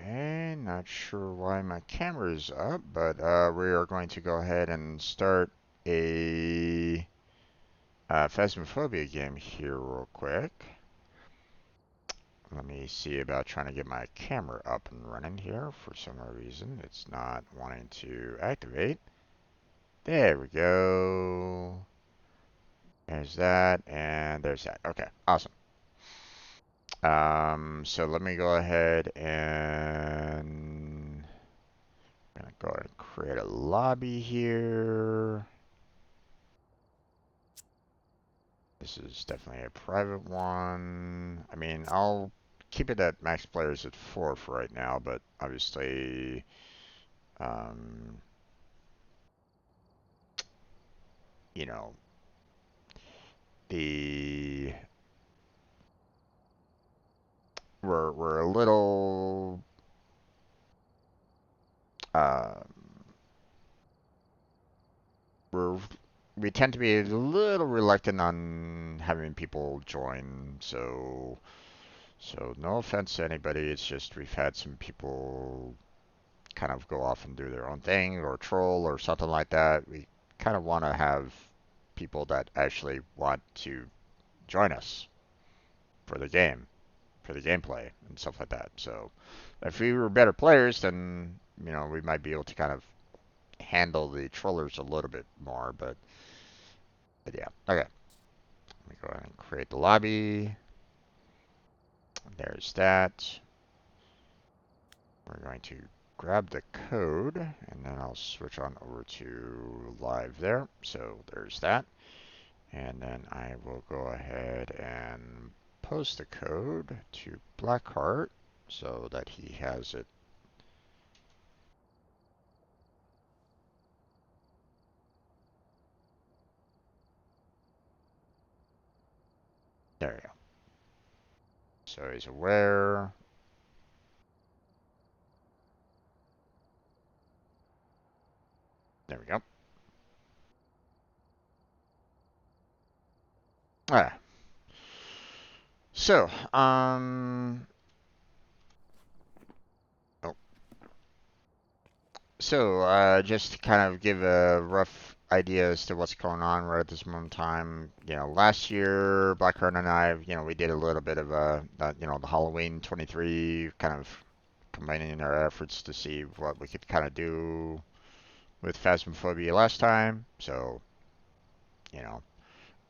Okay, not sure why my camera is up, but we are going to go ahead and start a Phasmophobia game here real quick. Let me see about trying to get my camera up and running here. For some reason, it's not wanting to activate. There we go. There's that, and there's that. Okay, awesome. So let me go ahead and I'm gonna go ahead and create a lobby here. This is definitely a private one. I mean, I'll keep it at max players at 4 for right now, but obviously, um, you know, the we're a little uh, we're we tend to be a little reluctant on having people join, so no offense to anybody. It's just we've had some people kind of go off and do their own thing or troll or something like that. We kind of want to have people that actually want to join us for the game, for the gameplay and stuff like that. So if we were better players, then we might be able to kind of handle the trollers a little bit more. But yeah, okay. Let me go ahead and create the lobby. There's that. We're going to grab the code, and then I'll switch on over to live there. So there's that. And then I will go ahead and post the code to Blackheart so that he has it. There you go. So he's aware. There we go. Ah. So, oh. So, just to kind of give a rough idea as to what's going on right at this moment in time. Last year, Blackheart and I, we did a little bit of the Halloween 23 kind of combining our efforts to see what we could kind of do with Phasmophobia last time. So, you know,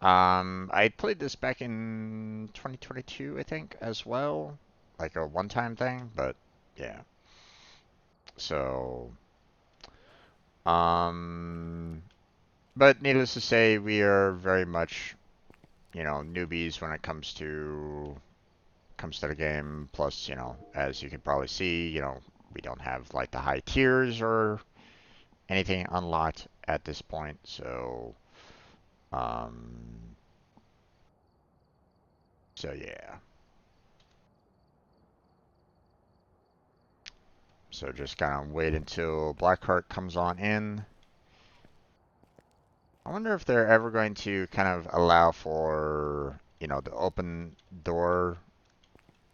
I played this back in 2022, I think, as well, like a one-time thing. But yeah, so um, but needless to say, we are very much, newbies when it comes to the game. Plus, as you can probably see, we don't have like the high tiers or anything unlocked at this point. Um, so yeah. So just kind of wait until Blackheart comes on in. I wonder if they're ever going to kind of allow for, the open door,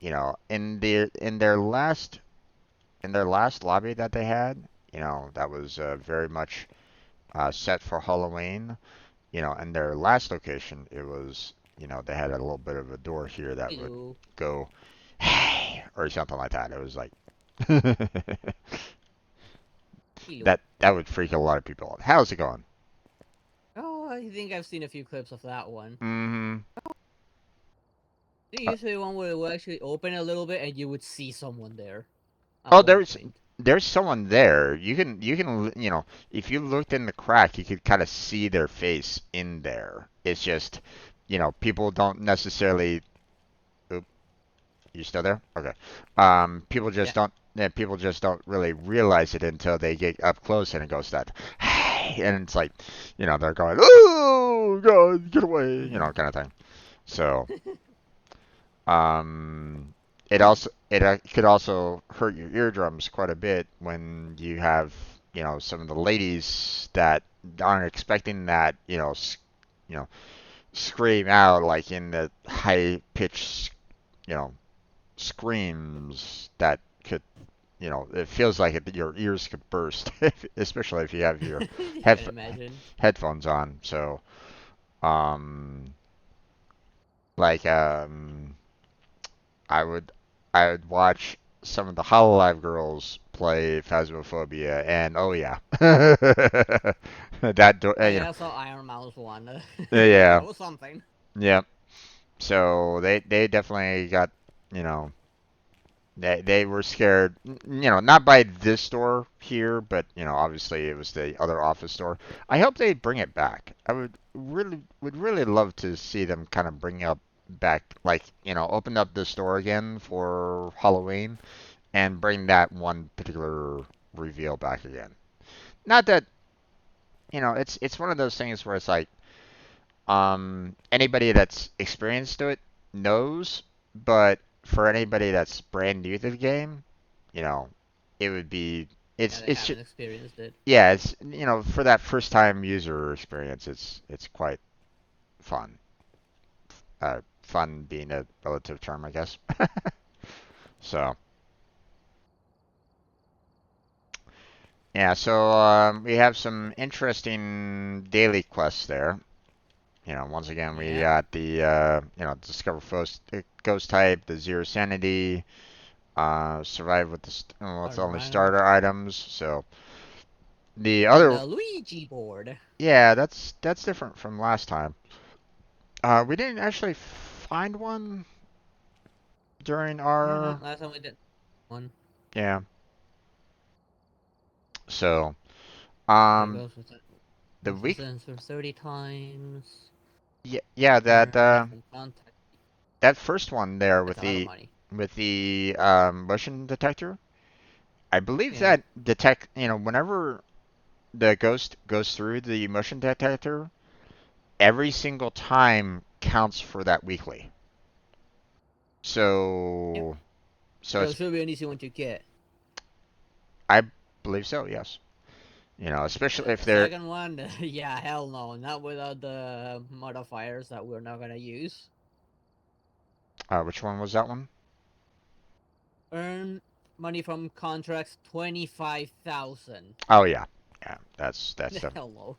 in their last lobby that they had, that was very much set for Halloween. In their last location, it was, they had a little bit of a door here that would Hello. go, hey, or something like that. It was like, Hello. that would freak a lot of people out. How's it going? Oh, I think I've seen a few clips of that one. Mm-hmm. Usually one would actually open a little bit and you would see someone there at Oh, one there's point. there's someone there. You can if you looked in the crack, you could kind of see their face in there. It's just, people don't necessarily. Oop, you still there? Okay. People Yeah. just don't. Yeah, people just don't really realize it until they get up close and it goes that, hey, and it's like, they're going, oh God, get away, kind of thing. So, Um, it could also hurt your eardrums quite a bit when you have some of the ladies that aren't expecting that you know scream out like in the high pitched you know screams that could it feels like your ears could burst, especially if you have your I can head, imagine. headphones on. So, um, like, I would I would watch some of the Hololive girls play Phasmophobia, and oh yeah, that I saw Iron Mouse one. yeah, That was something. yeah. So they definitely got, you know, they were scared, not by this store here, but obviously it was the other office store. I hope they bring it back. I would really love to see them kind of bring up back, like, open up the store again for Halloween and bring that one particular reveal back again. Not that, it's one of those things where it's like, anybody that's experienced to it knows, but for anybody that's brand new to the game, you know, it would be Yeah, they it's haven't experienced it. yeah, it's for that first time user experience, it's quite fun. Fun being a relative term, I guess. So yeah, so we have some interesting daily quests there. Once again, we Yeah, got the discover ghost type, the zero sanity, survive with with other only items. starter items. So the And other, the Luigi board. yeah, that's different from last time. We didn't actually find one during Yeah, no, our, last time we did one. yeah. So There um goes with it. the Use the week, sensor 30 times. yeah, that Learn from contact. that first one there That's a lot of money. with the motion detector. I believe Yeah. that detect whenever the ghost goes through the motion detector, every single time counts for that weekly. Yep. So, So it it's, should be an easy one to get. I believe so, yes. Especially if The they're, second one, yeah, hell no. Not without the modifiers that we're not gonna use. which one was that one? Earn money from contracts 25,000. Oh yeah, yeah. That's definitely. Hell no.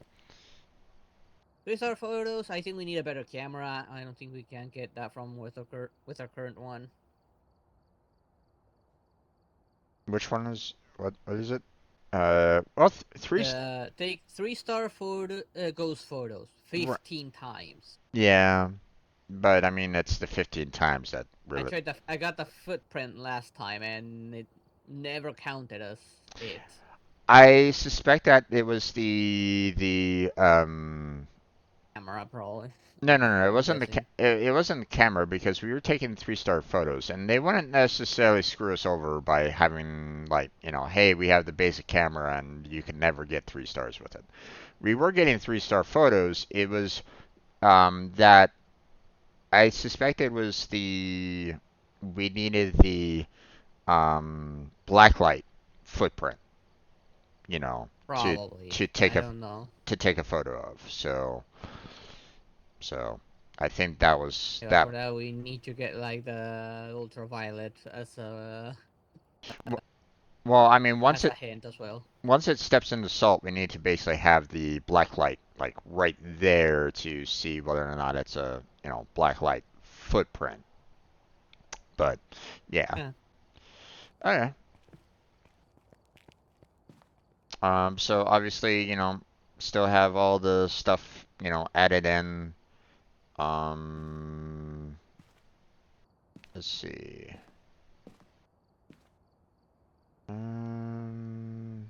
3-star photos, I think we need a better camera. I don't think we can get that from with our current one. Which one is what is it? Well, three. Take 3-star photo ghost photos Right, 15 times. yeah, but I mean it's the 15 times that really. I got the footprint last time and it never counted as it. I suspect that it was the. Camera probably. No, no, That's no. what It I'm wasn't guessing. it wasn't the camera because we were taking 3-star photos, and they wouldn't necessarily screw us over by having, like, hey, we have the basic camera and you can never get 3 stars with it. We were getting 3-star photos. It was that I suspect it was we needed the blacklight footprint, you know, to Probably. to take I a don't know. photo of. So I think that was Yeah, that. for that we need to get like the ultraviolet Well, I mean, as a hint as well. once it steps into salt, we need to basically have the black light like right there to see whether or not it's a black light footprint. But yeah, Yeah. okay. So obviously, still have all the stuff added in. Um, let's see. Um,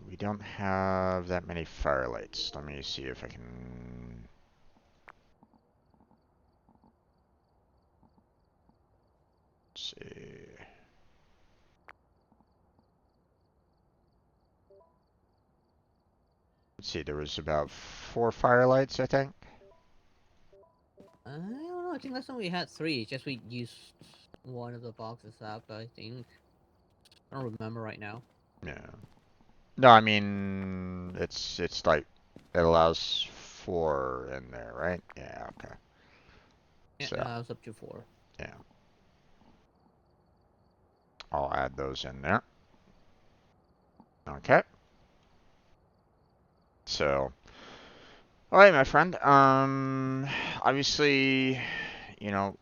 we don't have that many firelights. Let me see if I can. Let's see. Let's see. There was about 4 firelights, I think. I don't know. I think last time we had three. Just we used one of the boxes up. I think. I don't remember right now. Yeah. No, I mean it's like it allows 4 in there, right? Yeah. Okay. Yeah, So I was up to four. yeah. I'll add those in there. Okay. So, all right, my friend. Obviously, you know,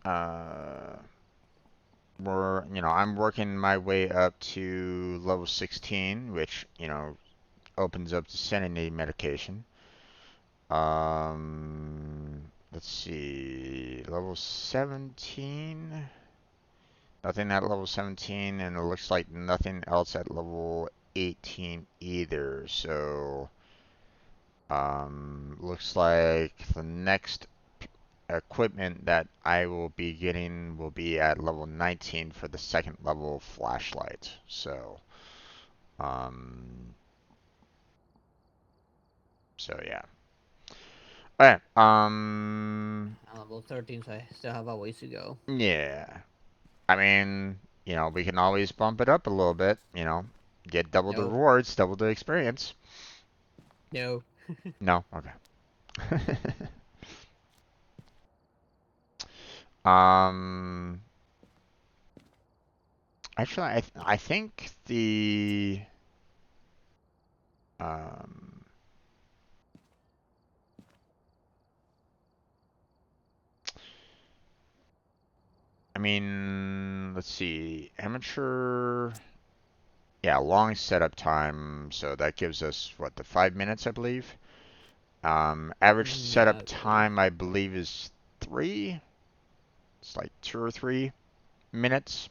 uh, I'm working my way up to level 16, which, opens up the sanity medication. Let's see, level 17. Nothing at level 17, and it looks like nothing else at level 18 either. So, looks like the next equipment that I will be getting will be at level 19 for the second level flashlight. So, um, yeah. Alright, I'm level 13, so I still have a ways to go. yeah. I mean, we can always bump it up a little bit, get double the No. rewards, double the experience. No. No? Okay. Um, Actually, I think um, I mean, let's see, amateur, yeah, long setup time, so that gives us, what, the 5 minutes, I believe? Average Yeah, setup I believe. time, I believe, is 3. It's like 2 or 3 minutes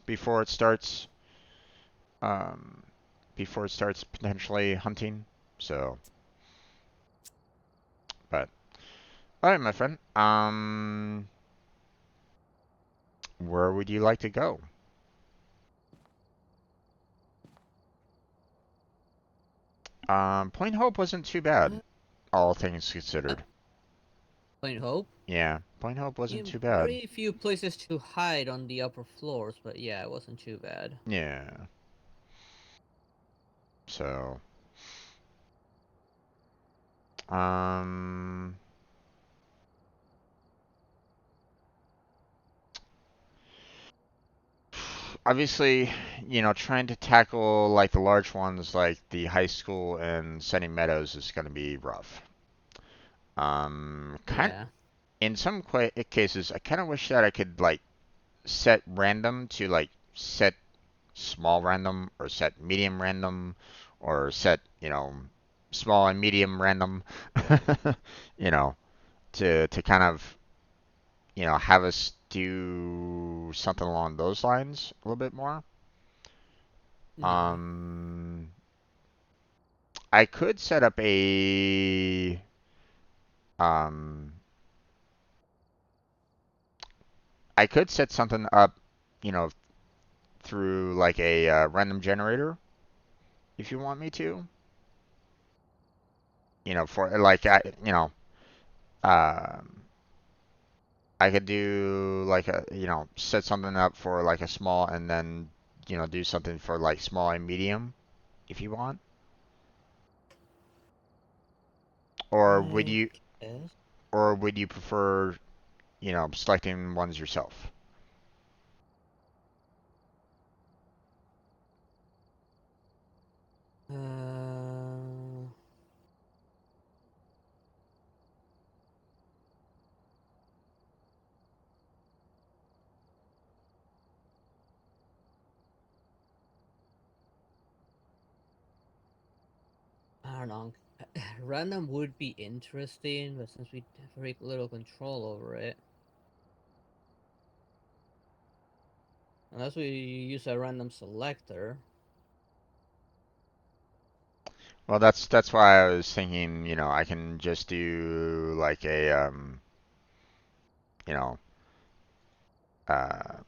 um, before it starts potentially hunting. So, but all right, my friend. Where would you like to go? Point Hope wasn't too bad, all things Uh, considered. Plain Hope. Yeah, Point Hope wasn't too bad. Very few places to hide on the upper floors, but yeah, it wasn't too bad. Yeah. So, um, obviously, trying to tackle like the large ones like the high school and Sunny Meadows is going to be rough. Kind Yeah. in some cases, I kind of wish that I could like set random to like set small random or set medium random or set small and medium random, you know, to kind of have us do something along those lines a little bit more. Yeah. Um, I could set up um, I could set something up, you know, through like a random generator if you want me to. For like um, I could do like set something up for like a small and then do something for like small and medium if you want. Or would I you guess. or would you prefer selecting ones yourself? Uh, I don't know. Random would be interesting, but since we have very little control over it, unless we use a random selector. Well, that's why I was thinking, I can just do like a you know, uh,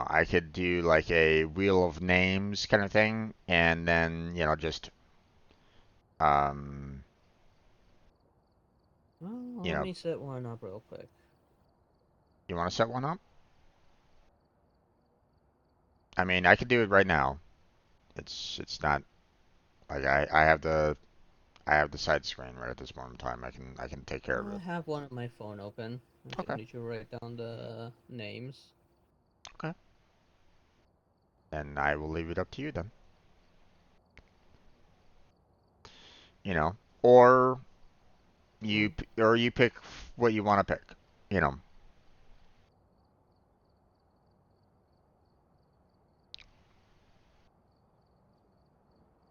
I could do like a wheel of names kind of thing, and then, just um, Oh, you let know, me set one up real quick. you want to set one up? I mean, I could do it right now. It's not like I have the side screen right at this moment in time. I can take care of I it. have one on my phone open. I just Okay. need to write down the names. Okay. And I will leave it up to you then. You know, or Mm. you pick what you want to pick. You know,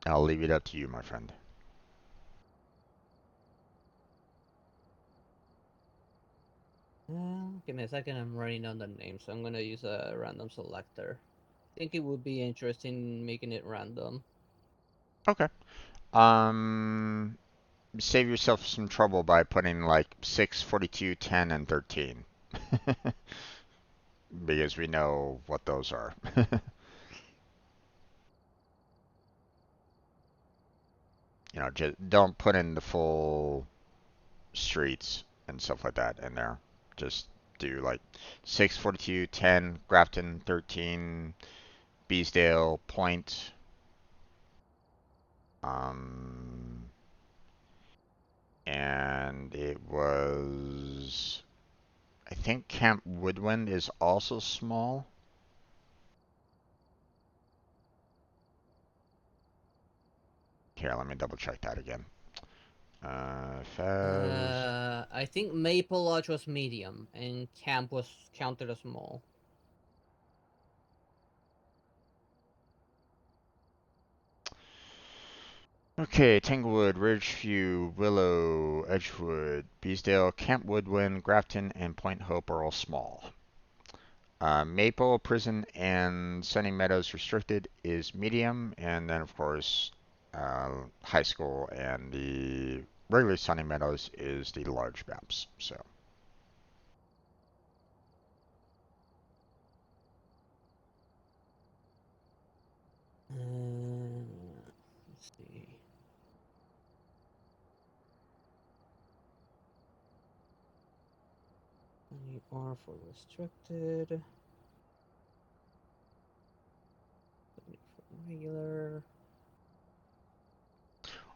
I'll leave it up to you, my friend. Give me a second. I'm writing down the name, so I'm gonna use a random selector. I think it would be interesting making it random. Okay. Save yourself some trouble by putting like 6, 42, 10, and 13. Because we know what those are. You know, just don't put in the full streets and stuff like that in there. Just do like 6, 42, 10, Grafton, 13, Beesdale, Point, um, and it was, I think Camp Woodwind is also small. Here, let me double check that again. Fez. I think Maple Lodge was medium, and Camp was counted as small. Okay, Tanglewood, Ridgeview, Willow, Edgewood, Beesdale, Camp Woodwind, Grafton, and Point Hope are all small. Maple, Prison, and Sunny Meadows Restricted is medium, and then of course, High School and the regular Sunny Meadows is the large maps. So, Let's see. Any R for restricted. Any for regular.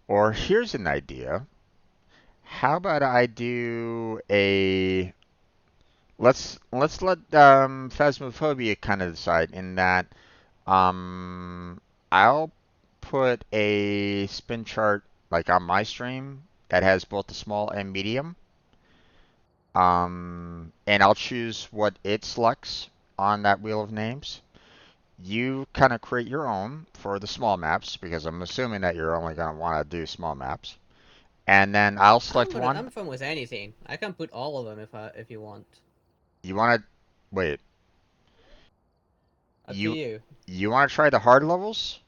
or here's an idea. How about I do a let's let Phasmophobia kind of decide in that I'll put a spin chart like on my stream that has both the small and medium. And I'll choose what it selects on that wheel of names. You kind of create your own for the small maps because I'm assuming that you're only going to want to do small maps. And then I'll select one. I'm fine with anything. I can put all of them if you want. You want to wait. Up to You you. you want to try the hard levels?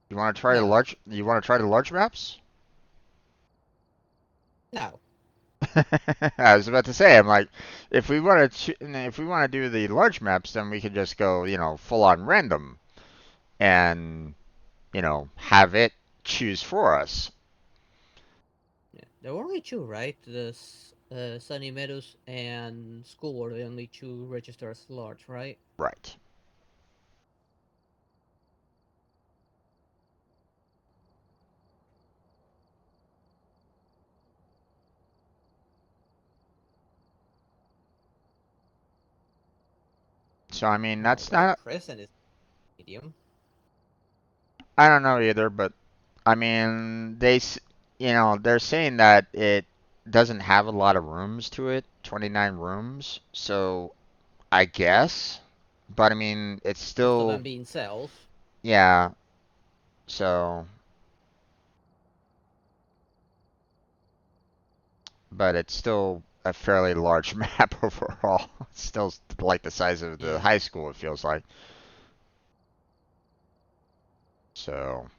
You want to try the No, large? You want to try the large maps? no. I was about to say, I'm like, if we want to do the large maps, then we could just go, full on random and, have it choose for us. Yeah. There were only two, right? The Sunny Meadows and School were the only two registered as large, right? Right. So I mean, I don't know that's why not. present is medium. I don't know either, but I mean, they're saying that it doesn't have a lot of rooms to it, 29 rooms. So I guess, but I mean, it's Most of still, them being cells. yeah. So, but it's still a fairly large map overall. It's still like the size of the Yeah. high school, it feels like. So,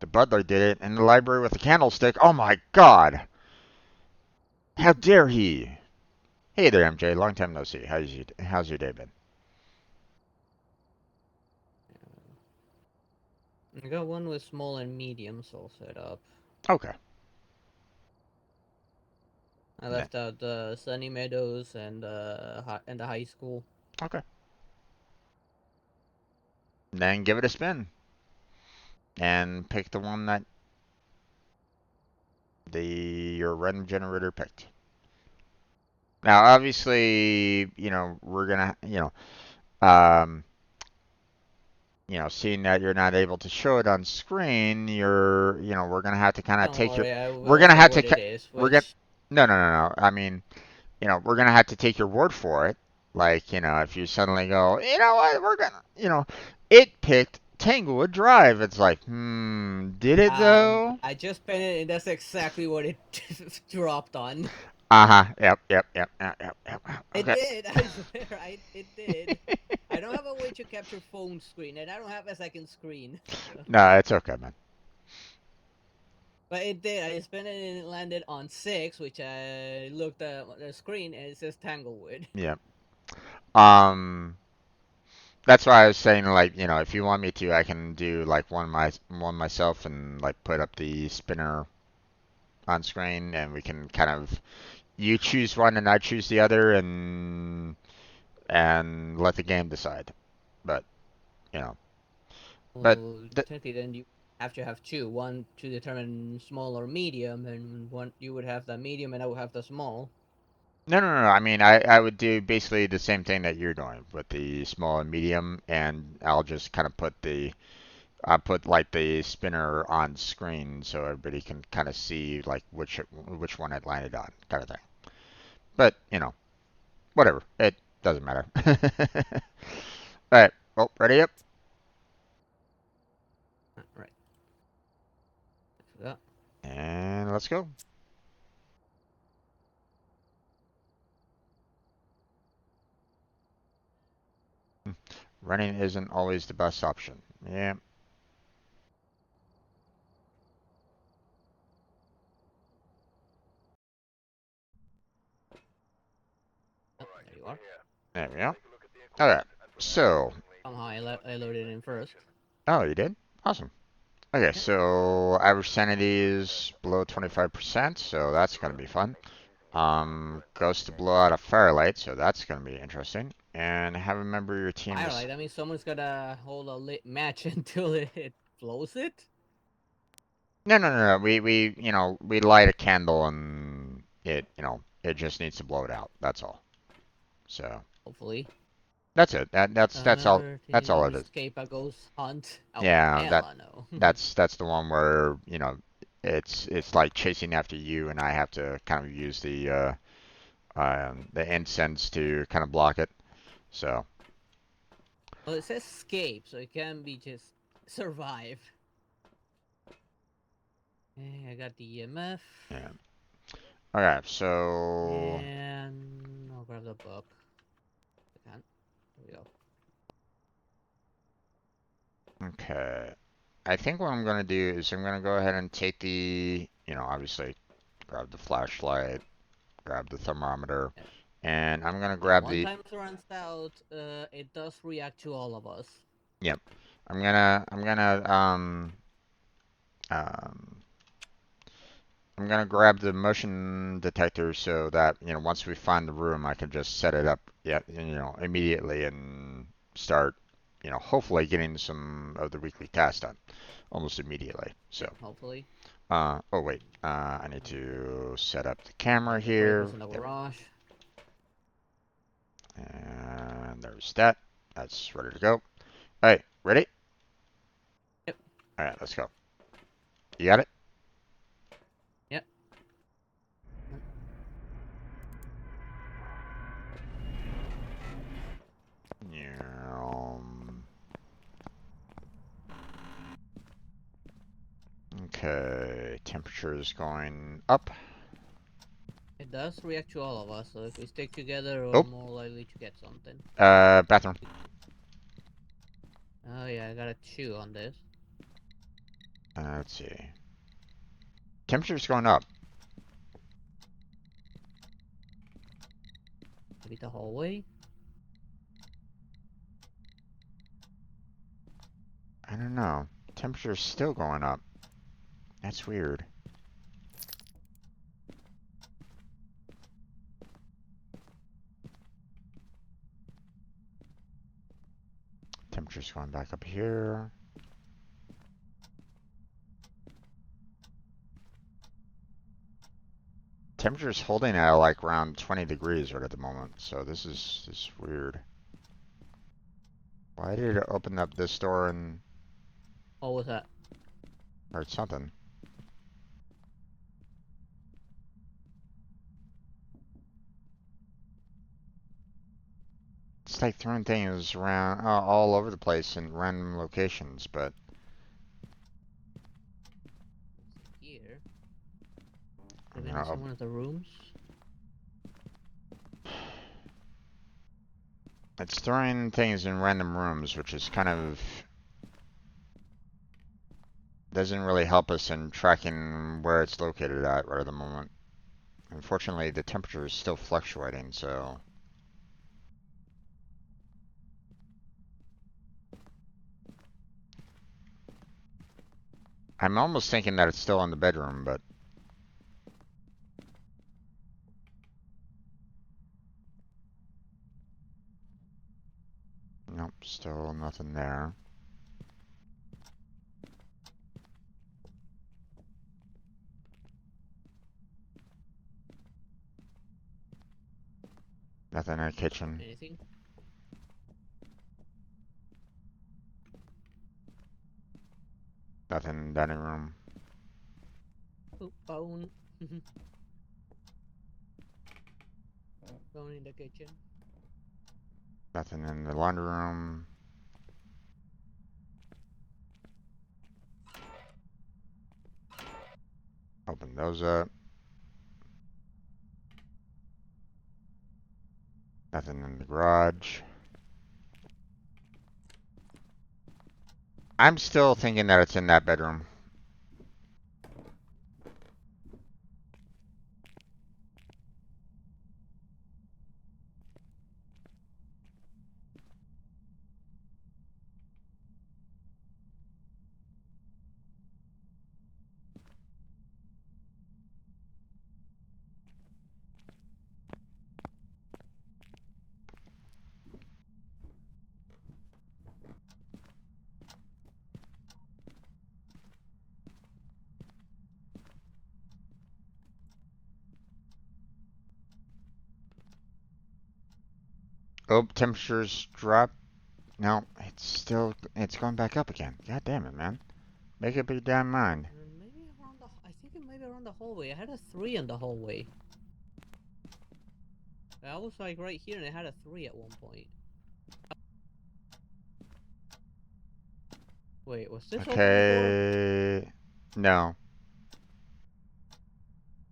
the butler did it in the library with a candlestick. Oh my god! How dare he! Hey there, MJ. Long time no see. How's your day been? I got one with small and mediums all set up. Okay. I left out the Sunny Meadows and the high school. Okay. Then give it a spin. And pick the one that your random generator picked. Now, obviously, we're gonna, seeing that you're not able to show it on screen, we're gonna have to kind of Don't take your, worry, I we're will gonna say have what to, it is. we're gonna, Which no, no, no, no. I mean, we're gonna have to take your word for it. Like, if you suddenly go, you know what, we're gonna, it picked Tanglewood Drive. It's like, did it though? I just penned it, and that's exactly what it dropped on. Uh-huh. Yep. It Okay. did. I swear, it did. I don't have a way to capture phone screen, and I don't have a second screen. So. No, it's okay, man. But it did. I spent it and it landed on 6, which I looked at the screen and it says Tanglewood. Yep. Um, that's why I was saying, like, if you want me to, I can do like one myself and like put up the spinner on screen, and we can kind of you choose one and I choose the other, and let the game decide. But you know, but Well, th technically, then you have to have two. One to determine small or medium, and one you would have the medium, and I would have the small. no. I mean, I would do basically the same thing that you're doing with the small and medium, and I'll just kind of I put like the spinner on screen so everybody can kind of see like which one it landed on, kind of thing. But whatever, it doesn't matter. All right, well, ready up, Right. So, and let's go. Running isn't always the best option. Yeah. there you are. There we go. Okay, so Somehow I loaded in first. oh, you did? Awesome. Okay, Yep. so average sanity is below 25%, so that's gonna be fun. Goes to blow out a firelight, so that's gonna be interesting. And have a member of your team Firelight. That means someone's gonna hold a lit match until it blows it. no. We light a candle and it just needs to blow it out. That's all. So Hopefully. that's it. That's all. Member That's all to it is. escape a ghost hunt. Oh Yeah, hell no. that's the one where it's like chasing after you, and I have to kind of use the incense to kind of block it. So Well, it says escape, so it can be just survive. Okay, I got the EMF. yeah. Okay, so And I'll grab the book. I can't. There we go. okay. I think what I'm gonna do is I'm gonna go ahead and take obviously grab the flashlight, grab the thermometer, Yeah. and I'm gonna Now, grab one the time it runs out, it does react to all of us. yep. Um I'm gonna grab the motion detector so that once we find the room, I can just set it up, yeah, immediately and start, hopefully getting some of the weekly tasks done almost immediately. So, Yep, hopefully. oh wait, I need to set up the Yep, camera and the freight here. was in the Yep, garage. and there's that. That's ready to go. All right, ready? Yep, All right, let's go. You got it? yep. Okay, temperature is going up. It does react to all of us, so if we stick together, we're Oh, more likely to get something. bathroom. Oh yeah, I got a 2 on this. Let's see. Temperature's going up. Maybe the hallway? I don't know. Temperature's still going up. That's weird. Temperature's going back up here. Temperature's holding at like around 20 degrees right at the moment, so this is weird. Why did it open up this door and... What was that? or something? It's like throwing things around all over the place in random locations, but Here. I'm Maybe gonna in one of the rooms. it's throwing things in random rooms, which is kind of doesn't really help us in tracking where it's located at right at the moment. Unfortunately, the temperature is still fluctuating, so I'm almost thinking that it's still in the bedroom, but nope, still nothing there. Nothing in the kitchen. Anything? Nothing in the dining room. Oh, bone. Bone in the kitchen. Nothing in the laundry room. Open those up. Nothing in the garage. I'm still thinking that it's in that bedroom. Oh, temperature's dropped. No, it's going back up again. God damn it, man. Make up your damn mind. Maybe around the. I think it might be around the hallway. I had a 3 in the hallway. I was like right here, and I had a 3 at one point. Wait, was this open before? Okay. No.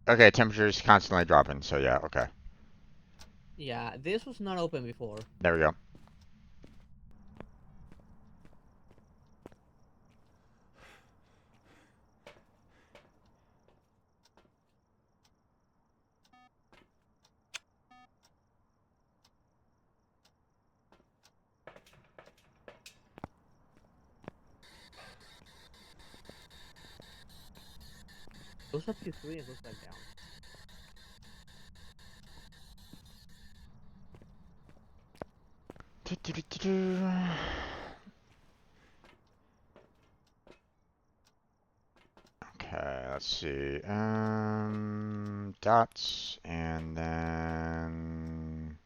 Okay, temperature's constantly dropping, so yeah, okay. Yeah, this was not open before. There we go. Goes up to 3 and goes back down. Okay, let's see. Dots, and then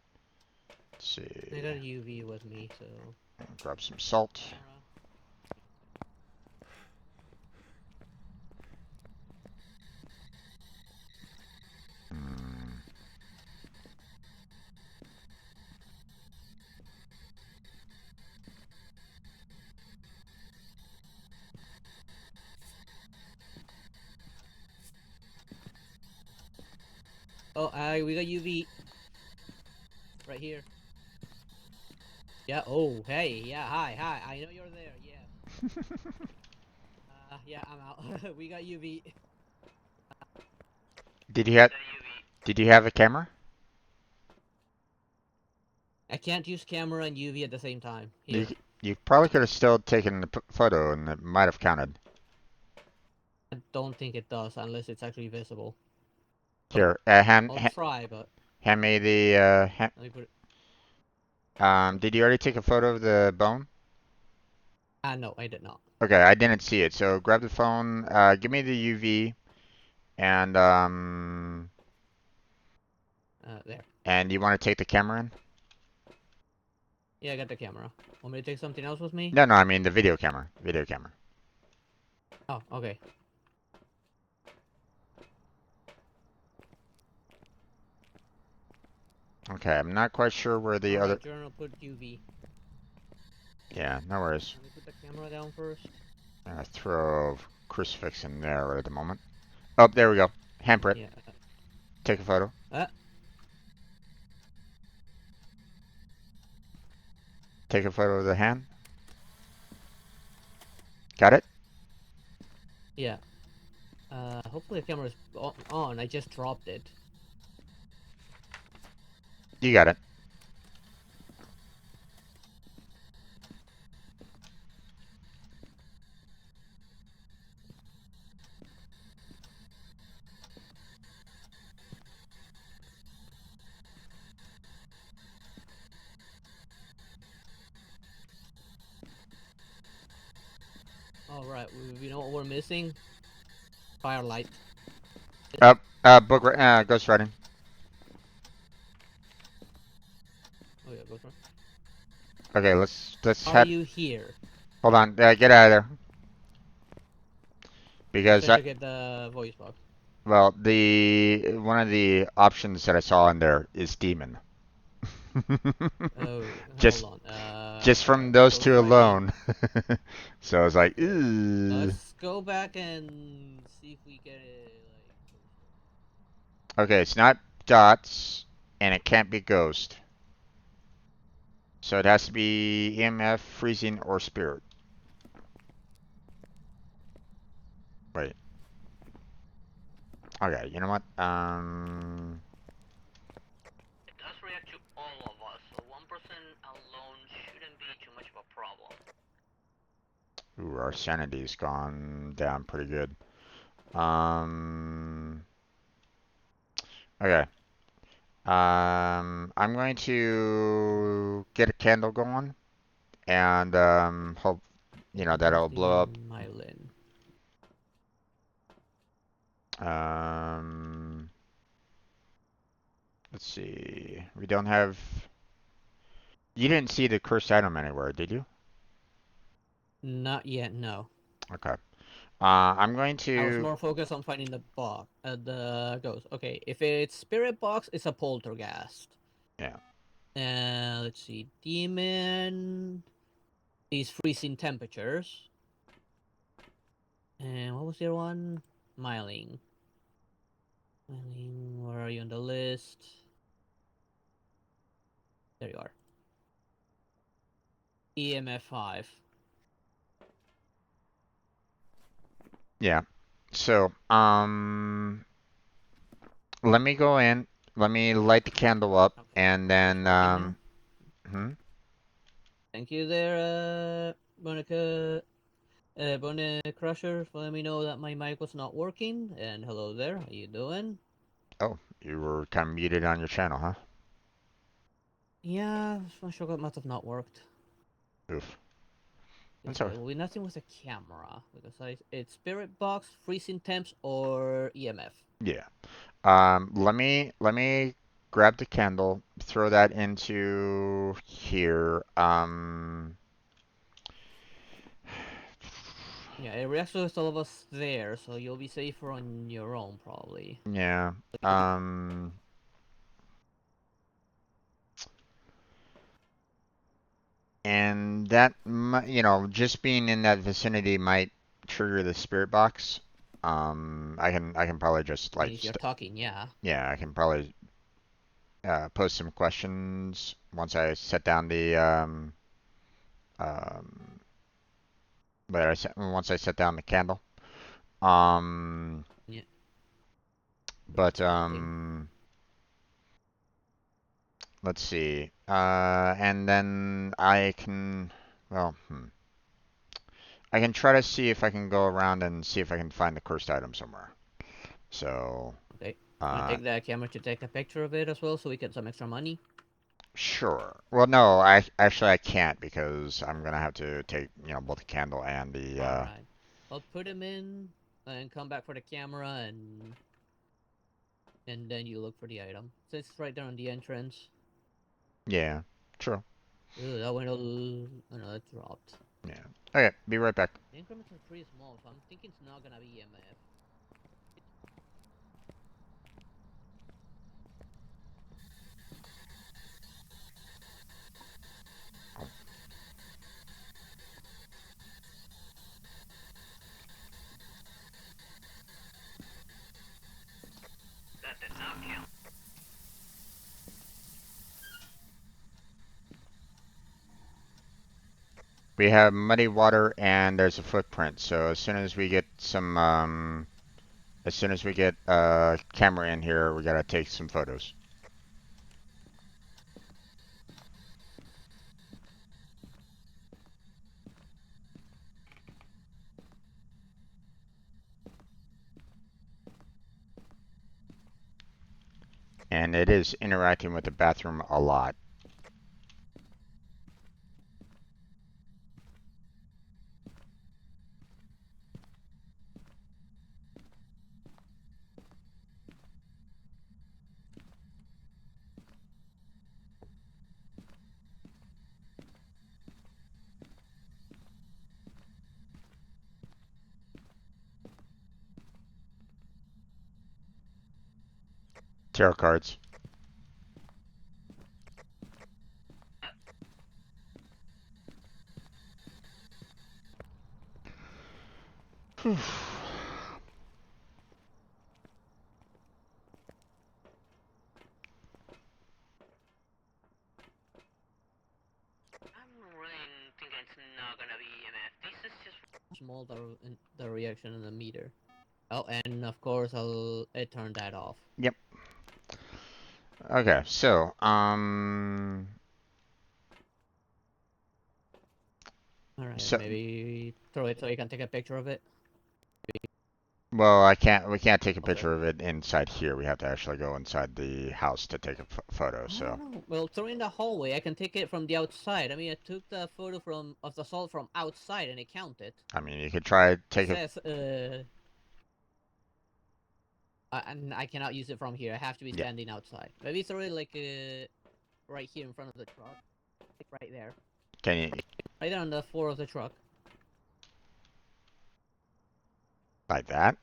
let's see. I got a UV with me, so. Grab some salt. Hmm. Oh, we got UV. Right here. Yeah, oh, hey, yeah, hi, I know you're there, yeah. Yeah, I'm out. We got UV. Did you have a camera? I can't use camera and UV at the same time. You Here. you probably could have still taken the photo, and it might have counted. I don't think it does unless it's actually visible. Here, I'll try, but hand me the let me put it. did you already take a photo of the bone? No, I did not. Okay, I didn't see it. So grab the phone. Give me the UV and There. you want to take the camera in? Yeah, I got the camera. Want me to take something else with me? No, no, I mean the video camera. Video camera. Oh, okay. Okay, I'm not quite sure where the other. Alright, journal, put UV. Yeah, no worries. Let me put the camera down first. I'm gonna throw crucifix in there right at the moment. Oh, there we go. Handprint. Yeah. Take a photo. Uh, Take a photo of the hand. Got it? yeah. Hopefully the camera is on. I just dropped it. You got it. Alright, we know what we're missing? Firelight. Ghost writing. Oh yeah, go for it. Okay, let's Are head. you here? Hold on. Get out of there. I Because said to get the voice box. well, the one of the options that I saw in there is demon. Oh, hold just on. just from those Ghost two writing. alone. So I was like, Okay. ooh. Let's go back and see if we get it. Okay, it's not dots, and it can't be ghost. So it has to be EMF, freezing, or spirit. Wait. Okay, you know what? It does react to all of us, so one person alone shouldn't be too much of a problem. Ooh, our sanity's gone down pretty good. Okay. I'm going to get a candle going, and hope that'll blow up. Myelin. Um, let's see. We don't have. You didn't see the cursed item anywhere, did you? Not yet, no. Okay. I'm going I was to. more focused on finding the box, the ghost. Okay, if it's spirit box, it's a poltergeist. Yeah. Let's see, demon is freezing temperatures. And what was the other one? Myling. Myling, where are you on the list? There you are. EMF 5. Yeah. So, let me go in. Let me light the candle up, Okay, and just then, working now. hmm? Thank you there, Monica. Bone Crusher, for letting me know that my mic was not working. And hello there, how you doing? Oh, you were kind of muted on your channel, huh? Yeah, my shortcut must have not worked. Oof. That's Okay, all. well, nothing with the camera because it's spirit box, freezing temps, or EMF. Yeah. Let me grab the candle, throw that into here. Yeah, it reacts with all of us there, so you'll be safer on your own probably. Yeah. Um, and that just being in that vicinity might trigger the spirit box. I can probably just I mean, like if you're talking, yeah. yeah, I can probably post some questions once I set down the um once I set down the candle. Um, Yeah, but absolutely. let's see. And then I can well, I can try to see if I can go around and see if I can find the cursed item somewhere. So, Okay. Want to uh, take the camera to take a picture of it as well so we get some extra money? Sure. Well, no, I can't because I'm gonna have to take, both the candle and the All right. I'll put him in and come back for the camera, and then you look for the item. So it's right there on the entrance. yeah, true. Ooh, that went oh no, that dropped. Yeah. Okay, be right back. The increments are pretty small, so I'm thinking it's not gonna be EMF. That did not count. We have muddy water and there's a footprint. So as soon as we get as soon as we get a camera in here, we gotta take some photos. And it is interacting with the bathroom a lot. Tarot cards. I'm really thinking it's not gonna be EMF. This is just small the reaction in the meter. Oh, and of course I turned that off. Yep. Okay, so All right, so maybe throw it so you can take a picture of it. well, we can't take a Okay. picture of it inside here. We have to actually go inside the house to take a photo. I So don't know. Well, throw it in the hallway. I can take it from the outside. I mean, I took the photo of the salt from outside and it counted. I mean, you could try It take a. says and I cannot use it from here. I have to be Yeah. standing outside. Maybe throw it like right here in front of the truck, like right there, Can you right there on the floor of the truck. like that?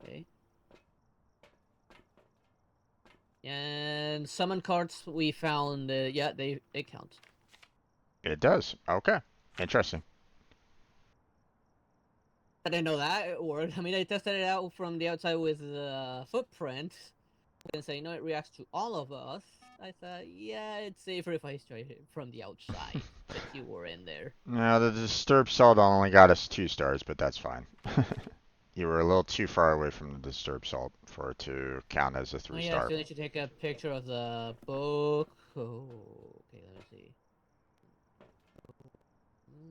Okay. And summon cards we found. Yeah, they count. It does. Okay. Interesting. I didn't know that it worked. I mean, I tested it out from the outside with the footprint. And say, no, it reacts to all of us. I thought, yeah, it's safer if I try it from the outside. But you were in there. Now the disturbed salt only got us 2 stars, but that's fine. You were a little too far away from the disturbed salt for it to count as a Oh three yeah, I star. still need to take a picture of the book. Oh, okay, let me see.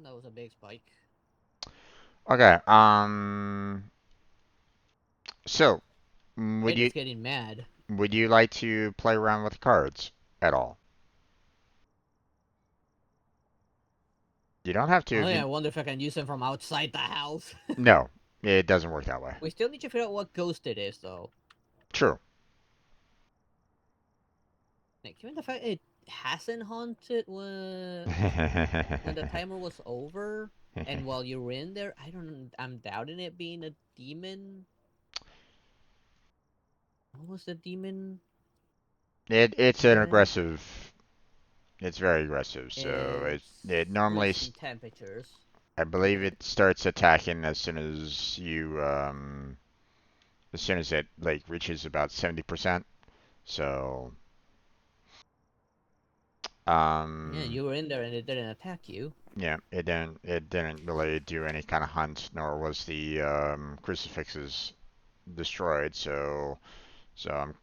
That was a big spike. Okay. So would you Eddie's getting mad. like to play around with cards at all? You don't have to Oh if yeah, you. I wonder if I can use them from outside the house. No, it doesn't work that way. We still need to figure out what ghost it is, though. True. Like, given the fact it hasn't haunted when the timer was over, and while you were in there, I'm doubting it being a demon. What was the demon? It's an Said aggressive. It's very aggressive. So it it's normally freezing temperatures. I believe it starts attacking as soon as it like reaches about 70%. So Yeah, um you were in there and it didn't attack you. yeah, it didn't really do any kind of hunt, nor was the crucifixes destroyed. So I'm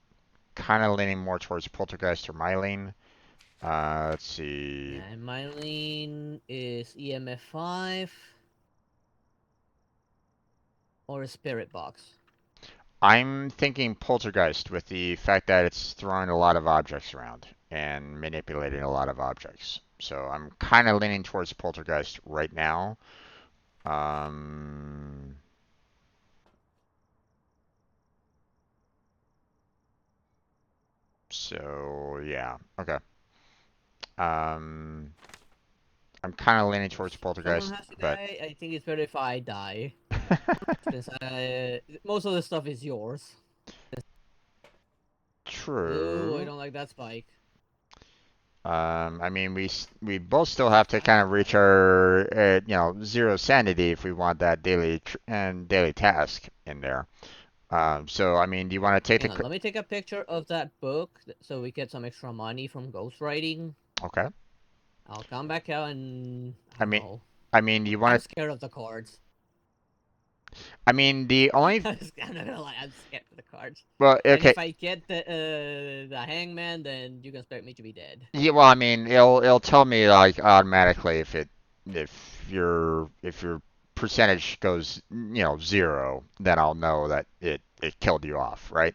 kind of leaning more towards poltergeist or myelin. Let's see. Yeah, and Mylene is EMF 5 or a spirit box. I'm thinking poltergeist with the fact that it's throwing a lot of objects around and manipulating a lot of objects. So I'm kind of leaning towards poltergeist right now. Um, so yeah, okay. Um, I'm kind of leaning If towards someone poltergeist, has to but die, I think it's better if I die. Since most of the stuff is yours. Ooh, I true. don't like that spike. I mean, we both still have to kind of reach our zero sanity if we want that daily task in there. So I mean, do you want to take Hang on, the let me take a picture of that book so we get some extra money from ghostwriting. okay? I'll come back out and I I don't mean, know. do you I'm want to? scared of the cards. I mean, the only I'm not gonna lie, I'm scared of the cards. well, And okay, if I get the hangman, then you can expect me to be dead. yeah, well, I mean, it'll tell me like automatically if your percentage goes zero, then I'll know that it killed you off, right?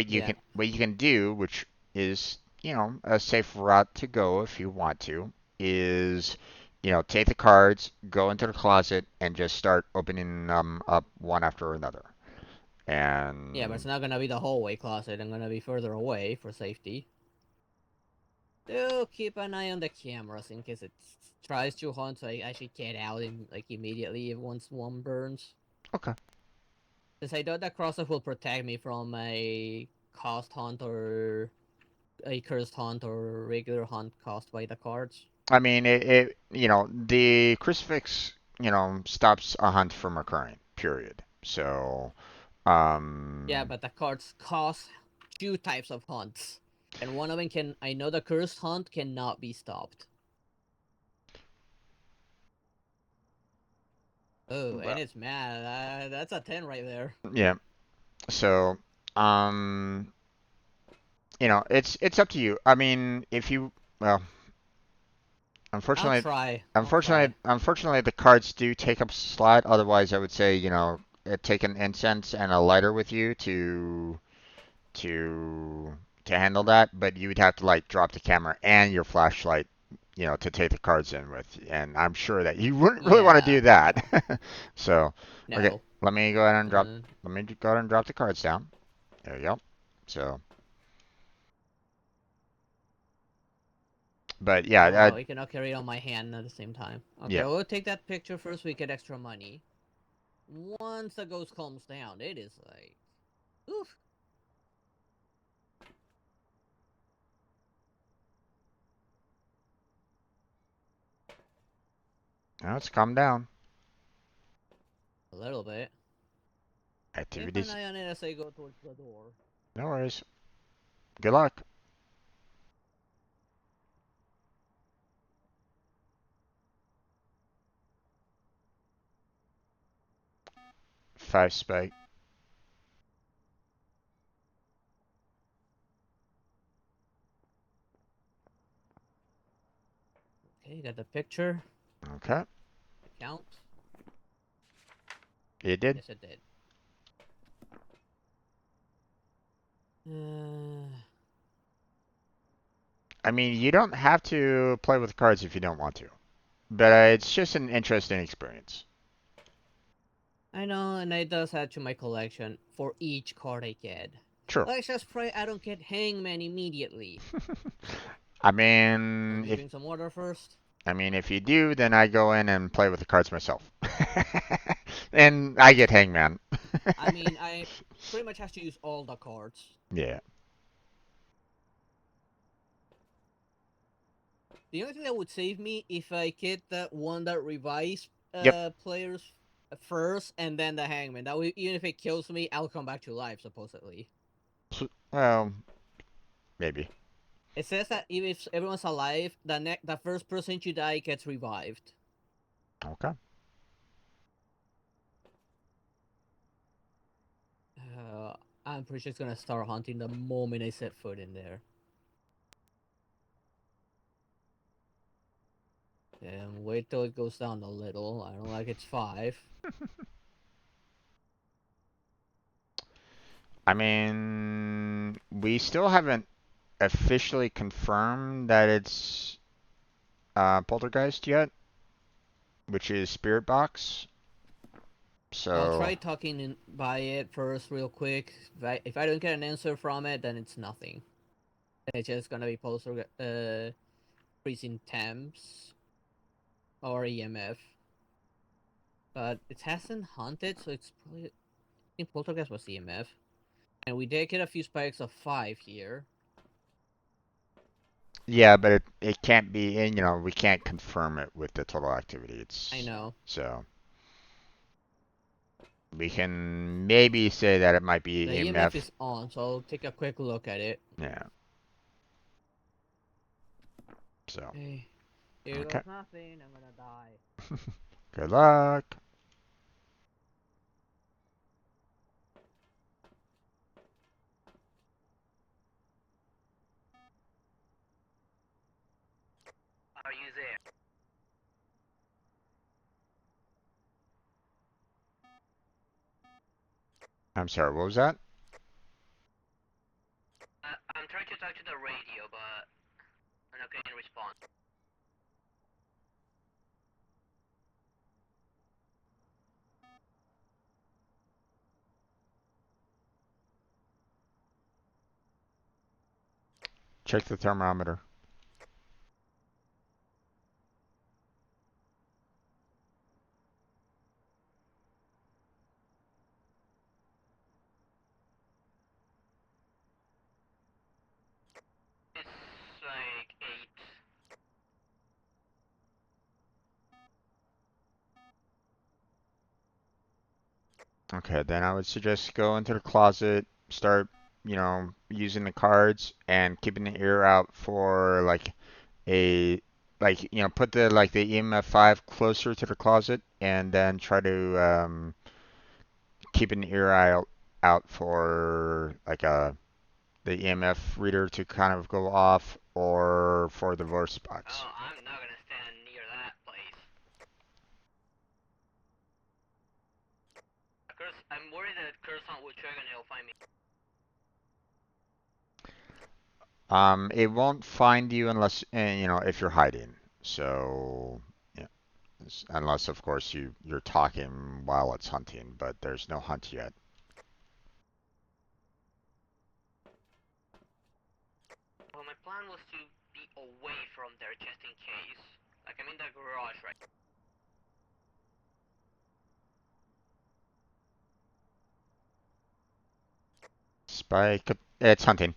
Yeah. What you can do, which is a safe route to go if you want to, is take the cards, go into the closet, and just start opening them up one after another. Yeah, but it's And not gonna be the hallway closet. I'm gonna be further away for safety. Do keep an eye on the cameras in case it tries to hunt, so I should get out in like immediately if once one burns. okay. Since I know that crosser will protect me from a cost hunt or a cursed hunt or regular hunt caused by the cards. I mean, the crucifix, stops a hunt from occurring, period. So, Yeah, um, but the cards cause two types of hunts. And one of them can, I know the cursed hunt cannot be stopped. Oh, and well, it's mad. That's a 10 right there. yeah. So, um, it's up to you. I mean, if you, well, I'll unfortunately, try. I'll try. unfortunately, the cards do take up a slot. Otherwise, I would say, take an incense and a lighter with you to to handle that, but you would have to like drop the camera and your flashlight, to take the cards in with, and I'm sure that you wouldn't really want to Yeah, do that. no. So, okay, No. let me go ahead and drop. Uh, Let me go ahead and drop the cards down. There we go. So, but yeah, oh, I cannot carry it on my hand at the same time. Okay, yeah. we'll take that picture first. We get extra money. Once the ghost calms down, it is like, oof, Now it's calm down. a little bit. Keep an Activities. eye on it as I go towards the door. No worries. Good luck. 5 spike. Okay, got the picture. Okay, The count. it did. Yes, it did. Uh, I mean, you don't have to play with cards if you don't want to, but it's just an interesting experience. I know, and it does add to my collection for each card I get. True. Let's just pray I don't get Hangman immediately. I Let mean, me drink some water first. if you do, then I go in and play with the cards myself, and I get Hangman. I mean, I pretty much have to use all the cards. Yeah. The only thing that would save me if I get that one that revives Yep. players first and then the Hangman. That way, even if it kills me, I'll come back to life supposedly. Well, maybe. It says that even if everyone's alive, the first person to die gets revived. Okay. Uh, I'm pretty sure it's gonna start hunting the moment I set foot in there. And wait till it goes down a little. I don't like it's 5. I mean, we still haven't officially confirmed that it's Poltergeist yet, which is Spirit Box. I'll So, try talking by it first, real quick. If I don't get an answer from it, then it's nothing. It's just gonna be freezing temps or EMF. But it hasn't haunted, so it's probably. I think Poltergeist was EMF. And we did get a few spikes of 5 here. yeah, but it can't be, and we can't confirm it with the total activity. I know. So we can maybe say that it might be The EMF EMF. is on, so I'll take a quick look at it. Yeah. So, Okay. Here okay. goes nothing. I'm gonna die. Good luck. Are you there? I'm sorry, what was that? I'm trying to talk to the radio, but I'm not getting a response. Check the thermometer. It's like 8. Okay, then I would suggest go into the closet, start, using the cards and keeping an ear out for a put the EMF 5 closer to the closet and then try to keep an ear out for the EMF reader to kind of go off or for the voice box. Oh, I'm not gonna stand near that place. I'm worried that Curson will check and he'll find me. It won't find you unless if you're hiding. So yeah, unless of course you're talking while it's hunting, but there's no hunt yet. Well, my plan was to be away from there just in case. Like, I'm in the garage right. Spike, it's hunting.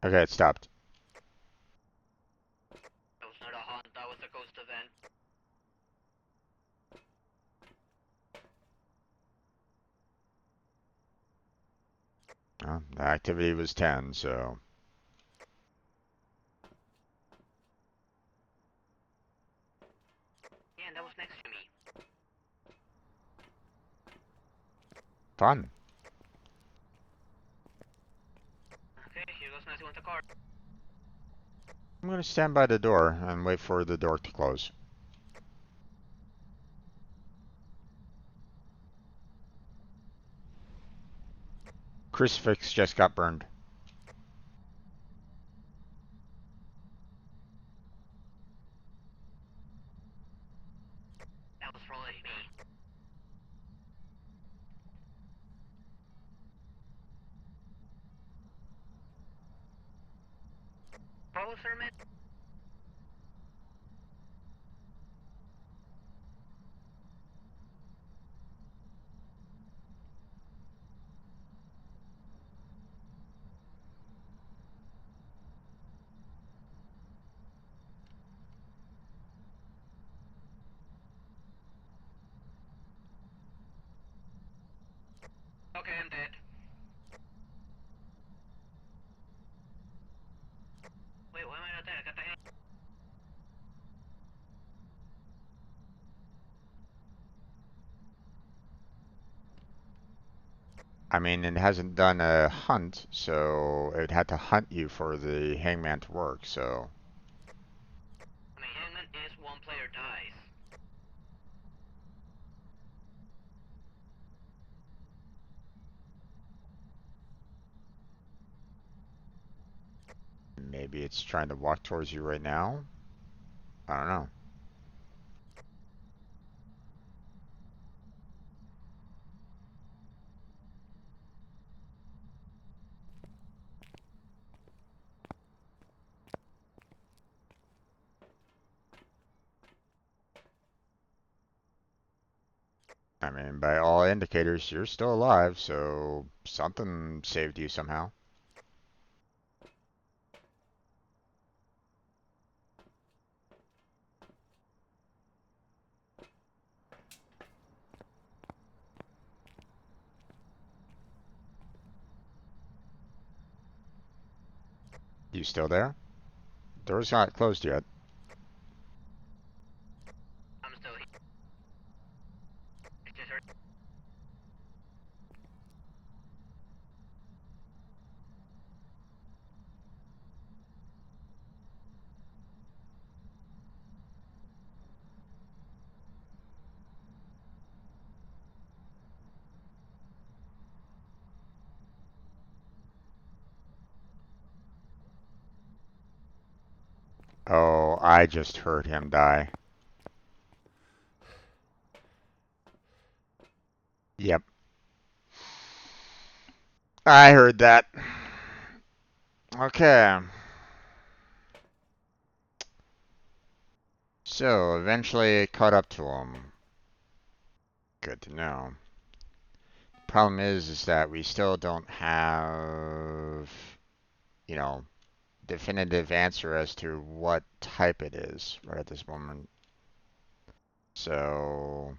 Okay, it stopped. That was not a hunt, that was a ghost event. The activity was 10, so Yeah, and that was next to me. fun. Okay, here goes nothing with the car. I'm gonna stand by the door and wait for the door to close. Crucifix just got burned. That was probably me. What was her man? Okay, I'm dead. Wait, why am I not dead? I got the hand. I mean, it hasn't done a hunt, so it had to hunt you for the hangman to work, so. I mean, hangman is one player dies. Maybe it's trying to walk towards you right now? I don't know. I mean, by all indicators, you're still alive, so something saved you somehow. You still there? Door's not closed yet. I'm still here. It's just her. Oh, I just heard him die. Yep, I heard that. Okay. So, eventually it caught up to him. Good to know. Problem is that we still don't have, you know, definitive answer as to what type it is right at this moment. So,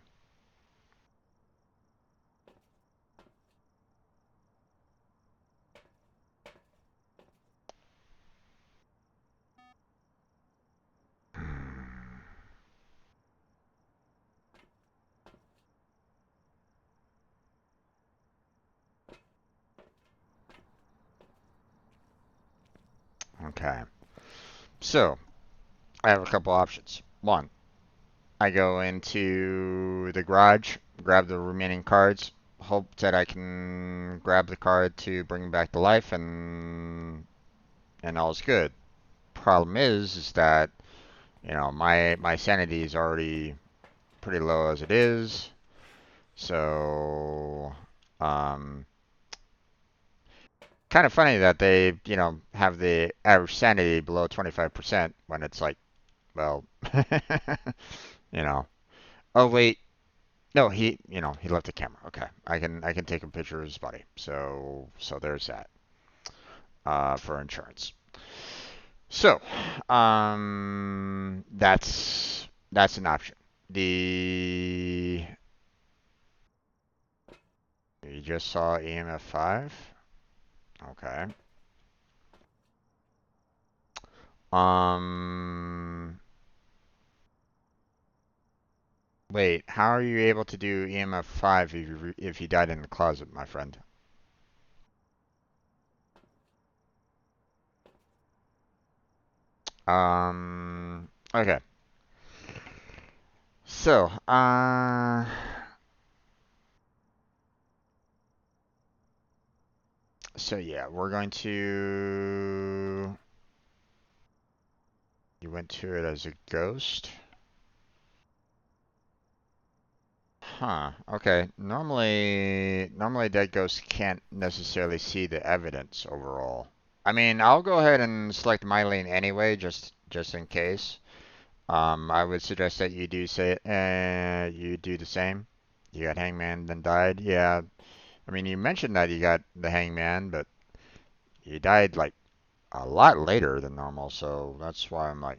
okay. So, I have a couple options. One, I go into the garage, grab the remaining cards, hope that I can grab the card to bring back to life, and all's good. Problem is that my sanity is already pretty low as it is, so um, kind of funny that they have the average sanity below 25% when it's like, well, you know. Oh wait, no, he left the camera. Okay, I can take a picture of his body. So there's that for insurance. So that's an option. The You just saw EMF 5. Okay. Um. Wait, how are you able to do EMF 5 if you died in the closet, my friend? Okay. So, so yeah, we're going to. You went to it as a ghost? Huh. Okay. Normally dead ghosts can't necessarily see the evidence overall. I mean, I'll go ahead and select my lane anyway, just in case. I would suggest that you do the same. You got hangman, then died. Yeah. I mean, you mentioned that you got the hangman, but you died like a lot later than normal, so that's why I'm like,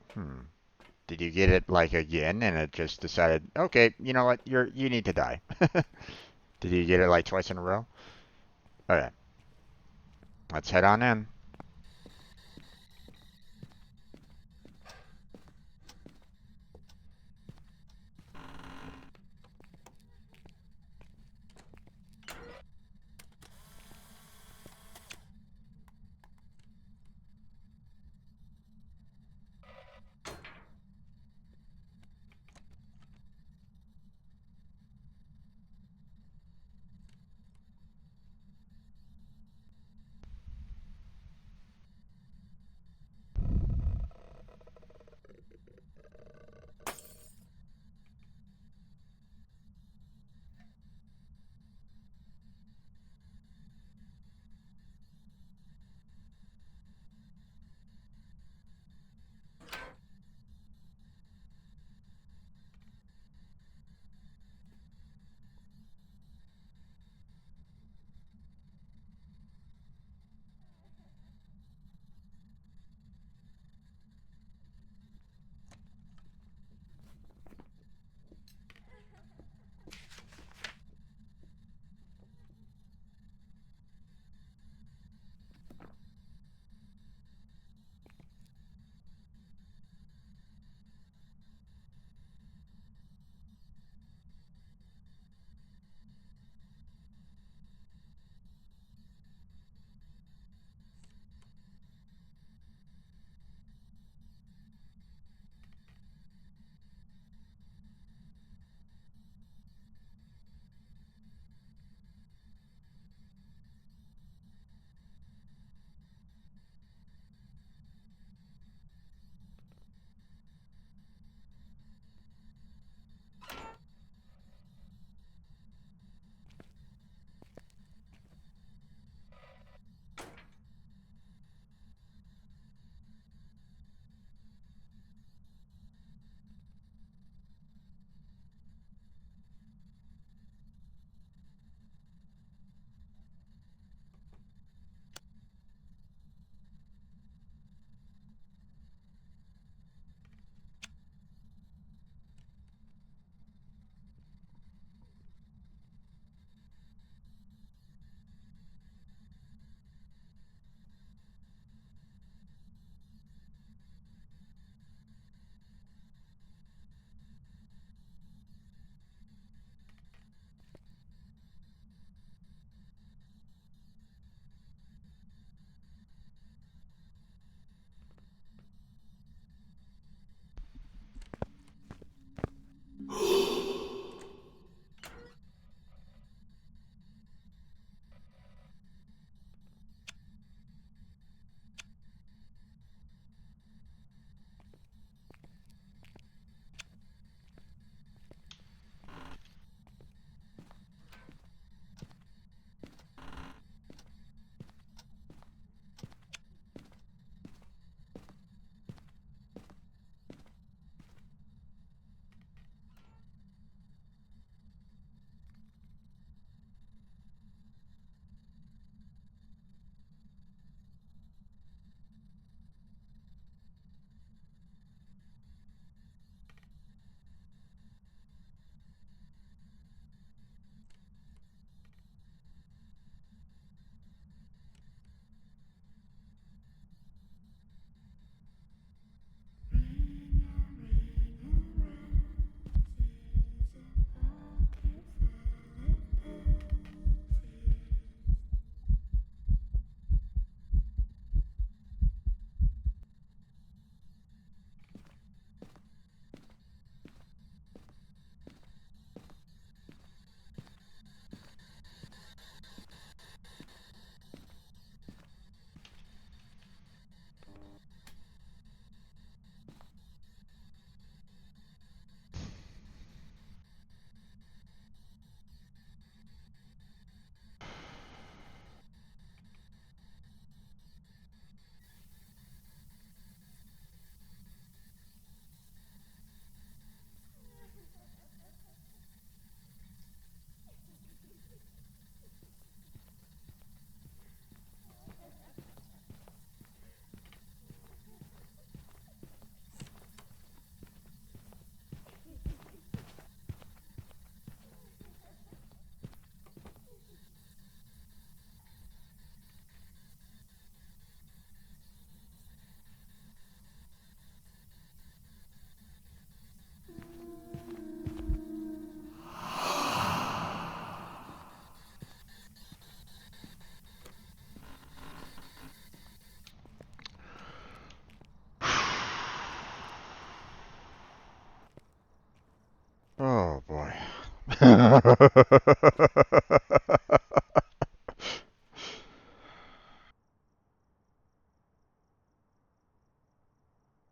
Did you get it like again and it just decided, okay, you know what, you need to die? Did you get it like twice in a row? Okay, let's head on in.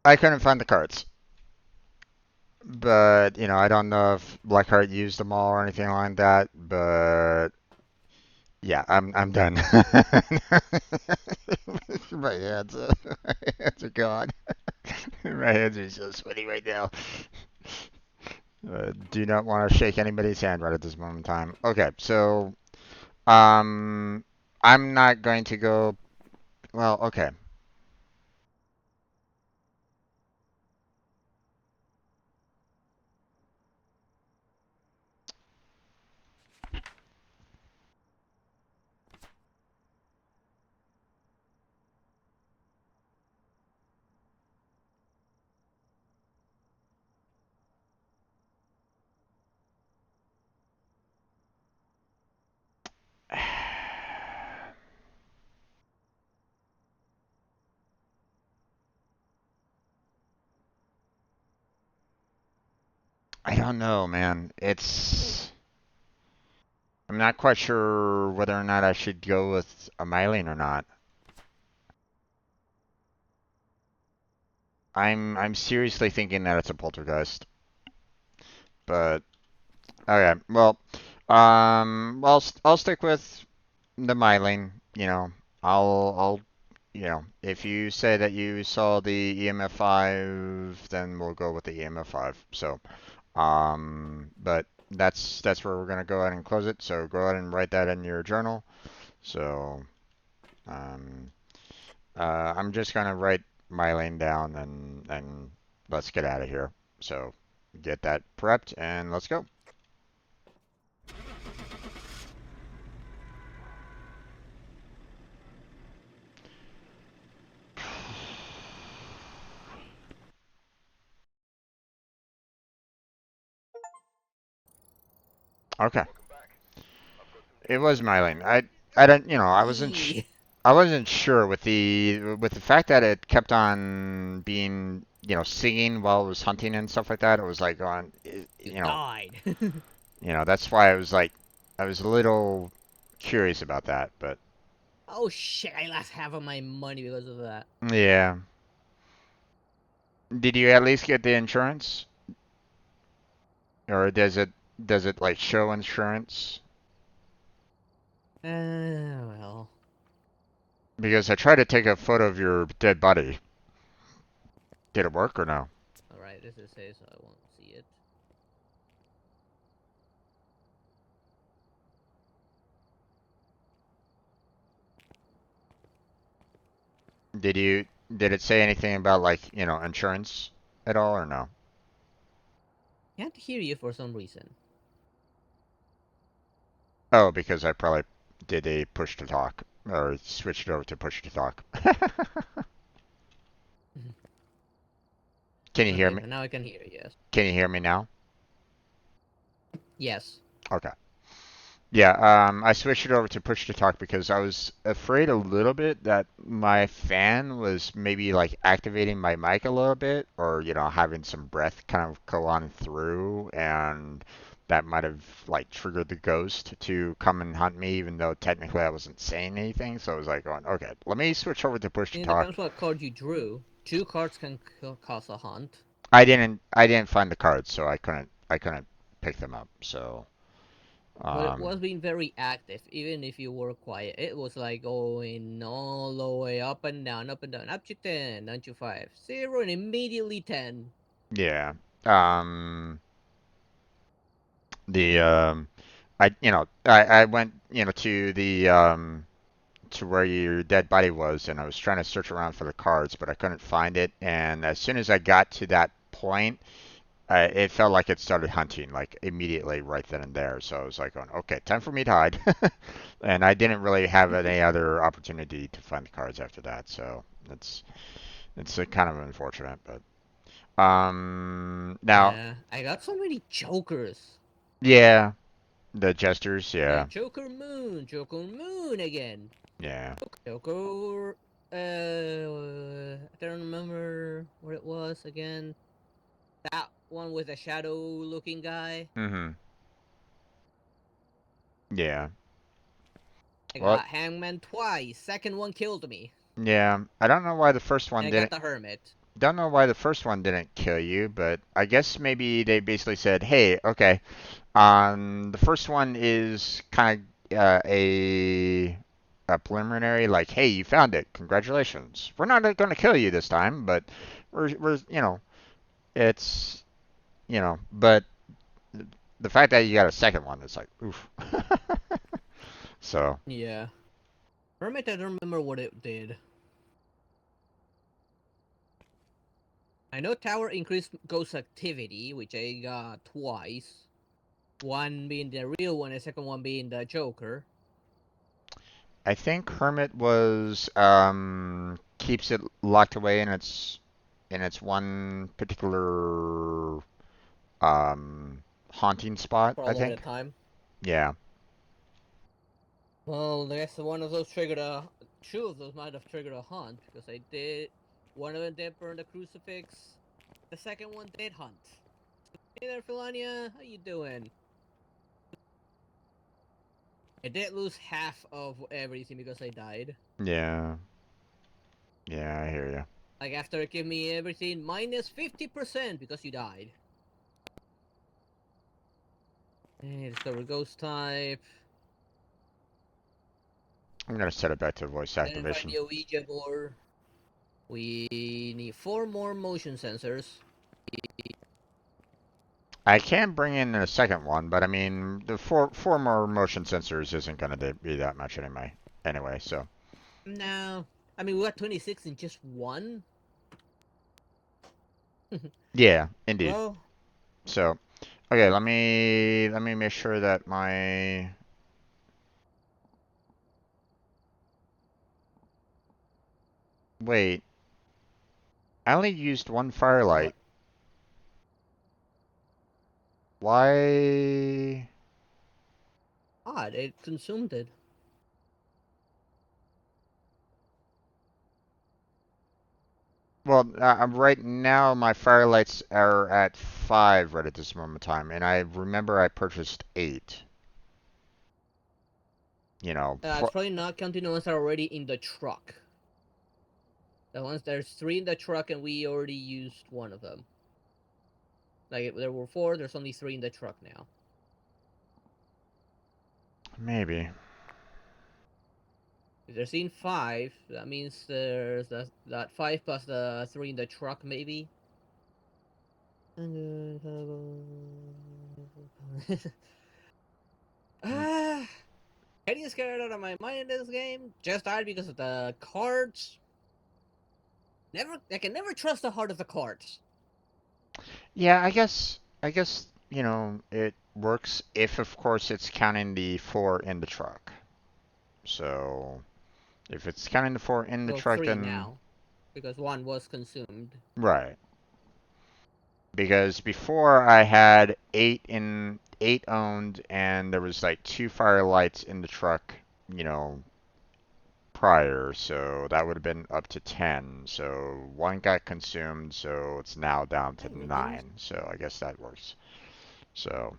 I couldn't find the cards, but I don't know if Blackheart used them all or anything like that. But yeah, I'm done. My hands, my hands are gone. My hands are so sweaty right now. Do not want to shake anybody's hand right at this moment in time. Okay, so um, I'm not going to go. Well, okay. I don't know, man. I'm not quite sure whether or not I should go with a myelin or not. I'm seriously thinking that it's a poltergeist, but okay. Well, I'll stick with the myelin. I'll if you say that you saw the EMF 5, then we'll go with the EMF 5. So, but that's where we're gonna go ahead and close it. So go ahead and write that in your journal. So, um, I'm just gonna write my lane down and let's get out of here. So get that prepped and let's go. Okay, it was my lane. I don't Eee. I wasn't sure with the fact that it kept on being singing while it was hunting and stuff like that. It was like on You died. that's why I was like I was a little curious about that, but Oh shit, I lost half of my money because of that. yeah. Did you at least get the insurance? Or does it like show insurance? Well. Because I tried to take a photo of your dead body. Did it work or no? Alright, this is safe, so I won't see it. Did it say anything about like, insurance at all or no? Can't hear you for some reason. Oh, because I probably did a push to talk or switched it over to push to talk. Can you hear Okay, me? but now I can hear you, yes. Can you hear me now? Yes. Okay. Yeah, I switched it over to push to talk because I was afraid a little bit that my fan was maybe like activating my mic a little bit or, having some breath kind of go on through and that might have like triggered the ghost to come and hunt me even though technically I wasn't saying anything. So I was like going, okay, let me switch over to push to It talk. depends what card you drew. 2 cards can cause a hunt. I didn't find the cards, so I couldn't pick them up. So, But it um was being very active, even if you were quiet. It was like going all the way up and down, up to 10, down to 5, 0, and immediately 10. yeah. Um the I went to where your dead body was and I was trying to search around for the cards but I couldn't find it and as soon as I got to that point it felt like it started hunting like immediately right then and there so I was like going okay time for me to hide and I didn't really have any other opportunity to find the cards after that so it's kind of unfortunate but now Yeah, I got so many jokers. yeah the gestures Yeah, yeah Joker Moon again. yeah Joker, I don't remember what it was again. That one with a shadow looking guy. mhm Yeah. I Well, got Hangman twice. Second one killed me. yeah. I don't know why the first And one I got didn't. the Hermit. Don't know why the first one didn't kill you, but I guess maybe they basically said, "Hey, okay, the first one is kind of a preliminary, like, hey, you found it, congratulations. We're not going to kill you this time, but we're it's but the fact that you got a second one is like, oof." So Yeah. Hermit, I don't remember what it did. I know Tower increased ghost activity, which I got twice. One being the real one, the second one being the Joker. I think Hermit was keeps it locked away in its one particular haunting spot, For a I little bit think. of time. Yeah. Well, I guess one of those triggered a. Two of those might have triggered a hunt because I did. One of them did burn the crucifix. The second one did hunt. Hey there, Philania. How you doing? I did lose half of everything because I died. Yeah. Yeah, I hear you. Like after it gave me everything minus 50% because you died. Hey, discover ghost type. I'm gonna set it back to voice Then find activation. the Ouija board. We need 4 more motion sensors. I can bring in a second one, but I mean, the four more motion sensors isn't gonna be that much anyway. Anyway, so No. I mean, we got 26 in just one. yeah, indeed. Well, So okay, let me make sure that my wait. I only used one firelight. what? Why? Odd, it consumed it. Well, right now my firelights are at 5 right at this moment in time, and I remember I purchased 8. You know, It's probably not counting the ones that are already in the truck. The ones there's 3 in the truck and we already used one of them. Like if there were 4, there's only 3 in the truck now. maybe. If there's in 5, that means there's that 5 plus the 3 in the truck maybe. Ah, getting scared out of my mind in this game. Just died because of the cards. I can never trust the heart of the cards. Yeah, I guess, it works if of course it's counting the 4 in the truck. So, if it's counting the 4 in the Well, truck 3 then now, because 1 was consumed. right. Because before I had 8 owned and there was like 2 firelights in the truck, you know, prior, so that would have been up to 10. So 1 got consumed, so it's now down to Hey, mittens. 9. So I guess that works. So,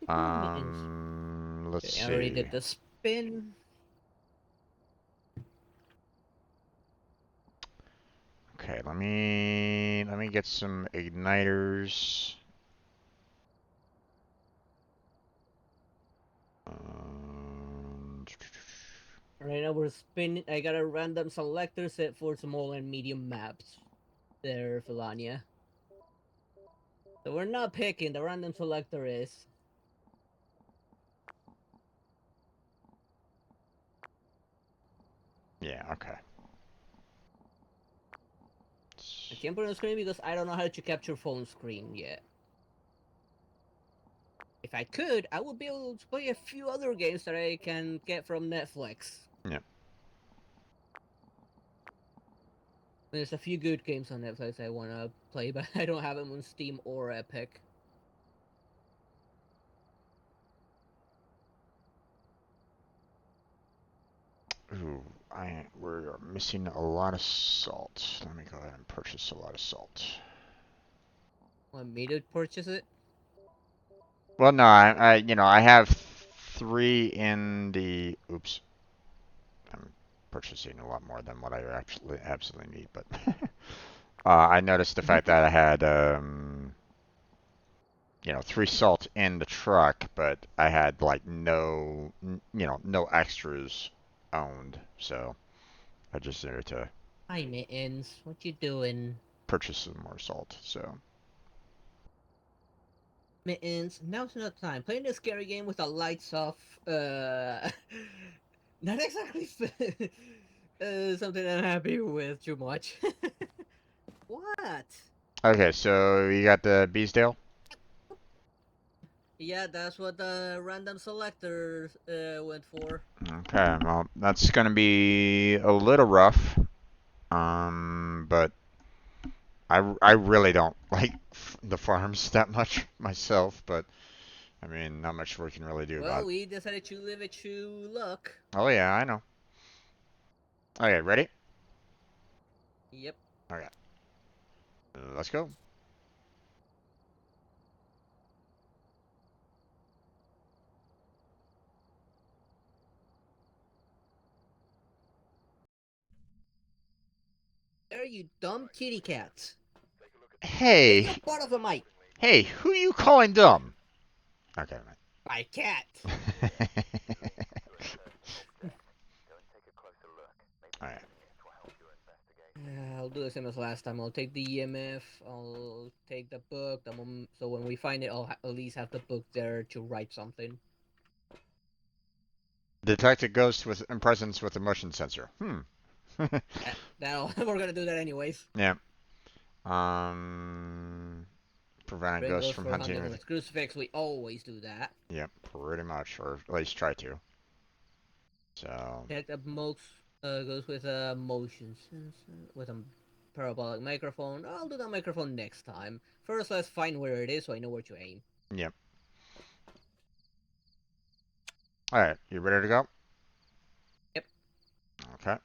Cool mittens. let's Okay, I already see. did the spin. Okay, let me get some igniters. Um, Right now we're spinning. I got a random selector set for small and medium maps. There, Felania. So we're not picking. The random selector is. yeah, okay. I can't put it on screen because I don't know how to capture phone screen yet. If I could, I would be able to play a few other games that I can get from Netflix. Yeah. There's a few good games on Netflix I want to play, but I don't have them on Steam or Epic. Ooh, we're missing a lot of salt. Let me go ahead and purchase a lot of salt. Want me to purchase it? Well, no, I have 3 in the. Oops. I'm purchasing a lot more than what I actually absolutely need, but I noticed the fact that I had, 3 salt in the truck, but I had like no extras owned, so I just needed to Hi, Mittens. What you doing? purchase some more salt. So Mittens, now's not time. Playing a scary game with the lights off, not exactly something I'm happy with too much. What? okay, so you got the Beesdale. Yeah, that's what the random selector went for. Okay, well that's gonna be a little rough. But I really don't like the farms that much myself, but I mean, not much we can really do about Well, it. we decided to leave it to luck. Oh yeah, I know. Okay, ready? Yep. Okay, let's go. There, you dumb kitty cat. Take your Hey, butt off the mic. hey, who you calling dumb? Okay, My cat. man. All right. I'll do the same as last time. I'll take the EMF. I'll take the book. So when we find it, at least have the book there to write something. Detect a ghost with presence with a motion sensor. We're gonna do that anyways. Yeah. Um, prevent a Bring ghost goes from for hunting hunting with. with crucifix. We always do that. Yep, pretty much, or at least try to. So. Detect a goes with a motion sensor with a parabolic microphone. I'll do that microphone next time. First, let's find where it is so I know where to aim. Yep. All right, you ready to go? Yep. Okay.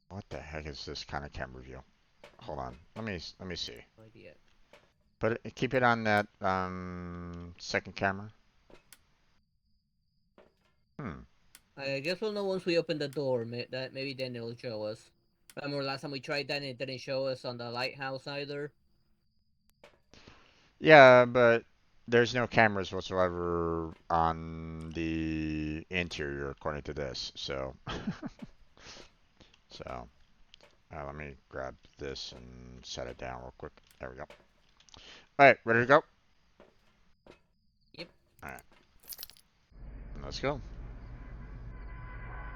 What the heck is this kind of camera view? Hold on. Let me see. No idea. Keep it on that second camera. Hmm. I guess we'll know once we open the door. Maybe then it'll show us. Remember last time we tried that and it didn't show us on the lighthouse either? Yeah, but there's no cameras whatsoever on the interior according to this. So so let me grab this and set it down real quick. There we go. All right, ready to go? Yep. All right, let's go.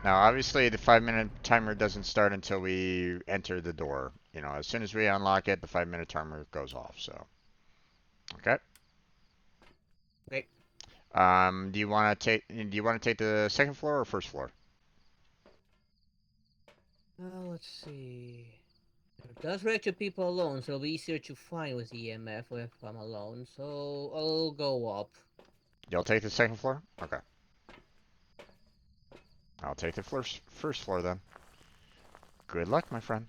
Now, obviously, the 5-minute timer doesn't start until we enter the door. As soon as we unlock it, the 5-minute timer goes off. So, okay. Okay. Do you want to take the second floor or first floor? Let's see. It does reach people alone, so it'll be easier to find with EMF if I'm alone. So I'll go up. You'll take the second floor? Okay. I'll take the first floor then. Good luck, my friend.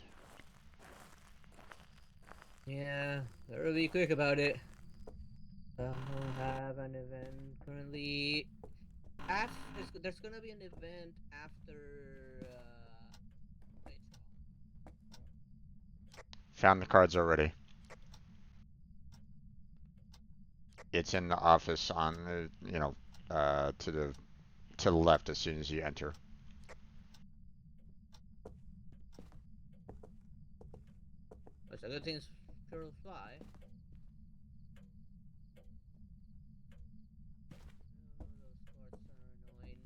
Yeah, better be quick about it. We'll have an event currently. There's gonna be an event after. Found the cards already. It's in the office on to the left as soon as you enter. It's a good thing squirrels fly. Oh, those cards are annoying.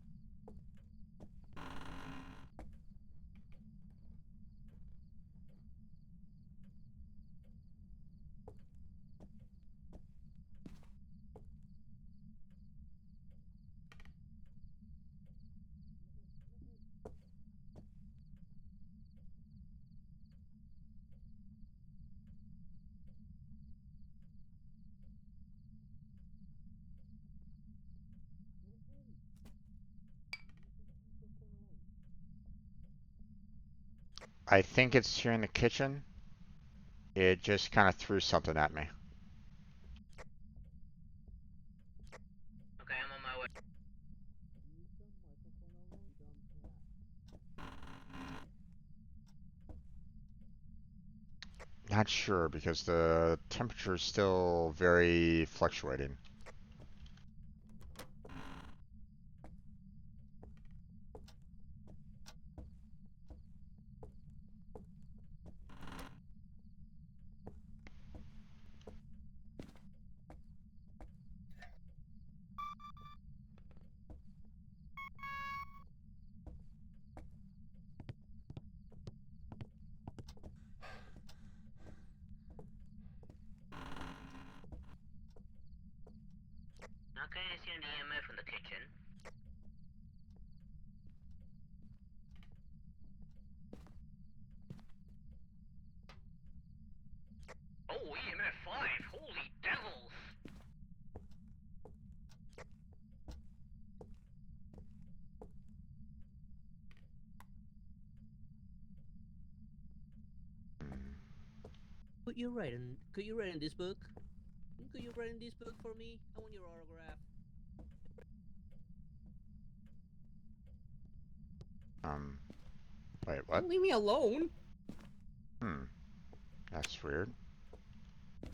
I think it's here in the kitchen. It just kind of threw something at me. not sure because the temperature is still very fluctuating. Not gonna see an EMF in the kitchen. Oh, EMF 5! Holy devils! Could you write in this book? Could you write in this book for me? I want your autograph. Wait, what? Don't leave me alone. That's weird.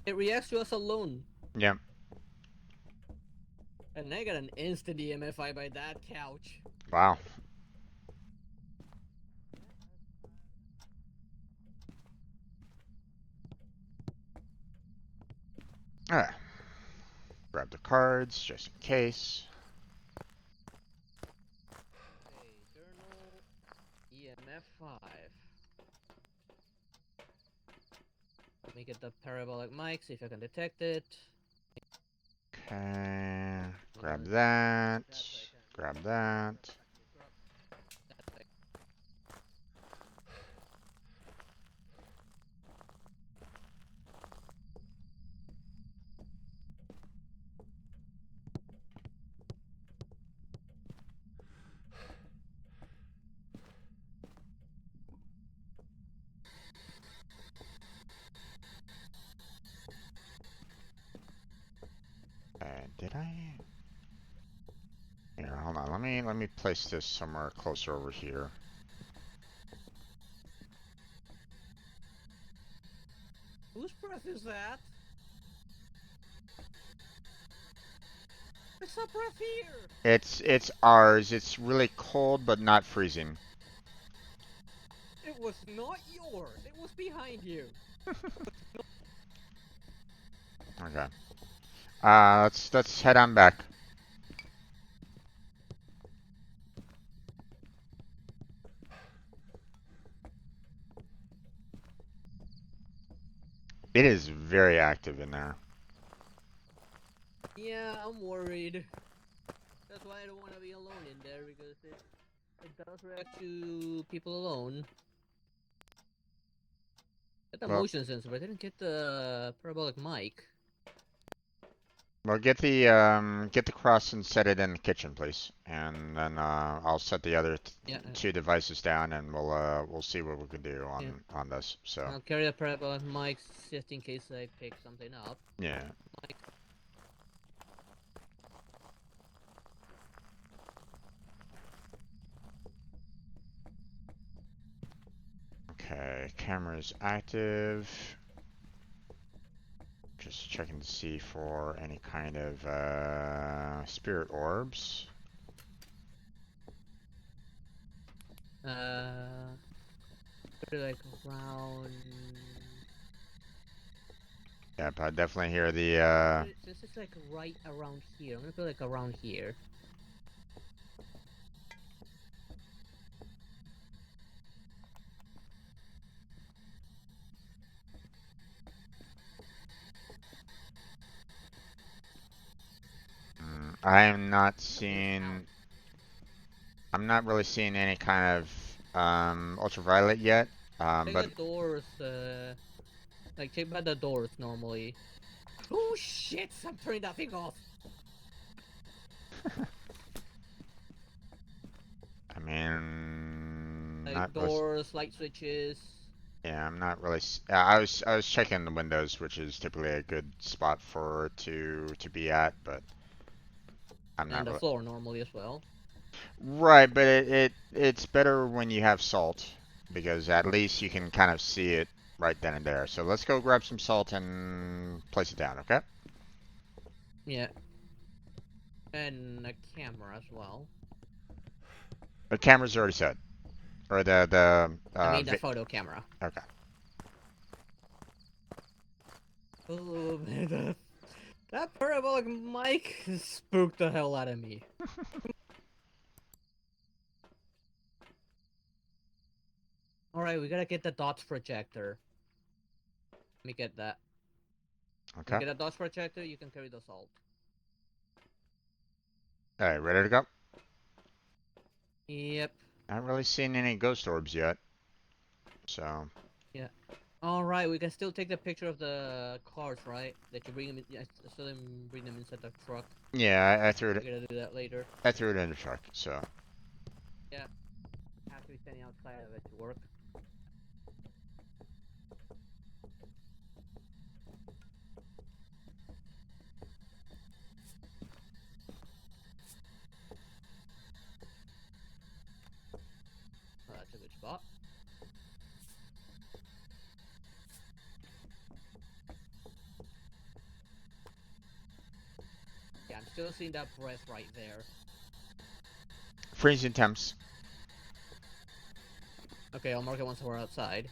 It reacts to us alone. Yep. And I got an instant EMFI by that couch. Wow. Alright. Grab the cards just in case. Okay, journal EMF 5. Let me get the parabolic mic, see if I can detect it. Okay. Grab that. Grab that. Did I? Here, hold on. Let me place this somewhere closer over here. Whose breath is that? It's a breath here! It's ours. It's really cold but not freezing. It was not yours. It was behind you. Okay. Let's head on back. It is very active in there. Yeah, I'm worried. That's why I don't want to be alone in there, because it does react to people alone. Get the Well, motion sensor, but I didn't get the parabolic mic. well, get the cross and set it in the kitchen, please, and then I'll set the other two devices down, and we'll see what we can do on this. So I'll carry the parabolic mic just in case I pick something up. yeah. Mic. Okay, camera's active. Just checking to see for any kind of spirit orbs. Like around. Yep, I definitely hear the. This is like right around here. I'm gonna put like around here. I am not seeing. I'm not really seeing any kind of ultraviolet yet. Check But the doors. Like check by the doors normally. Oh shit! I'm turning that thing off. I mean, Like not doors, really, light switches. yeah, I'm not really. I was checking the windows, which is typically a good spot for it to be at, but I'm not And the really. floor normally as well. Right, but it's better when you have salt because at least you can kind of see it right then and there. So let's go grab some salt and place it down, okay? Yeah. And a camera as well. The camera's already set. Or I mean the photo camera. okay. Oh man, that parabolic mic spooked the hell out of me. Alright, we gotta get the dots projector. Let me get that. Okay. You get a dots projector, you can carry the salt. Alright, ready to go? Yep. I haven't really seen any ghost orbs yet. So. Yeah. Alright, we can still take the picture of the cars, right? That you bring them in, I still didn't bring them inside the truck. Yeah, I threw it. We're gonna do that later. I threw it in the truck, so. Yeah. Have to be standing outside of it to work. Oh, that's a good spot. Yeah, I'm still seeing that breath right there. Freezing temps. Okay, I'll mark it once we're outside.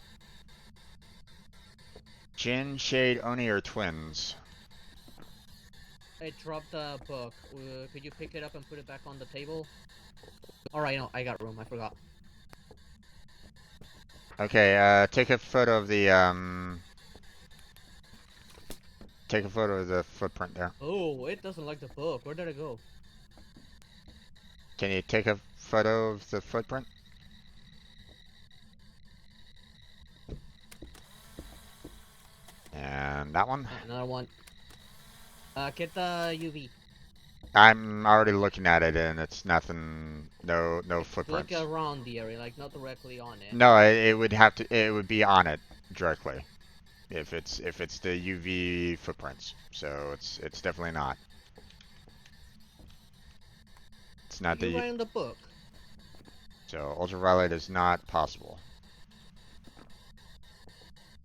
Jin, Shade, Oni are twins. I dropped the book. Could you pick it up and put it back on the table? Alright, no, I got room. I forgot. Okay, take a photo of the, take a photo of the footprint there. Oh, it doesn't like the book. Where did it go? Can you take a photo of the footprint? And that one? Another one. Get the UV. I'm already looking at it and it's nothing, no Look footprints. around the area, like not directly on it. No, it would have to, it would be on it directly. If it's the UV footprints. So it's definitely not. It's not You the, write in the book. so ultraviolet is not possible.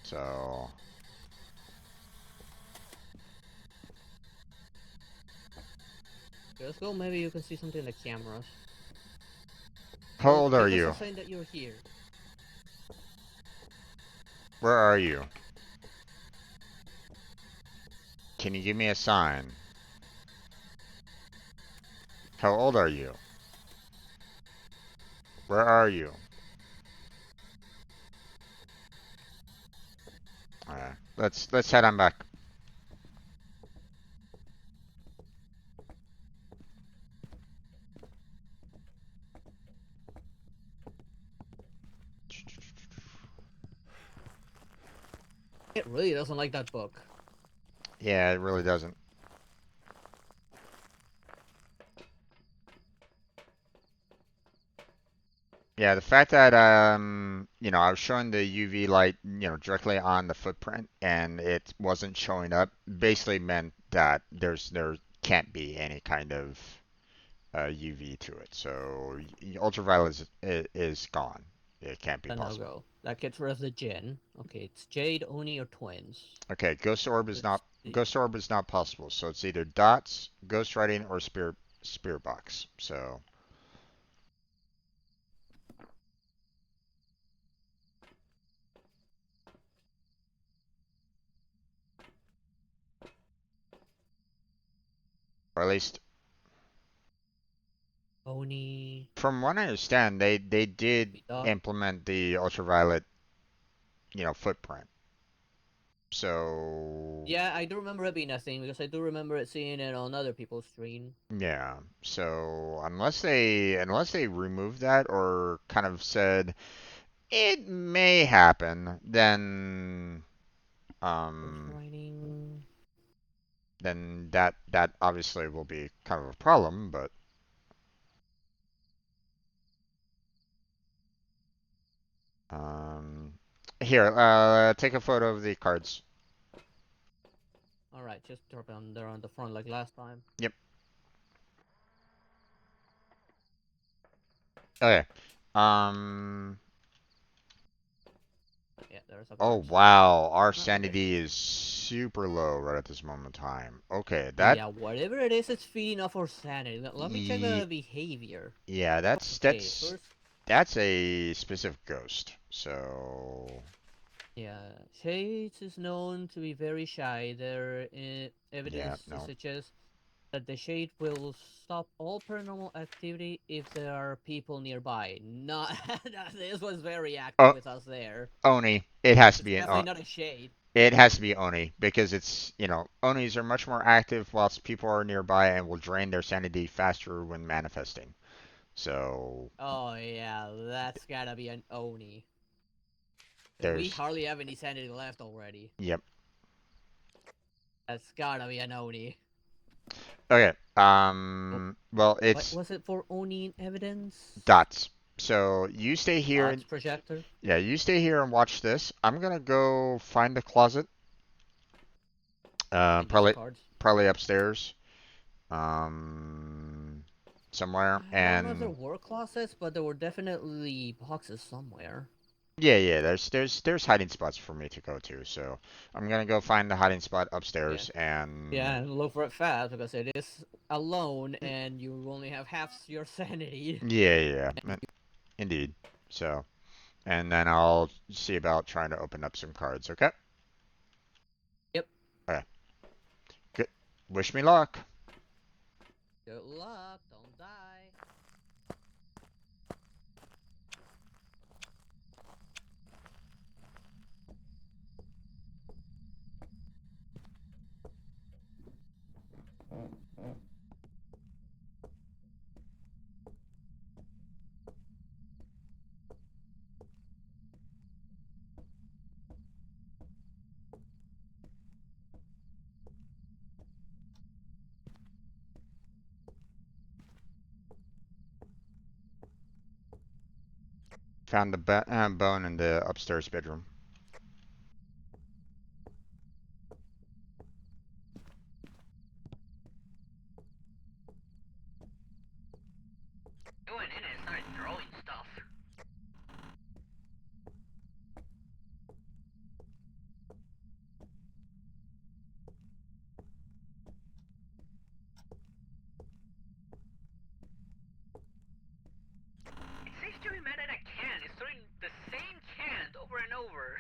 So Okay, let's go. Maybe you can see something in the cameras. how Oh, old are give us you? a sign that you're here. Where are you? Can you give me a sign? How old are you? Where are you? Alright, let's head on back. It really doesn't like that book. Yeah, it really doesn't. Yeah, the fact that you know, I was showing the UV light, you know, directly on the footprint and it wasn't showing up, basically meant that there can't be any kind of UV to it. So ultraviolet is gone. It can't be A possible. no-go. That gets rid of the Jin. Okay, it's Jade, Oni, or twins. Okay, Let's see. ghost orb is not possible. So it's either dots, ghost writing, or spirit box. So or at least Oni. from what I understand, they did Dot. implement the ultraviolet, you know, footprint. So Yeah, I do remember it being a thing because I do remember it seeing it on other people's screen. yeah. So unless they removed that or kind of said it may happen, um Ghostwriting. then that obviously will be kind of a problem, but um here, take a photo of the cards. Alright, just drop them there on the front like last time. Yep. Okay. Um Yeah. there's a Oh card. wow, our Not a fish. sanity is super low right at this moment in time. Okay, that Yeah, whatever it is, it's feeding off our sanity. Let me check ye the behavior. yeah, that's Okay, that's first, that's a specific ghost. So yeah, Shades is known to be very shy. There is yeah, evidence to no. suggest that the Shade will stop all paranormal activity if there are people nearby. Not this was very active Oh, with us there. Oni. It has to It's be an definitely not a Shade. It has to be Oni because it's, Onis are much more active whilst people are nearby and will drain their sanity faster when manifesting. So Oh yeah, that's gotta be an Oni. Because we there's, hardly have any sanity left already. yep. That's gotta be an Oni. Okay. Oh, Well, what it's was it for Oni in evidence? dots. So you stay here and Dots projector. yeah, you stay here and watch this. I'm gonna go find the closet. And use the Probably, cards. probably upstairs. Um, somewhere. I don't know if there And were closets, but there were definitely boxes somewhere. yeah, yeah. There's hiding spots for me to go to. So I'm gonna go find the hiding spot Yeah. upstairs and Yeah, and look for it fast because it is alone and you only have half your sanity. yeah, yeah, indeed. So and then I'll see about trying to open up some cards. Okay. Yep. Okay. Good. Wish me luck. Good luck. Don't die. Found the bone in the upstairs bedroom. I went in and started throwing stuff. It seems to be mad at a can. It's throwing the same can over and over.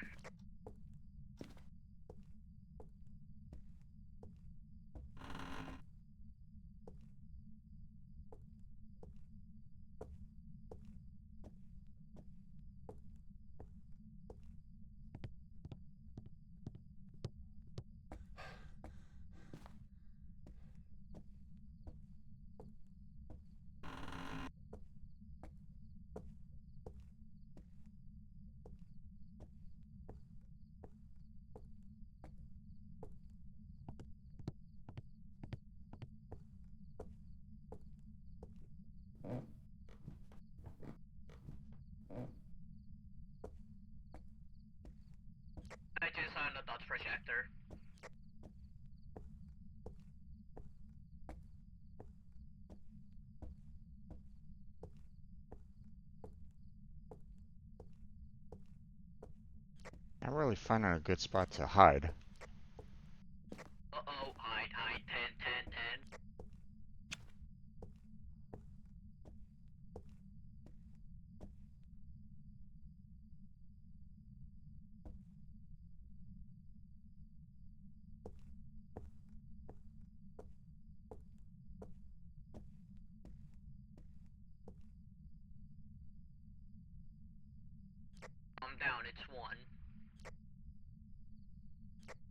I just found a dot projector. I'm really finding a good spot to hide. Uh-oh, hide, hide, 10, 10, 10. Calm down, it's 1.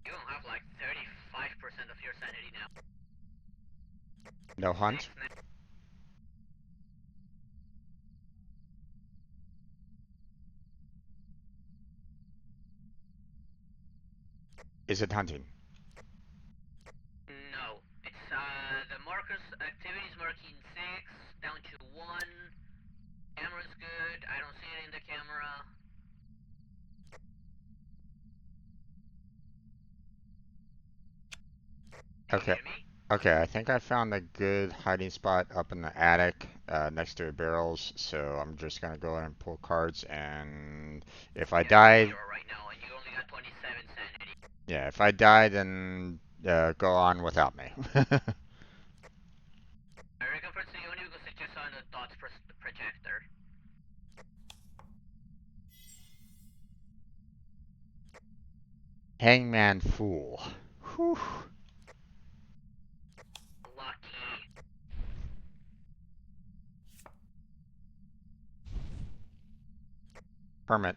You don't have like 35% of your sanity now. No 6 hunt. now. Is it hunting? No. It's, the markers, activities marking 6, down to 1. Camera's good, I don't see it in the camera. Can you Okay. hear me? Okay, I think I found a good hiding spot up in the attic, next to the barrels. So I'm just gonna go ahead and pull cards, and if I Yeah, it's die, 0 right now, and you Yeah, if I die, then go on without me. I reckon for the only because it's just on the dot projector. Hangman Fool. Whew. Lucky. Hermit.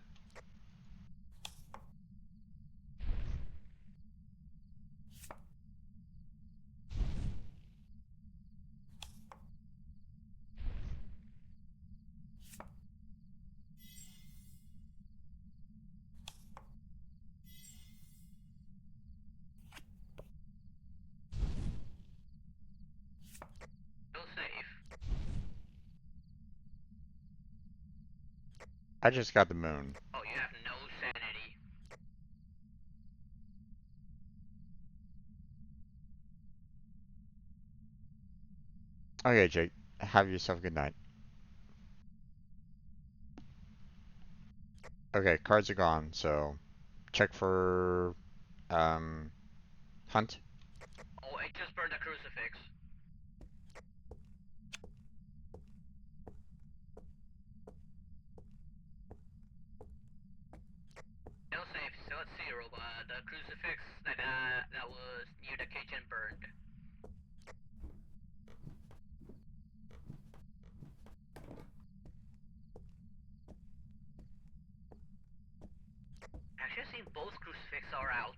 Still safe. I just got the moon. Oh, you have no sanity. Okay, Jake. Have yourself a good night. Okay, cards are gone, so check for hunt. Oh, I just burned a crucifix. Still safe, still at 0, but the crucifix that was near the kitchen burned. Actually, I think both crucifixes are out.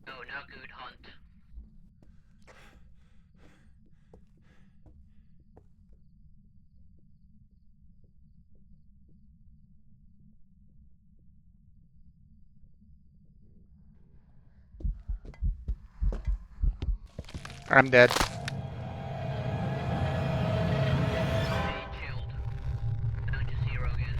No, not good hunt. I'm dead. They chilled. Down to 0 again.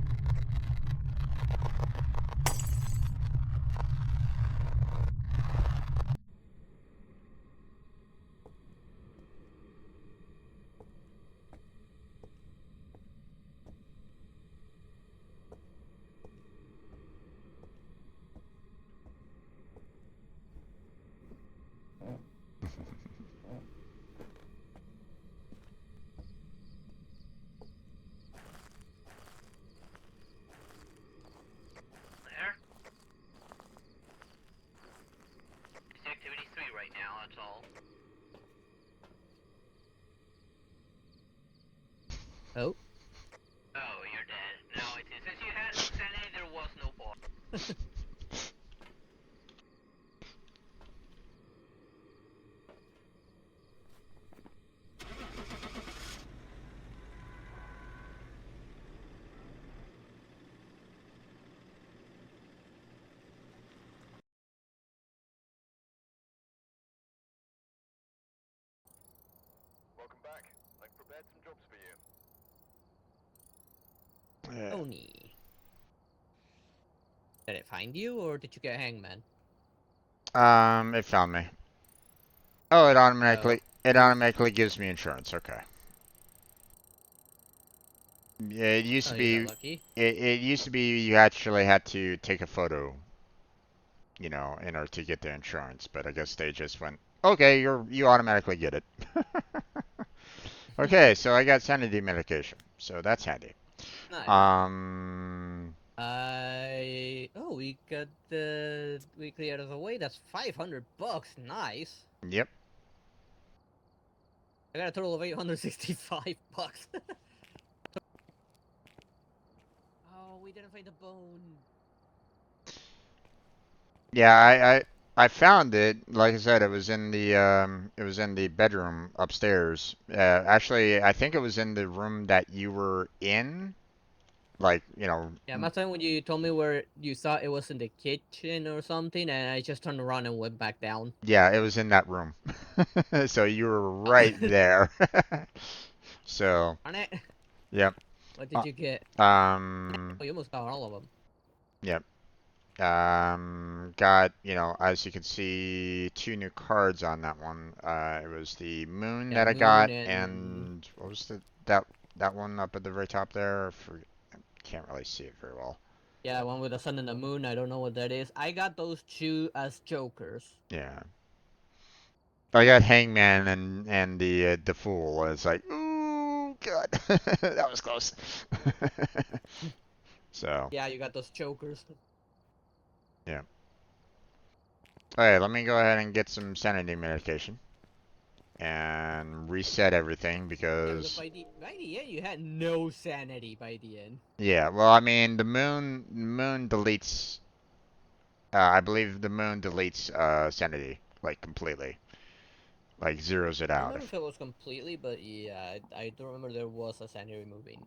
There. It's activity 3 right now, that's all. Oh. Oh, you're dead. Now it is. Since you had no sanity, there was no boss. Welcome back. I've prepared some jobs for you. Oni. Did it find you, or did you get hangman? It found me. Oh, Oh. it automatically gives me insurance. Okay. Yeah, it used Oh, to you got be lucky. it used to be you actually had to take a photo, in order to get the insurance, but I guess they just went, "Okay, you automatically get it." Okay, so I got sanity medication. So that's handy. Nice. Um we got the weekly out of the way. That's $500. Nice. yep. I got a total of $865. Oh, we didn't find the bone. Yeah, I found it. Like I said, it was in the bedroom upstairs. Actually, I think it was in the room that you were in. Like, Yeah, last time when you told me where you thought it was in the kitchen or something, and I just turned around and went back down. yeah, it was in that room. So you were Oh. right there. So, Darn it. yep. What did you get? Um, Oh, you almost got all of them. yep. Got, as you can see, 2 new cards on that one. It was the moon Yeah, that I moon got, and and what was that one up at the very top there? I can't really see it very well. yeah, one with the sun and the moon. I don't know what that is. I got those two as jokers. Yeah. I got Hangman and the Fool. It's like, ooh, God, that was close. So, Yeah, you got those jokers. yeah. Alright, let me go ahead and get some sanity medication and reset everything Yeah, because because, by the end you had no sanity by the end. yeah, well, I mean, the moon deletes, I believe the moon deletes sanity, like, completely. Like, zeroes it I don't out. remember if it was completely, but yeah, I don't remember there was a sanity removing.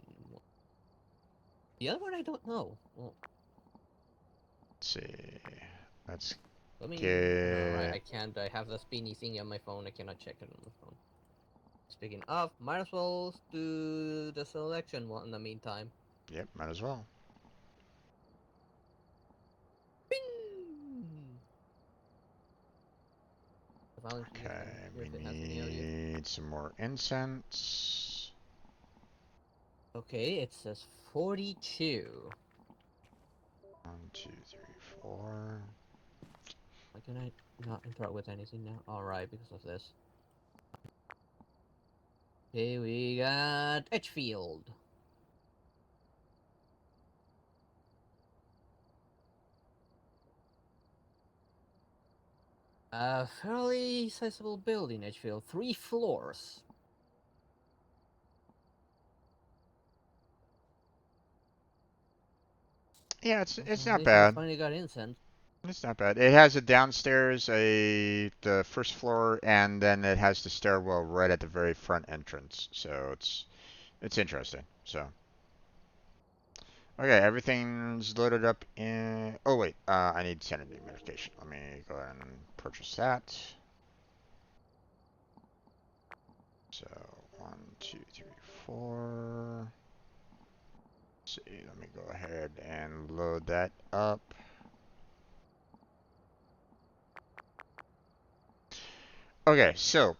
The other one I don't know. Well, Let's see. Let's let me. Oh, no, right, get, I can't. I have the spinny thing on my phone. I cannot check it on the phone. Speaking of, might as well do the selection one in the meantime. yep, might as well. Bing! The volume should be Okay, fine we if it has any audio. need some more incense. Okay, it says 42. 1, 2, 3, 4. Why can I not interact with anything now? Alright, because of this. Okay, we got Edgefield. A fairly sizable building, Edgefield. 3 floors. Yeah, it's At not least I bad. finally got incense. It's not bad. It has a downstairs, the first floor, and then it has the stairwell right at the very front entrance. So it's interesting. So okay, everything's loaded up in. Oh wait, I need sanity medication. Let me go ahead and purchase that. So 1, 2, 3, 4. Let's see, let me go ahead and load that up. Okay, so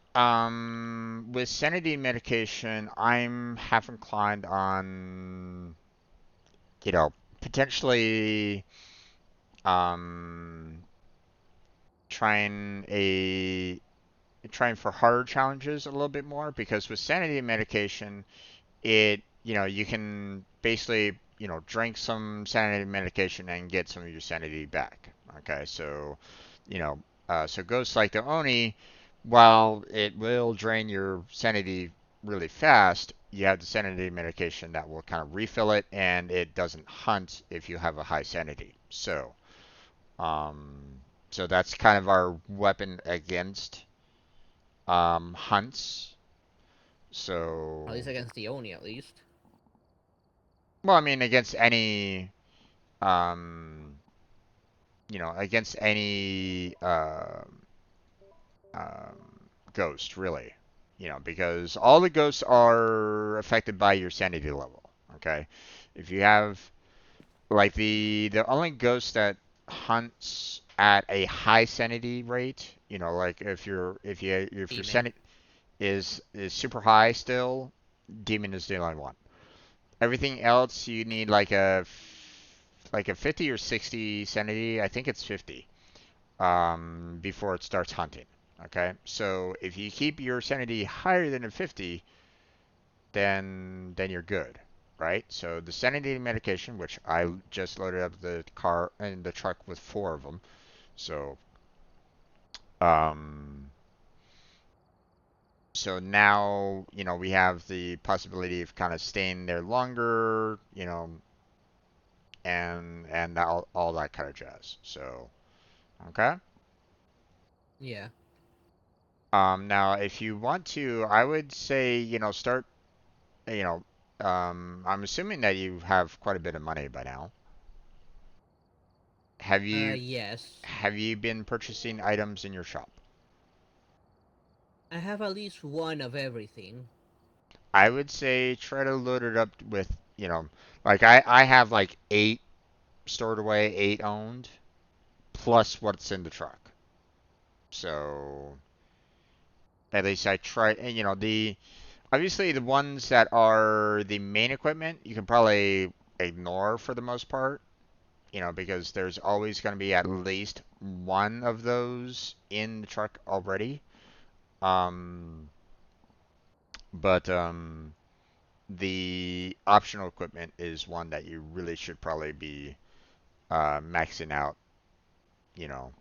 with sanity medication, I'm half inclined on, potentially um trying a trying for harder challenges a little bit more because with sanity medication, you can basically, drink some sanity medication and get some of your sanity back. Okay, so, you know, so Ghosts Like the Oni, while it will drain your sanity really fast, you have the sanity medication that will kind of refill it, and it doesn't hunt if you have a high sanity. Um, so that's kind of our weapon against hunts. At least So, against the Oni, at least. well, I mean, um, against any ghost, really. Because all the ghosts are affected by your sanity level. Okay, if you have like the only ghost that hunts at a high sanity rate, like if your Demon. sanity is super high still, demon is the only one. Everything else you need like a 50 or 60 sanity. I think it's 50 before it starts hunting. Okay, so if you keep your sanity higher than a 50, then you're good, right? So the sanity medication, which I just loaded up the car and the truck with 4 of them. So um, so now we have the possibility of kind of staying there longer, and all that kind of jazz. So okay. Yeah. Now, if you want to, I would say, start, you know, I'm assuming that you have quite a bit of money by now. Have you Yes. have you been purchasing items in your shop? I have at least one of everything. I would say try to load it up with, like I have like 8 stored away, 8 owned. plus what's in the truck. So at least I try, and obviously the ones that are the main equipment, you can probably ignore for the most part, because there's always going to be at least one of those in the truck already. But the optional equipment is one that you really should probably be maxing out, you know.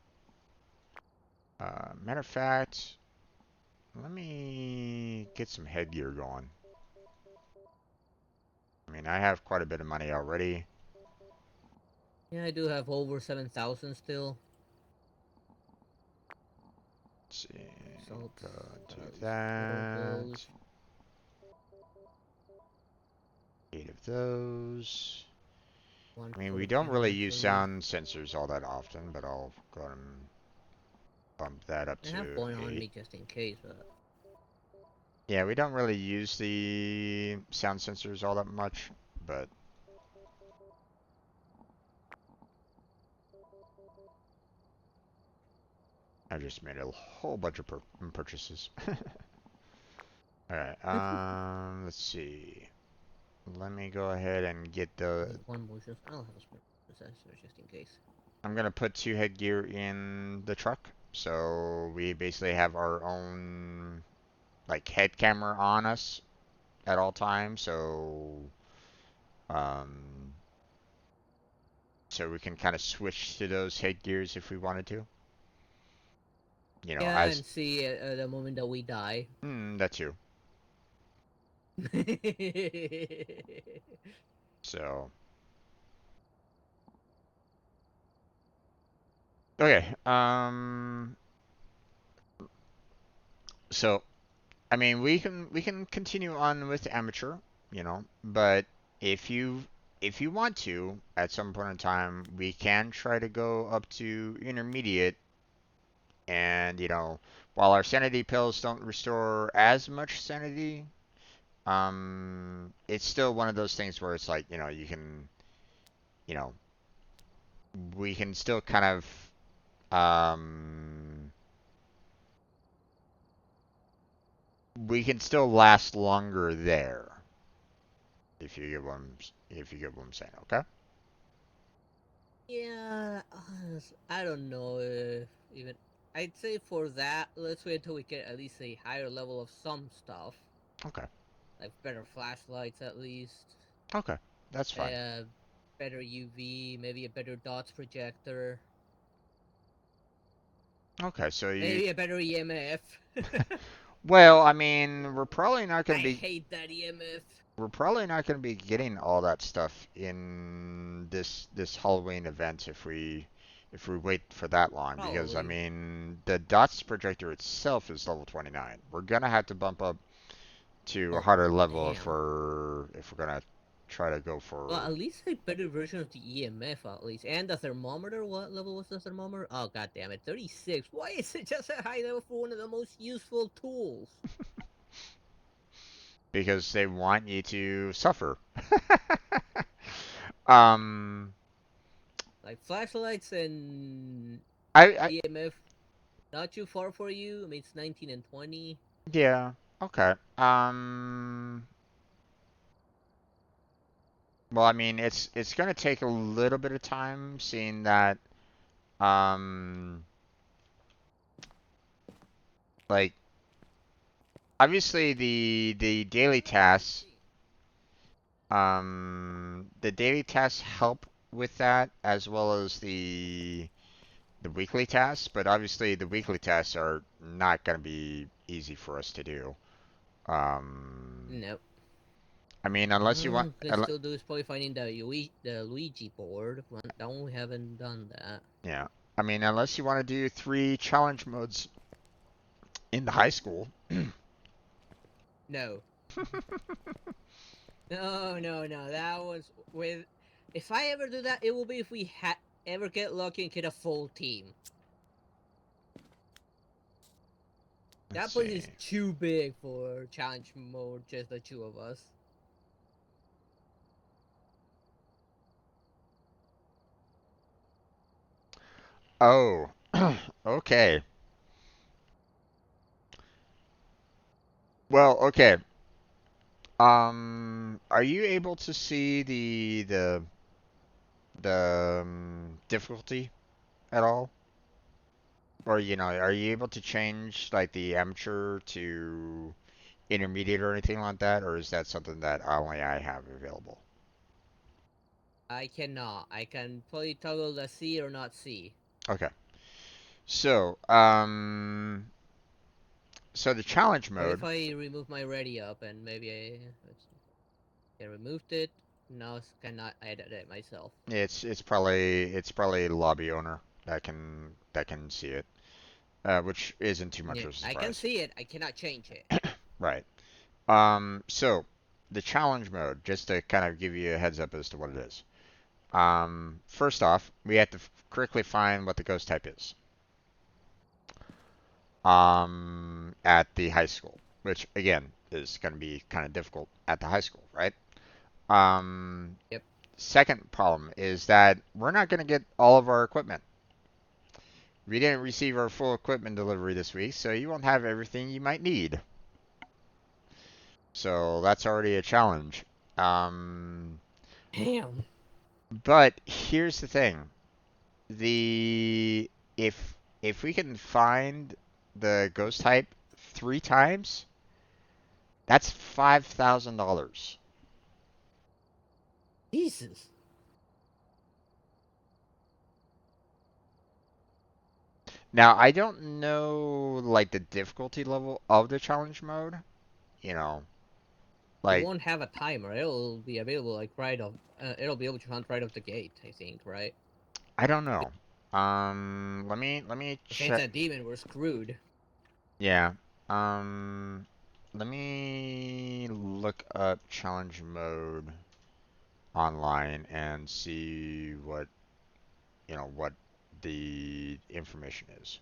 Matter of fact, let me get some headgear going. I mean, I have quite a bit of money already. Yeah, I do have over 7,000 still. Let's see. So Go do four of that. those. 8 of those. One I mean, for we the don't really use pantry. sound sensors all that often, but I'll go ahead and bump that up I to have one on 8. me just in case, but Yeah, we don't really use the sound sensors all that much, but I just made a whole bunch of purchases. Alright, let's see. Let me go ahead and get the... one more just. I'll have a spare sensor just in case. I'm gonna put 2 headgear in the truck, so we basically have our own, like, head camera on us at all times, um, so we can kind of switch to those headgears if we wanted to. Yeah, As... and see the moment that we die. That too. So... Okay, so I mean, we can continue on with amateur, but if you if you want to, at some point in time, we can try to go up to intermediate, and while our sanity pills don't restore as much sanity, it's still one of those things where it's like, you know, we can still kind of, we can still last longer there. If you get what I'm saying, okay? Yeah, I don't know if even. I'd say for that, let's wait until we get at least a higher level of some stuff, Okay. like better flashlights at least, Okay. That's fine. a better UV, maybe a better dots projector, Okay, so you maybe a better EMF. well, I mean, we're probably not I going to be hate that EMF. we're probably not going to be getting all that stuff in this Halloween event if we wait for that long, because I Probably. mean, the dots projector itself is level 29. We're going to have to bump up to a Oh, harder level if damn. we're going to try to go Well, for... at least a better version of the EMF, at least. And the thermometer, what level was the thermometer? Oh, god damn it, 36. Why is it just a high level for one of the most useful tools? because they want you to suffer. um Like, flashlights and I EMF, not too far for you. I mean, it's 19 and 20. Yeah. Okay. Well, I mean, it's gonna take a little bit of time, seeing that, um, like, obviously the daily tasks, the daily tasks help with that, as well as the weekly tasks. But obviously, the weekly tasks are not gonna be easy for us to do. Um, Nope. I mean, unless you want, All we can still do is probably finding the Luigi board. That one we haven't done that. yeah. I mean, unless you want to do 3 challenge modes in the high school. No. No. That was with. If I ever do that, it will be if we ever get lucky and get a full team. Let's That place see. is too big for challenge mode, just the two of us. Oh, okay. Well, okay. Are you able to see the difficulty at all? Or, are you able to change like the amateur to intermediate or anything like that? Or is that something that only I have available? I cannot. I can probably toggle the see or not see. Okay. So, so the challenge What if mode, I remove my ready up and maybe let's see. I removed it. Now I cannot edit it myself. it's probably a lobby owner that can see it, which isn't too much Yeah, of a I can surprise. see it. I cannot change it. Right. So the challenge mode, just to kind of give you a heads up as to what it is. First off, we have to correctly find what the ghost type is. At the high school, which again is going to be kind of difficult at the high school, right? Um, Yep. Second problem is that we're not going to get all of our equipment. We didn't receive our full equipment delivery this week, so you won't have everything you might need. So that's already a challenge. Um, Damn. but here's the thing: the if we can find the ghost type 3 times, that's $5,000. Jesus. Now I don't know like the difficulty level of the challenge mode. You know, It like won't have a timer. It'll be available like right off. It'll be able to hunt right off the gate. I think, right? I don't know. Let me If it's check. a demon, we're screwed. Yeah. Let me look up challenge mode online and see what the information is.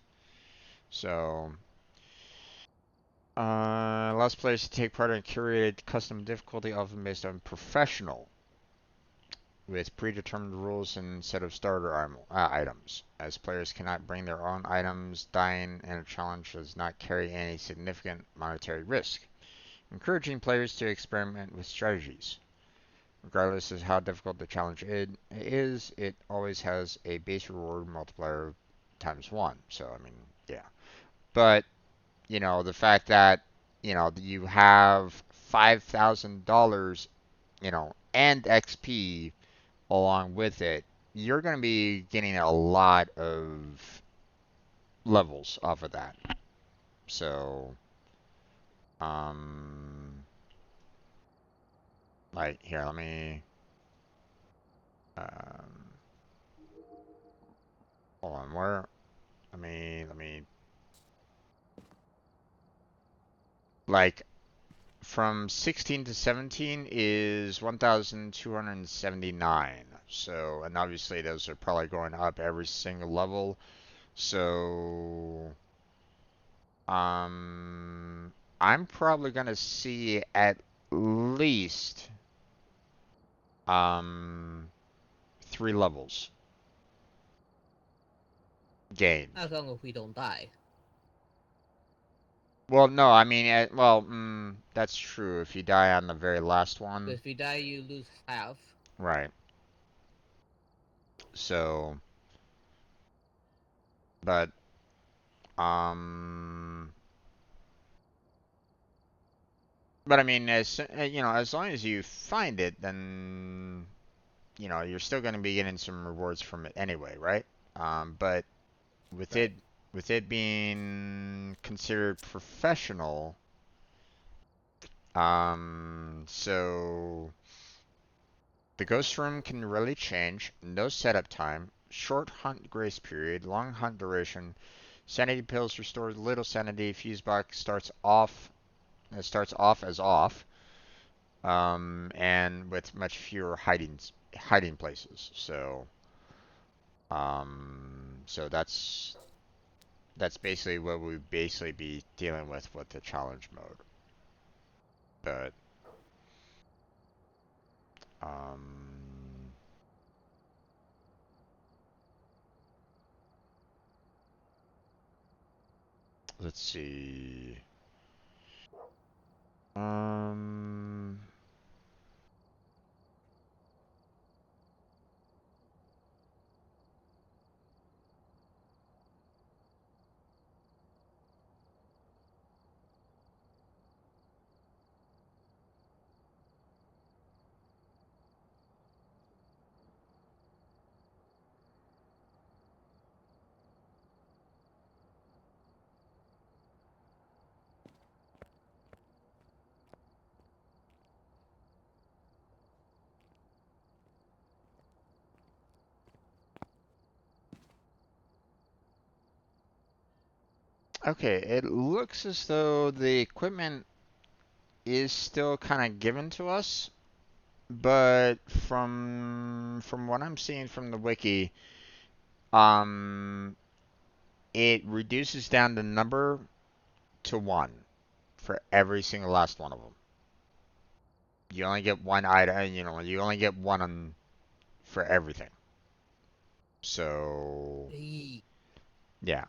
So, allows players to take part in curated custom difficulty, often based on professional, with predetermined rules and set of starter items. As players cannot bring their own items, dying in a challenge does not carry any significant monetary risk, encouraging players to experiment with strategies. Regardless of how difficult the challenge is, it always has a base reward multiplier times 1. So, I mean, yeah. But, the fact that, you have $5,000, and XP along with it, you're going to be getting a lot of levels off of that. So, um, like here, let me, um, hold on, let me, like, from 16 to 17 is 1,279. So, and obviously those are probably going up every single level. So, I'm probably gonna see at least um 3 levels gained. As long as we don't die. Well, no, I mean, that's true. If you die on the very last one, If we die, you lose half. right? So, but um, but I mean, as long as you find it, then you're still going to be getting some rewards from it anyway, right? But with it Right. with it being considered professional, so the ghost room can really change. No setup time, short hunt grace period, long hunt duration. Sanity pills restore little sanity. Fuse box starts off as off, and with much fewer hiding places. So that's basically what we basically be dealing with the challenge mode. But um, let's see. Um. Okay, it looks as though the equipment is still kind of given to us, but from what I'm seeing from the wiki, um, it reduces down the number to 1 for every single last one of them. You only get 1 item, you only get 1 for everything. So, Eee. yeah.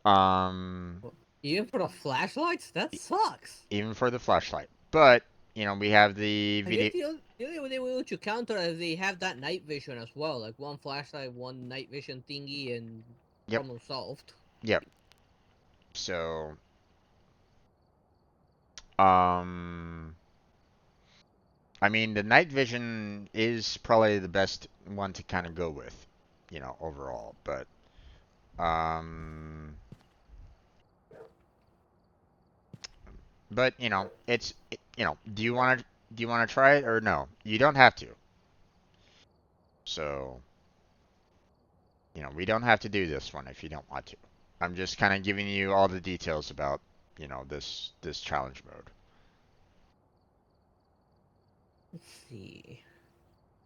Um, Even for the flashlights, that e- sucks. even for the flashlight. But, we have the I guess video. the only way they will to counter is they have that night vision as well, like one flashlight, one night vision thingy, and Yep, problem solved. yep. So, um, I mean, the night vision is probably the best one to kind of go with, overall. Um, but do you want to try it or no? You don't have to. So, we don't have to do this one if you don't want to. I'm just kind of giving you all the details about, this challenge mode. Let's see.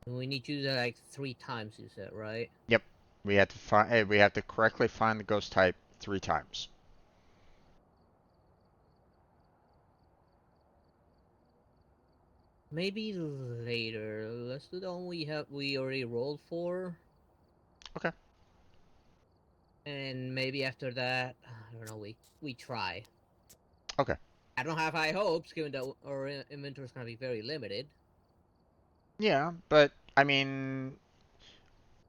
We need to do that like 3 times, you said, right? Yep. We have to correctly find the ghost type 3 times. Maybe later. Let's do the one we already rolled for. Okay. And maybe after that, I don't know, we try. Okay. I don't have high hopes, given that our inventory is gonna be very limited. Yeah, but I mean,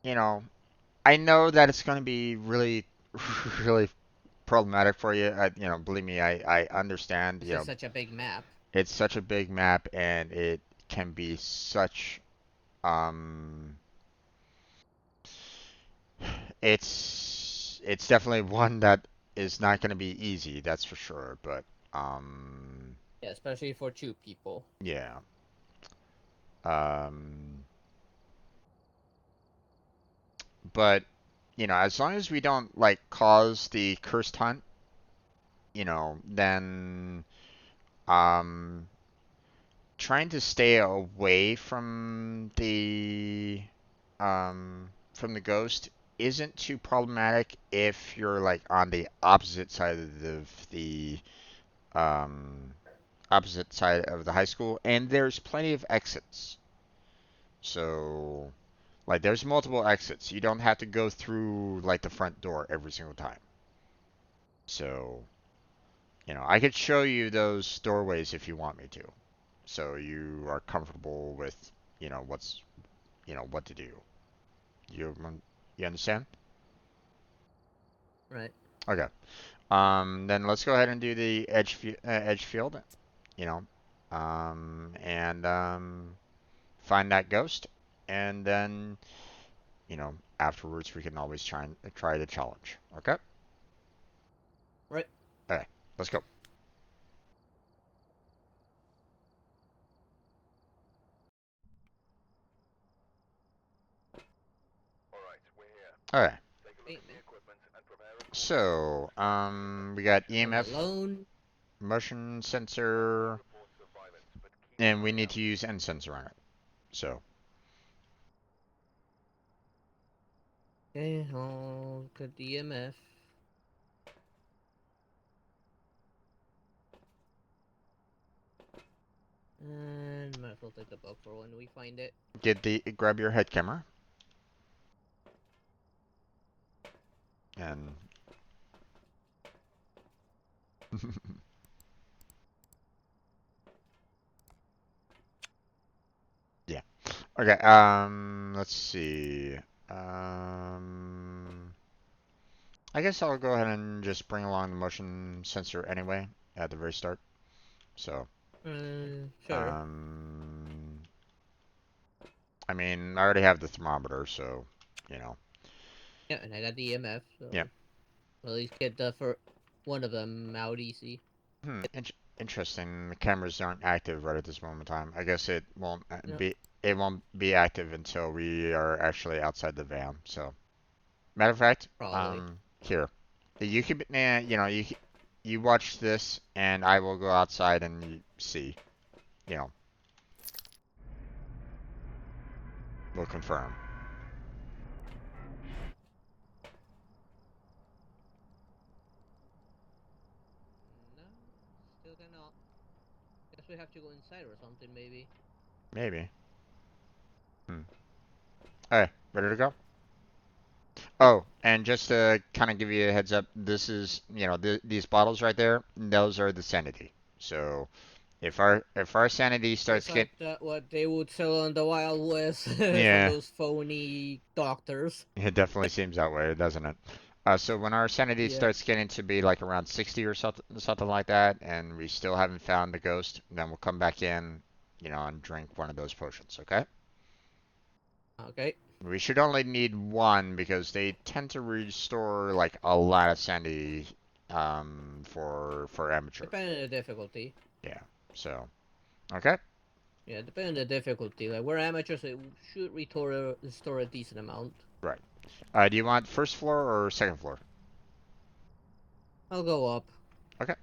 you know, I know that it's going to be really, really problematic for you. Believe me, I understand. This is such a big map. It's such a big map, and it can be such. Um, it's definitely one that is not going to be easy. That's for sure. But Yeah, especially for 2 people. yeah. Um, but as long as we don't like cause the cursed hunt, then um trying to stay away from the ghost isn't too problematic if you're like on the opposite side of the um opposite side of the high school, and there's plenty of exits. So like there's multiple exits. You don't have to go through like the front door every single time. So, I could show you those doorways if you want me to. So you are comfortable with, what to do. You you understand? Right. Okay. Then let's go ahead and do the edge field, you know, and find that ghost, and then afterwards we can always try the challenge. Okay. Right. Okay. Let's go. Alright, we're here. Okay. Take a look Hey, at the man. equipment and prepare a course. So, we got I'm EMF, alone. motion sensor, Reports of violence, but keep an and we eye need out. to use end sensor on it. So, Okay, I'll look at the EMF. And might as well take the book for when we find it. grab your head camera, and Okay, let's see. Um, I guess I'll go ahead and just bring along the motion sensor anyway at the very start. So, Sure. um, I mean, I already have the thermometer, so, you know, Yeah, and I got the EMF, so yeah. at least get the for one of them out easy. Interesting. The cameras aren't active right at this moment in time. I guess No, it won't be active until we are actually outside the van. So, matter of fact, probably. here, you can, you watch this, and I will go outside and see. You know, we'll confirm. No, still cannot. Guess we have to go inside or something, maybe. Maybe. Hmm. Hey, ready to go? Yep. Oh, and just to kind of give you a heads up, this is, these bottles right there, those are the sanity. So if our sanity It's starts like what they would sell on the Wild West from yeah, those phony doctors. it definitely seems that way, doesn't it? So when our sanity Yep. starts getting to be like around 60 or something like that, and we still haven't found the ghost, then we'll come back in, and drink one of those potions, okay? Okay. We should only need one because they tend to restore like a lot of sanity for amateur. Depending on the difficulty. Yeah. So, okay. Yeah, depending on the difficulty. Like we're amateurs, it should restore a decent amount. Right. Do you want first floor or second floor? I'll go up. Okay.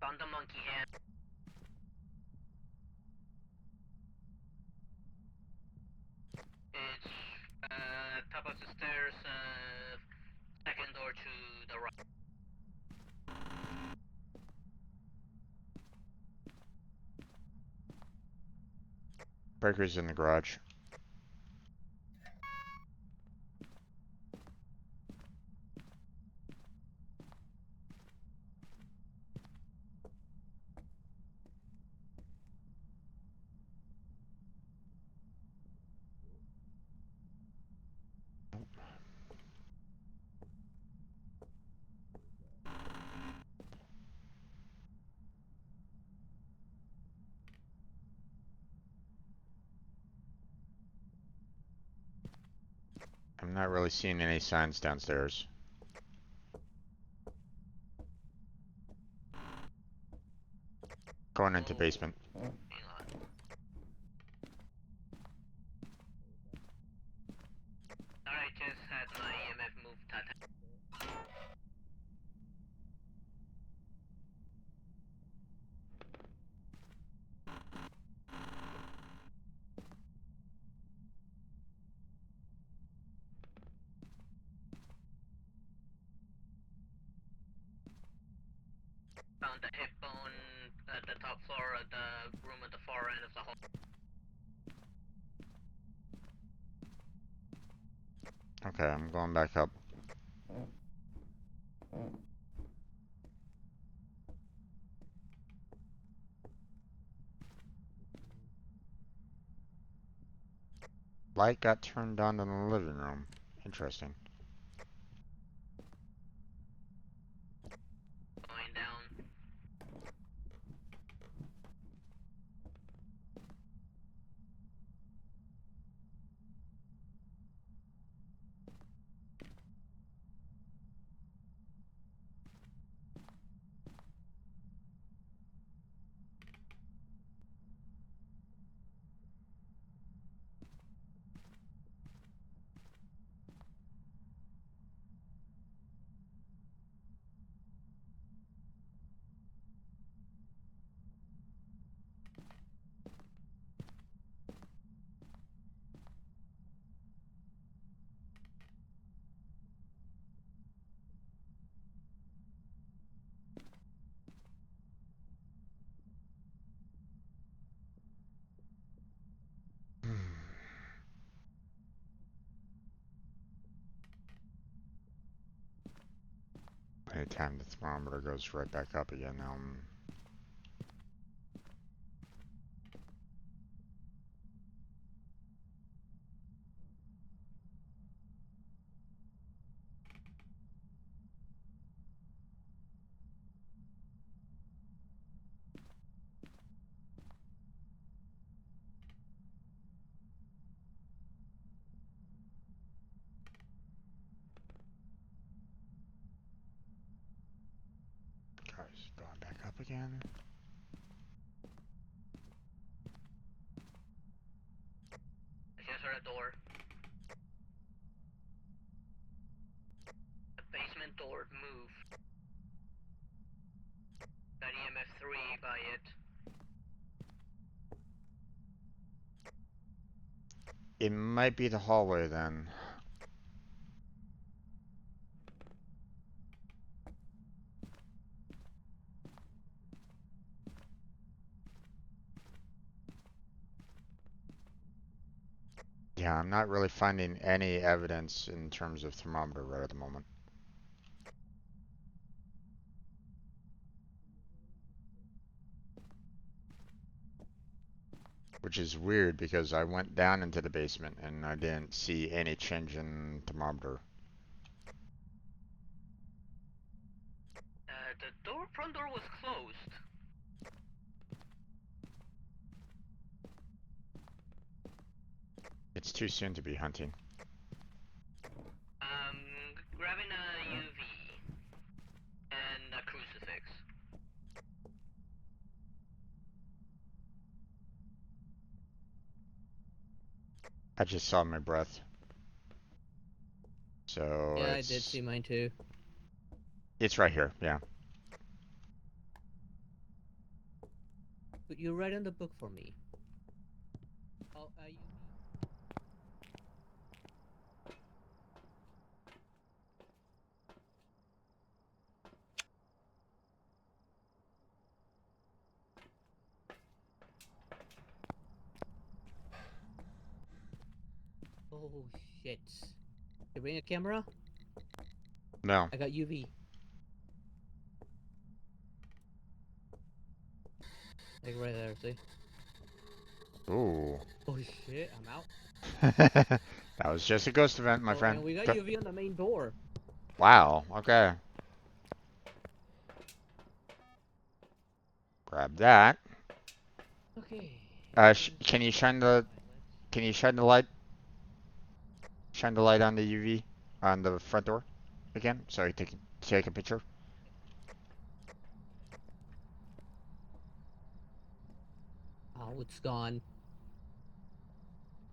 Found the monkey hand. It's top of the stairs, second door to the right. Breaker's in the garage. I'm not really seeing any signs downstairs. Going into basement. Hang on. Alright, just had my EMF move that. Found the hip bone at the top floor of the room at the far end of the hall. Okay, I'm going back up. Light got turned on in the living room. Interesting. Going down. Anytime the thermometer goes right back up again, guys, going back up again. I just heard a door. The basement door moved. Got EMF 3 by it. It might be the hallway then. Yeah, I'm not really finding any evidence in terms of thermometer right at the moment. Which is weird because I went down into the basement and I didn't see any change in thermometer. The front door was closed. It's too soon to be hunting. Grabbing a UV and a crucifix. I just saw my breath. So Yeah, I did see mine too. It's right here, yeah. But you write in the book for me. Oh, oh shit. You bring a camera? No. I got UV. Like right there, see? Ooh. Oh shit, I'm out. That was just a ghost event, my friend. And we got UV on the main door. Wow, okay. Grab that. Okay. Can you shine the light? Shine the light on the UV on the front door again. Sorry, take a picture. Oh, it's gone.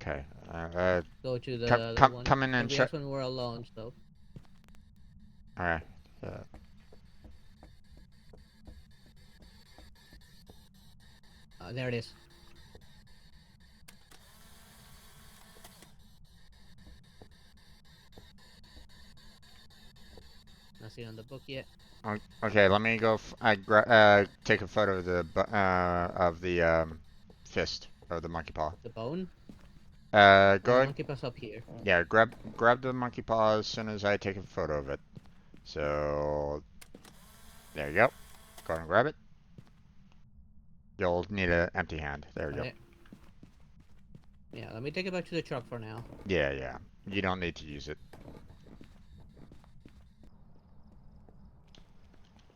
Okay. Go to the other one. Come in and check. That's when we're alone, so. All right. There it is. Nothing on the book yet. Okay, let me go. Take a photo of the fist of the monkey paw. The bone? Go ahead. Monkey paws up here. Yeah, grab the monkey paw as soon as I take a photo of it. So there you go. Go ahead and grab it. You'll need an empty hand. There you go. Yeah, let me take it back to the truck for now. Yeah. You don't need to use it.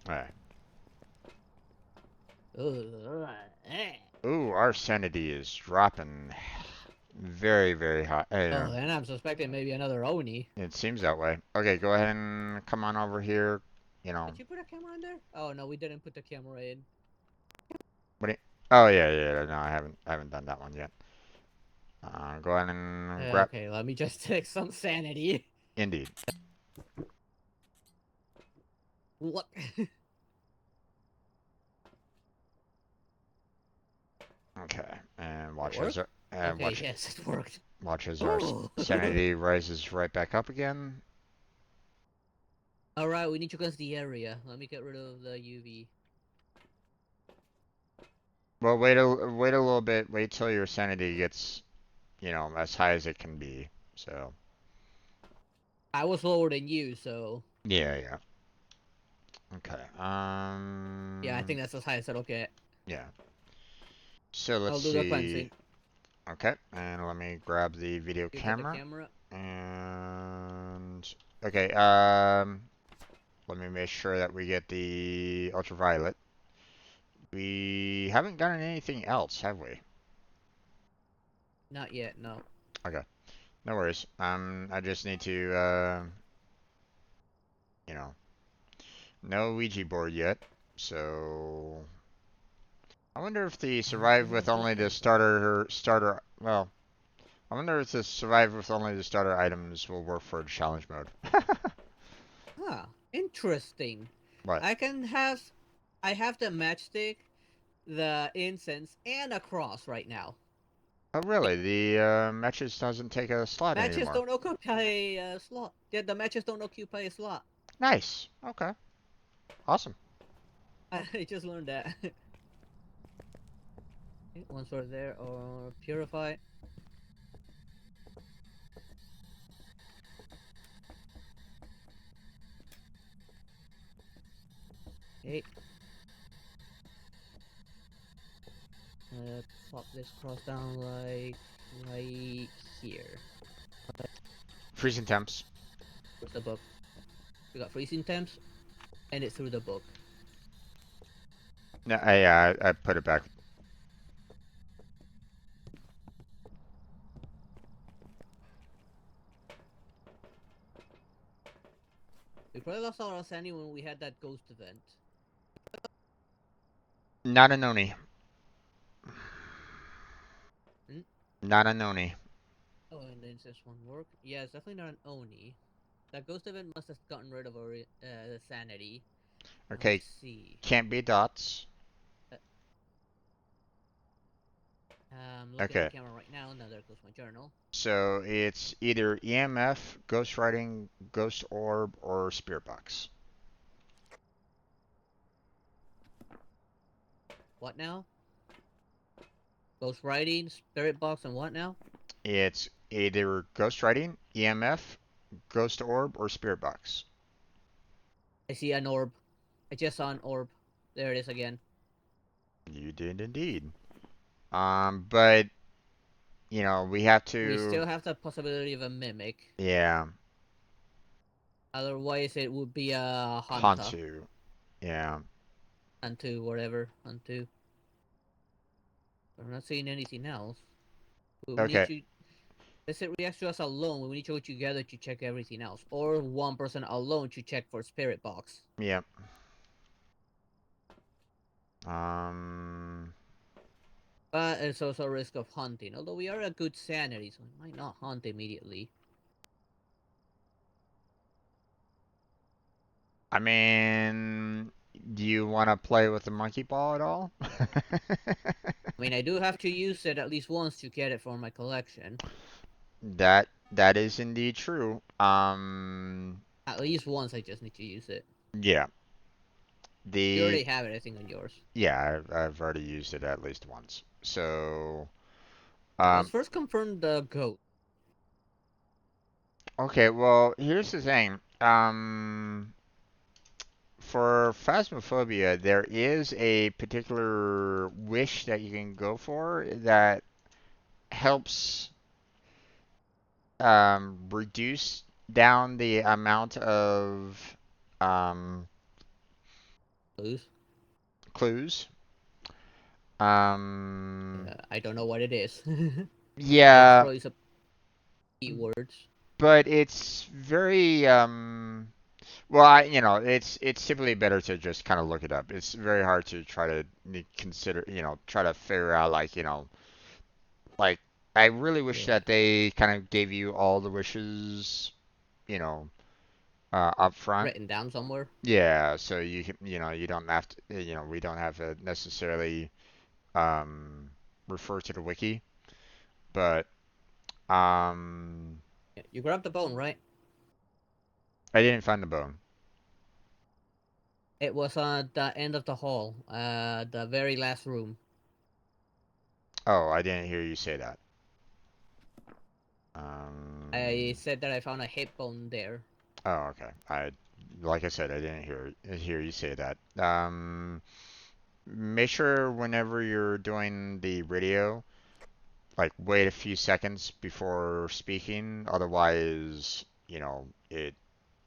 Alright. Ooh, our sanity is dropping very, very high. Oh, then I'm suspecting maybe another Oni. It seems that way. Okay, go ahead and come on over here. You know. Did you put a camera in there? Oh no, we didn't put the camera in. Oh yeah. No, I haven't done that one yet. Go ahead and grab. Okay, let me just take some sanity. Indeed. What? Okay, and watch It as okay, yes, it worked. watch as our sanity rises right back up again. Alright, we need to cleanse the area. Let me get rid of the UV. Well, wait a little bit. Wait till your sanity gets, as high as it can be. So. I was lower than you, so. Yeah. Okay. Yeah, I think that's as high as it'll get. Yeah. So let's I'll do the see. cleansing. Okay, and let me grab the video You got the camera. camera. And okay, let me make sure that we get the ultraviolet. We haven't gotten anything else, have we? Not yet, no. Okay, no worries. I just need to, you know, no Ouija board yet. So I wonder if the survive with only the starter. Well, I wonder if the survive with only the starter items will work for challenge mode. Huh. Interesting. What? I have the matchstick, the incense, and a cross right now. Oh, really? The matches doesn't take a slot Matches anymore. don't occupy a slot. Yeah, the matches don't occupy a slot. Nice. Okay. Awesome. I just learned that. Okay, one sword there, or purify. Okay. Pop this cross down like right here. Freezing temps. Where's the book? We got freezing temps, and it's through the book. No, I put it back. We probably lost our sanity when we had that ghost event. Not a noni. Hmm? Not a noni. Oh, and then this one work? Yeah, it's definitely not an Oni. That ghost event must have gotten rid of our sanity. Okay. Let's see. Can't be dots. Looking at Okay. the camera right now. Now there goes my journal. So it's either EMF, ghost writing, ghost orb, or spirit box. What now? Ghost writing, spirit box, and what now? It's either ghost writing, EMF, ghost orb, or spirit box. I see an orb. I just saw an orb. There it is again. You did indeed. But you know we have We to. still have the possibility of a mimic. Yeah. Otherwise, it would be a hunter. Hantu. Yeah. Huntu, whatever. Huntu. I'm not seeing anything else. We need Okay. to. Let's say it reacts to us alone. We need to go together to check everything else, or one person alone to check for spirit box. Yep. Um. But there's also a risk of hunting. Although we are a good sanity, so we might not hunt immediately. I mean, do you want to play with the monkey ball at all? I mean, I do have to use it at least once to get it for my collection. That is indeed true. At least once, I just need to use it. Yeah. You already have it, I think, on yours. Yeah, I've already used it at least once. So, Let's first confirm the goat. okay, well, here's the thing. For Phasmophobia, there is a particular wish that you can go for that helps reduce down the amount of um, Clues. clues. I don't know what it is. It's Yeah, probably some keywords. but it's very well, it's typically better to just kind of look it up. It's very hard to try to consider, try to figure out like I really wish Yeah. that they kind of gave you all the wishes, you know, up front. Written down somewhere. Yeah, so you can, you don't have to, we don't have to necessarily um refer to the wiki, but Yeah, you grabbed the bone, right? I didn't find the bone. It was on the end of the hall, the very last room. Oh, I didn't hear you say that. I said that I found a hip bone there. Oh, okay. I like I said, I didn't hear you say that. Make sure whenever you're doing the radio, like wait a few seconds before speaking. Otherwise, it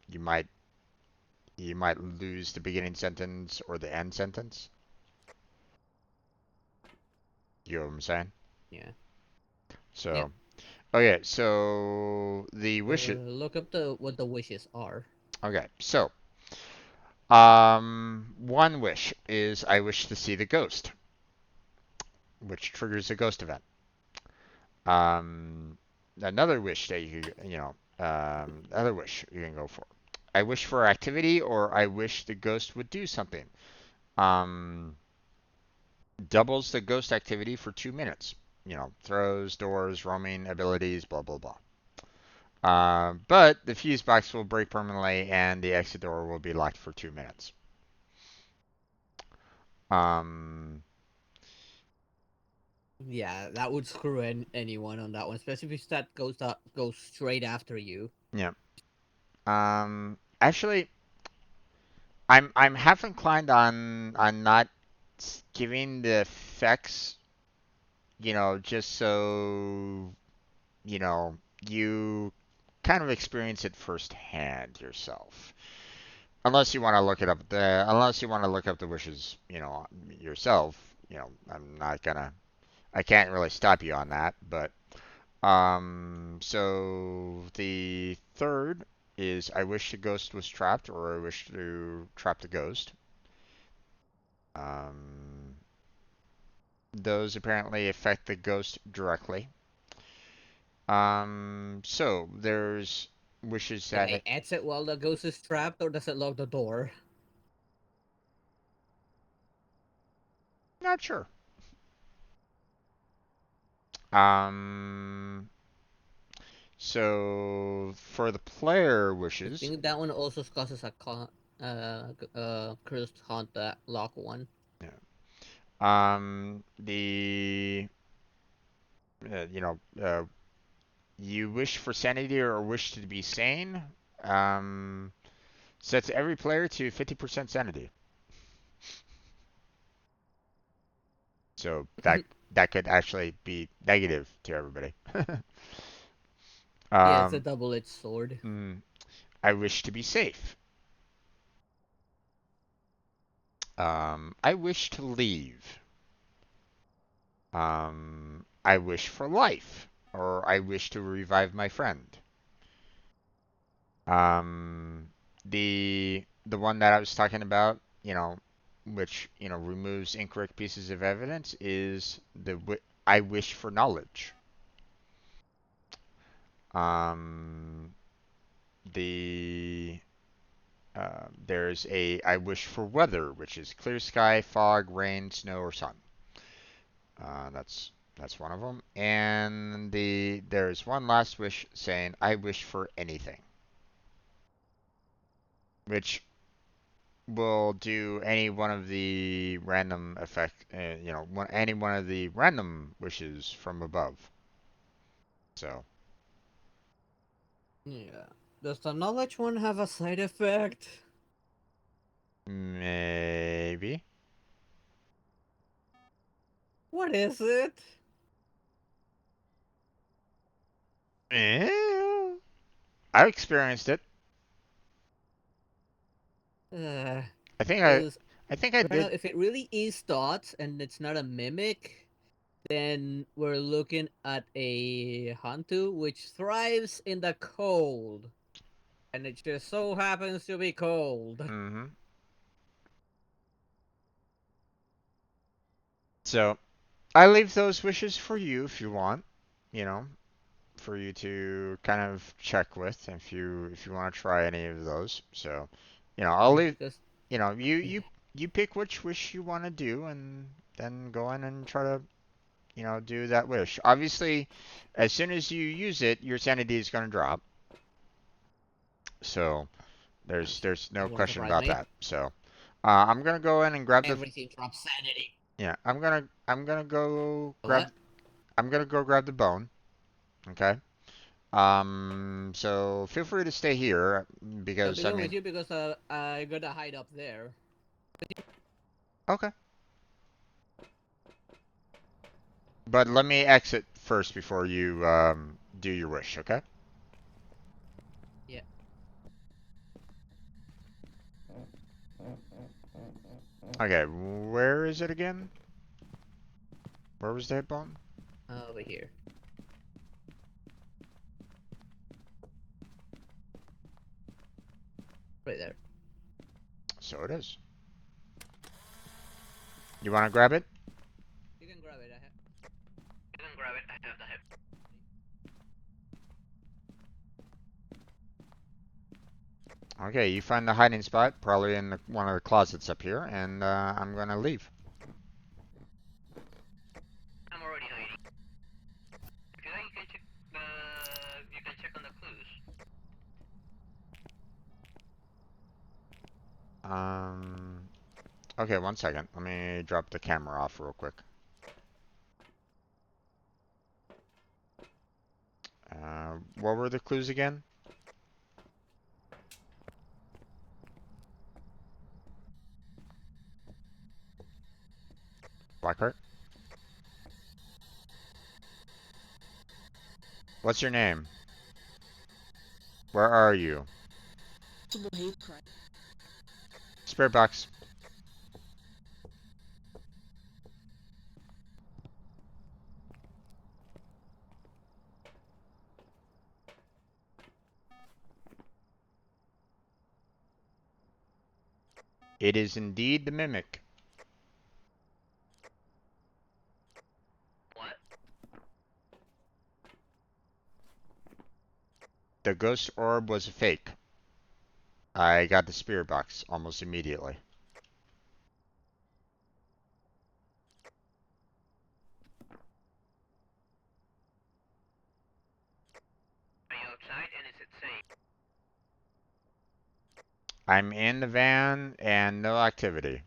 you might you might lose the beginning sentence or the end sentence. You know what I'm saying? Yeah. So, Yep. okay, so the wish it. Look up what the wishes are. Okay, so one wish is I wish to see the ghost, which triggers a ghost event. Um, Another wish that another wish you can go for. I wish for activity, or I wish the ghost would do something. Um, Doubles the ghost activity for 2 minutes. Throws, doors, roaming abilities, blah blah blah. But the fuse box will break permanently, and the exit door will be locked for 2 minutes. Um, Yeah, that would screw anyone on that one, especially if that goes straight after you. yeah. Actually, I'm half inclined on not giving the effects, just so you know you kind of experience it firsthand yourself. Unless you want to look up the wishes, yourself. I can't really stop you on that. But so the third is I wish the ghost was trapped, or I wish to trap the ghost. Um, those apparently affect the ghost directly. So there's wishes Can that I exit while the ghost is trapped, or does it lock the door? not sure. Um, so for the player I wishes, think that one also causes a cursed haunt that lock one. yeah. The you know you wish for sanity or wish to be sane. Um, Sets every player to 50% sanity. So that could actually be negative to everybody. Yeah, it's a um, double-edged sword. I wish to be safe. I wish to leave. I wish for life, or I wish to revive my friend. Um, the one that I was talking about, which removes incorrect pieces of evidence, is I wish for knowledge. Um, the There's a I wish for weather, which is clear sky, fog, rain, snow, or sun. That's one of them. And there's one last wish saying I wish for anything, which will do any one of the random any one of the random wishes from above. So Yeah. Does the knowledge one have a side effect? maybe. What is it? Eh, I experienced it. Uh, I think I because I think I right now, did. if it really is thoughts and it's not a mimic, then we're looking at a Hantu which thrives in the cold. And it just so happens to be cold. Mm-hmm. So I leave those wishes for you if you want. You know, for you to kind of check with if you want to try any of those. So, I'll leave. Because You pick which wish you want to do, and then go in and try to do that wish. Obviously, as soon as you use it, your sanity is going to drop. So there's no that won't question surprise about me. that. So I'm gonna go in and grab the Everything drops sanity. yeah. I'm gonna go grab What? I'm gonna go grab the bone. Okay. So feel free to stay here I'll because be I going with mean, you because I gotta hide up there. okay. But let me exit first before you do your wish, okay? Yeah. Okay, where is it again? Where was the hit button? Over here. Right there. So it is. You want to grab it? You can grab it. You can grab it. I have the hip. Okay, you find the hiding spot, probably in one of the closets up here, and I'm gonna leave. I'm already hiding. If you like, you can check you can check on the clues. Okay, one second. Let me drop the camera off real quick. What were the clues again? Blackheart? What's your name? Where are you? Spirit box. It is indeed the mimic. What? The ghost orb was a fake. I got the spirit box almost immediately. Are you outside and is it safe? I'm in the van and no activity.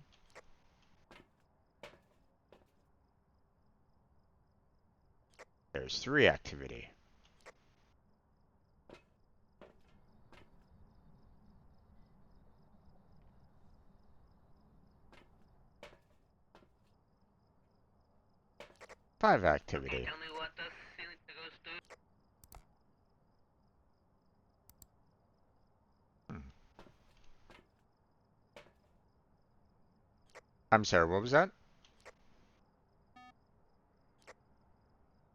There's 3 activity. Five Okay, activity. tell me what does the ghost do? Hmm. I'm sorry, what was that?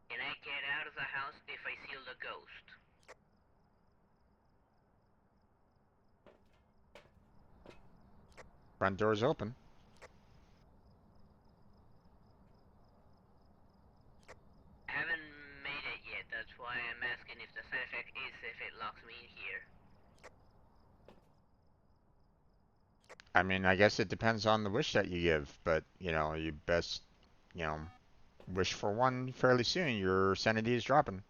Can I get out of the house if I see the ghost? Front door's open. I haven't made it yet, that's why I'm asking if the side effect is if it locks me in here. I mean, I guess it depends on the wish that you give, but, you know, you best, you know, wish for one fairly soon. Your sanity is dropping.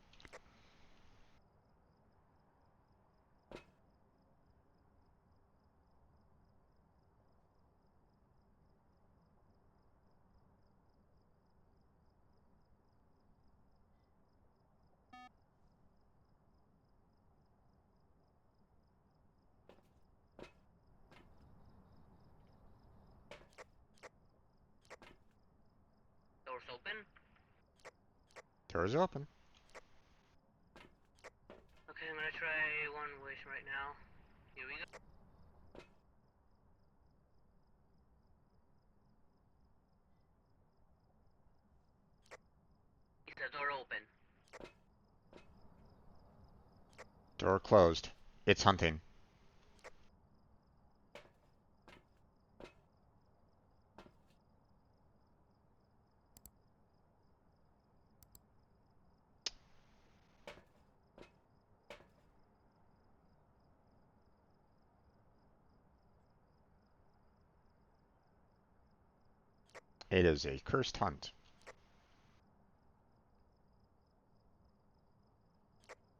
Doors open? Door's open. Okay, I'm gonna try one wish right now. Here we go. Is the door open? Door closed. It's hunting. It is a cursed hunt.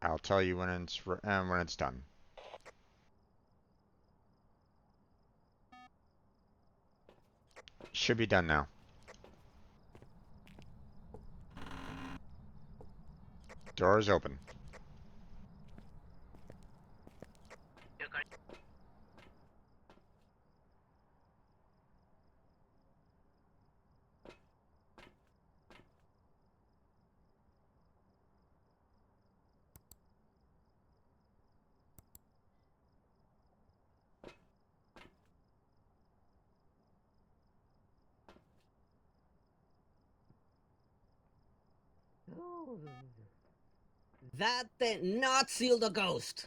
I'll tell you when it's done. Should be done now. Door is open. Oh, that did not seal the ghost.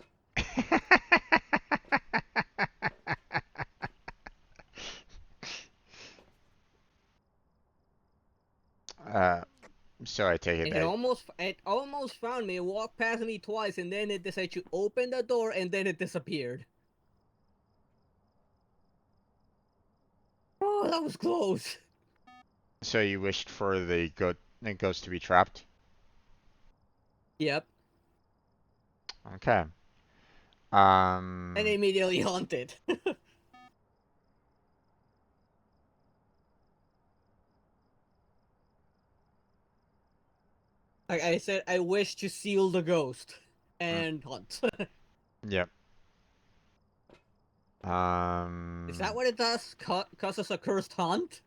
uh, so I take it It that. almost found me, walked past me twice, and then it decided to open the door, and then it disappeared. Oh, that was close. So you wished for the ghost to be trapped? Yep. Okay. And immediately haunted. Like I said, I wish to seal the ghost and hunt. Yep. Is that what it does? Causes a cursed hunt?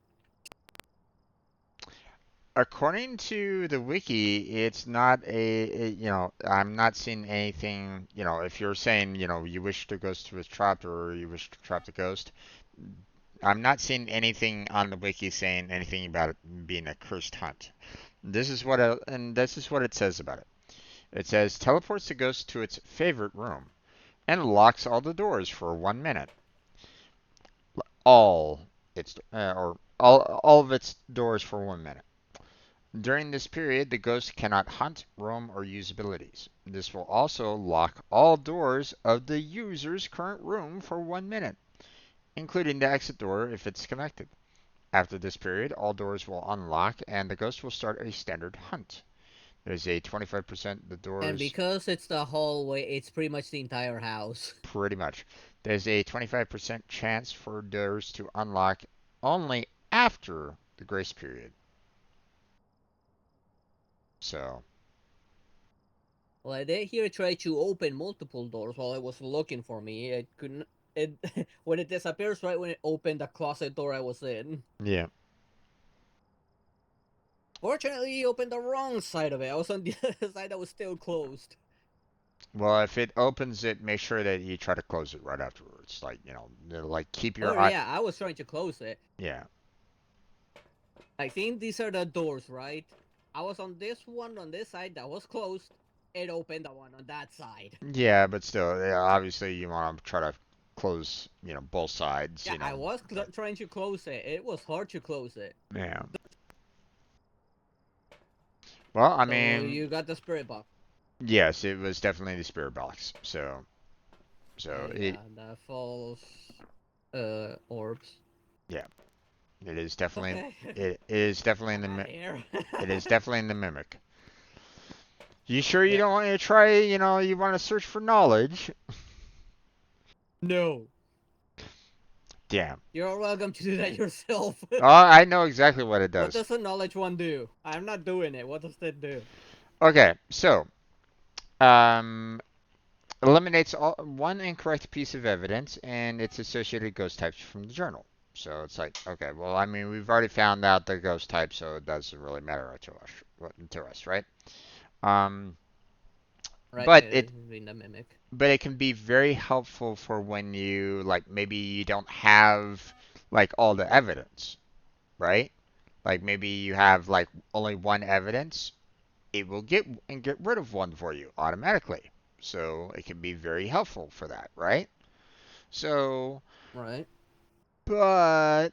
According to the wiki, it's not I'm not seeing anything, if you're saying, you wish the ghost was trapped or you wish to trap the ghost, I'm not seeing anything on the wiki saying anything about it being a cursed hunt. This is what it says about it. It says teleports the ghost to its favorite room and locks all the doors for 1 minute. All its or all of its doors for 1 minute. During this period, the ghost cannot hunt, roam, or use abilities. This will also lock all doors of the user's current room for 1 minute, including the exit door if it's connected. After this period, all doors will unlock and the ghost will start a standard hunt. There's a 25% the And doors because it's the hallway, it's pretty much the entire house. pretty much. There's a 25% chance for doors to unlock only after the grace period. So, Well, I did hear it try to open multiple doors while it was looking for me. It couldn't. It when it disappears right when it opened the closet door I was in. yeah. Fortunately, he opened the wrong side of it. I was on the other side that was still closed. Well, if it opens it, make sure that you try to close it right afterwards. Like, like keep Oh your eye. yeah, I was trying to close it. Yeah. I think these are the doors, right? I was on this one on this side that was closed. It opened the one on that side. Yeah, but still, yeah, obviously you want to try to close, both sides, Yeah, I was trying to close it. It was hard to close it. Yeah. Well, I So mean, you got the spirit box. yes, it was definitely the spirit box. So Yeah, the false orbs. yeah, it is definitely, Okay. it is definitely in Come the, on here. it is definitely in the mimic. You sure you Yeah. don't want to try, you want to search for knowledge? No. Damn. You're welcome to do that yourself. Oh, I know exactly what it What does. does the knowledge one do? I'm not doing it. What does that do? Okay, so, um, eliminates one incorrect piece of evidence and its associated ghost types from the journal. So it's like, okay, well, I mean, we've already found out the ghost type, so it doesn't really matter to us, right? Um, Right, but it it is being the mimic. but it can be very helpful for when you like maybe you don't have like all the evidence, right? Like maybe you have like only one evidence, it will get rid of one for you automatically. So it can be very helpful for that, right? So, Right. but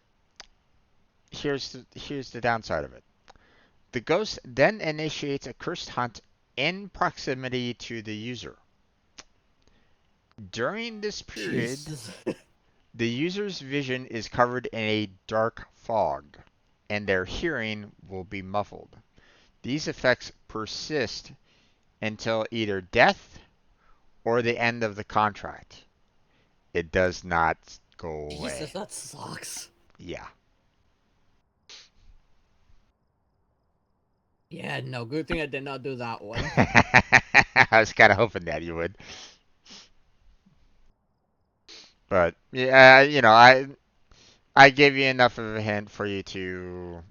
here's the downside of it. The ghost then initiates a cursed hunt in proximity to the user. During this period, Jesus. the user's vision is covered in a dark fog, and their hearing will be muffled. These effects persist until either death or the end of the contract. It does not go Jesus, away. that sucks. Yeah. Yeah, no, good thing I did not do that one. I was kind of hoping that you would. But yeah, I gave you enough of a hint for you to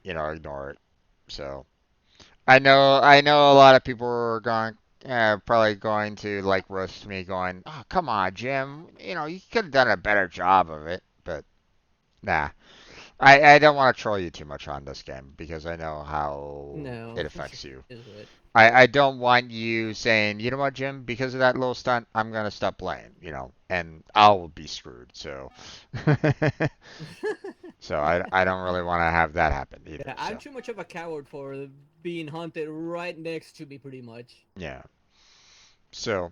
ignore it. So I know a lot of people are going probably going to like roast me, going, "Oh, come on, Jim, you could have done a better job of it." But nah. I don't want to troll you too much on this game because I know how No, it affects you. is it? I don't want you saying, you know what, Jim, because of that little stunt, I'm gonna stop playing, and I'll be screwed. So, so I don't really want to have that happen either. Yeah, I'm So too much of a coward for being hunted right next to me, pretty much. yeah. So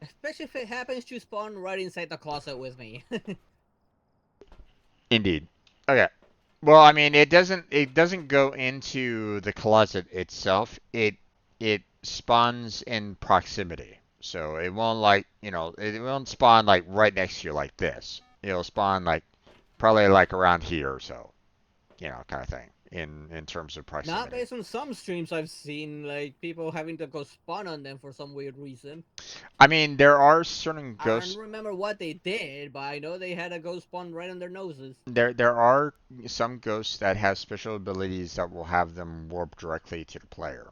Especially if it happens to spawn right inside the closet with me. indeed. Okay. Well, I mean, it doesn't go into the closet itself. It spawns in proximity. So it won't it won't spawn like right next to you like this. It'll spawn like probably like around here or so, kind of thing in terms of Not proximity. based on some streams I've seen, like people having to go spawn on them for some weird reason. I mean, there are certain I don't ghosts. remember what they did, but I know they had a ghost spawn right on their noses. There are some ghosts that have special abilities that will have them warp directly to the player.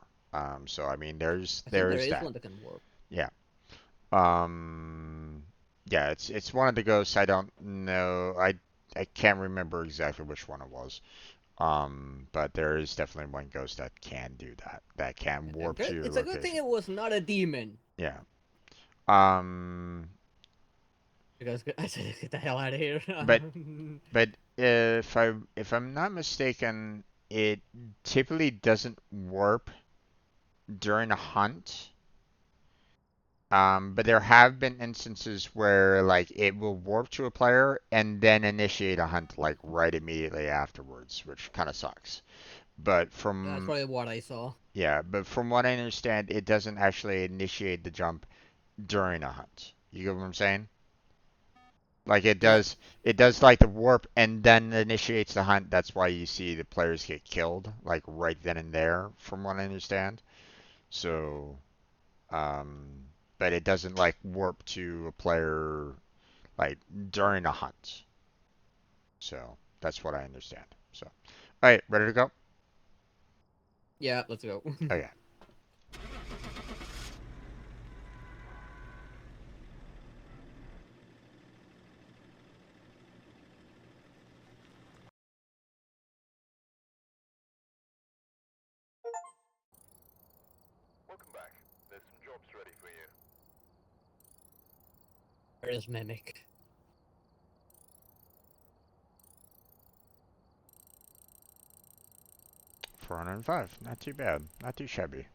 So I mean, there's I think there there's is that. one that can warp. Yeah. Um, yeah, it's one of the ghosts. I don't know. I can't remember exactly which one it was. But there is definitely one ghost that can do that. That can warp to your It's a good thing location. it was not a demon. Yeah. Um, Because I said, get the hell out of here. but but if I'm not mistaken, it typically doesn't warp during a hunt. But there have been instances where like it will warp to a player and then initiate a hunt like right immediately afterwards, which kind of sucks. But That's from probably what I saw. yeah, but from what I understand, it doesn't actually initiate the jump during a hunt. You get what I'm saying? Like Yep. it does like the warp and then initiates the hunt. That's why you see the players get killed like right then and there, from what I understand. So, um, but it doesn't like warp to a player like during a hunt. So that's what I understand. So, all right, ready to go? Yeah, let's go. Okay. Welcome back. There's some jobs ready for you. Where is Mimic? 405. Not too bad. Not too shabby.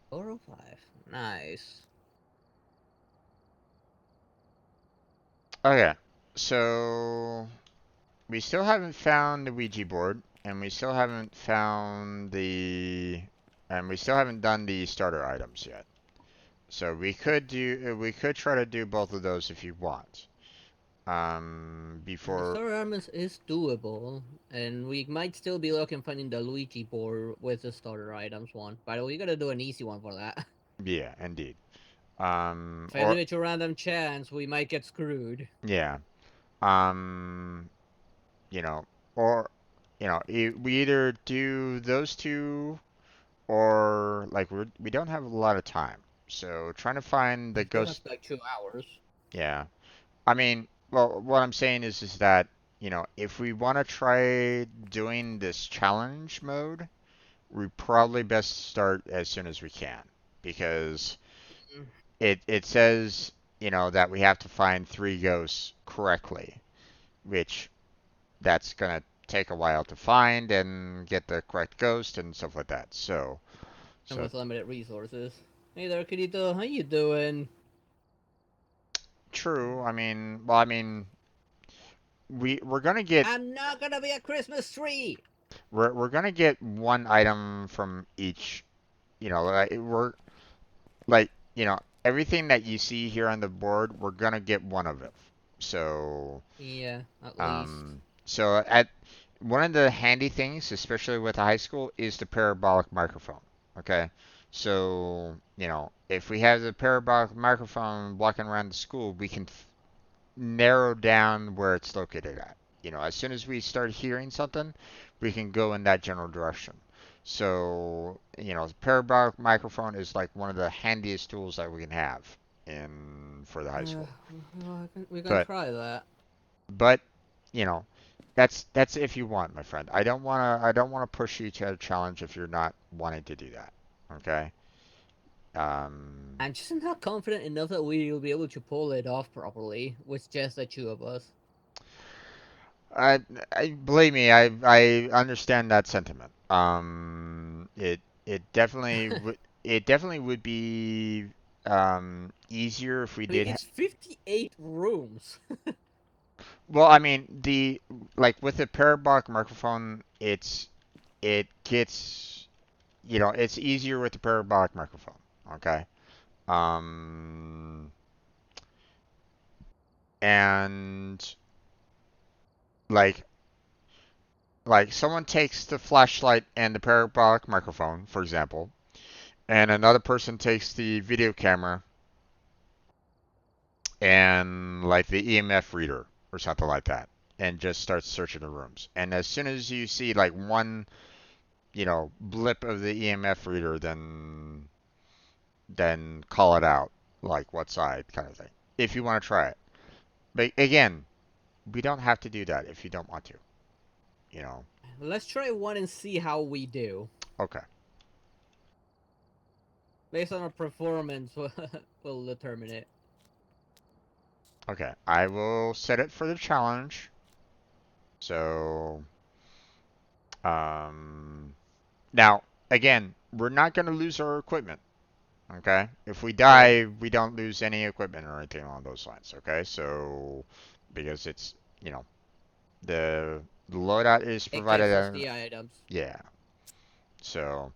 405. Nice. Okay. So we still haven't found the Ouija board, and we still haven't done the starter items yet. So we could try to do both of those if you want. The Before, story armors is doable, and we might still be looking finding the Luigi board with the starter items one. But we gotta do an easy one for that. yeah, indeed. If I Or leave it to random chance, we might get screwed. yeah. Um, you know, or we either do those two or like we don't have a lot of time. So trying to find the We still have ghost. like 2 hours. Yeah. I mean, well, what I'm saying is that, if we want to try doing this challenge mode, we probably best start as soon as we can because Mm. it says, that we have to find 3 ghosts correctly, which that's gonna take a while to find and get the correct ghost and stuff like that. So, And so with limited resources. Hey there, Kirito. How you doing? true. I mean, we're gonna get I'm not gonna be a Christmas tree! we're gonna get one item from each. We're like, everything that you see here on the board, we're gonna get one of it. So, Yeah, at least. so at one of the handy things, especially with a high school, is the parabolic microphone. Okay, so if we have the parabolic microphone walking around the school, we can narrow down where it's located at. As soon as we start hearing something, we can go in that general direction. So, the parabolic microphone is like one of the handiest tools that we can have in for the high Uh, school. well, we can But try that. but you know, That's if you want, my friend. I don't wanna push you to a challenge if you're not wanting to do that. Okay. Um, I'm just not confident enough that we'll be able to pull it off properly with just the two of us. I, I believe me, I understand that sentiment. It definitely would be easier if we I mean, did. it's 58 rooms. Well, I mean, the like with the parabolic microphone, it gets it's easier with the parabolic microphone. Okay. Um, and like someone takes the flashlight and the parabolic microphone, for example, and another person takes the video camera and like the EMF reader or something like that, and just starts searching the rooms. And as soon as you see like one, blip of the EMF reader, then call it out, like what side kind of thing. If you want to try it. But again, we don't have to do that if you don't want to. You know. Let's try one and see how we do. Okay. Based on our performance, we'll determine it. Okay. I will set it for the challenge. So, now again, we're not going to lose our equipment. Okay. If we True. die, we don't lose any equipment or anything along those lines. Okay. So, because it's the loadout is It provided. gives us the items. Yeah. So,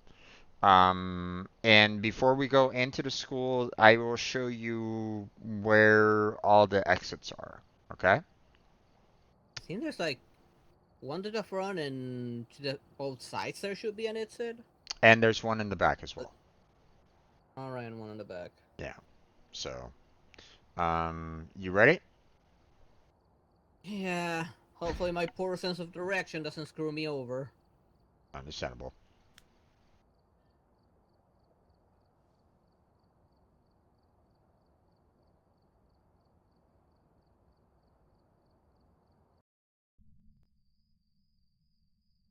and before we go into the school, I will show you where all the exits are. Okay? I think there's like one to the front and to the both sides there should be an exit. And there's one in the back as well. Alright, and one in the back. Yeah. So, you ready? Yeah. Hopefully my poor sense of direction doesn't screw me over. Understandable.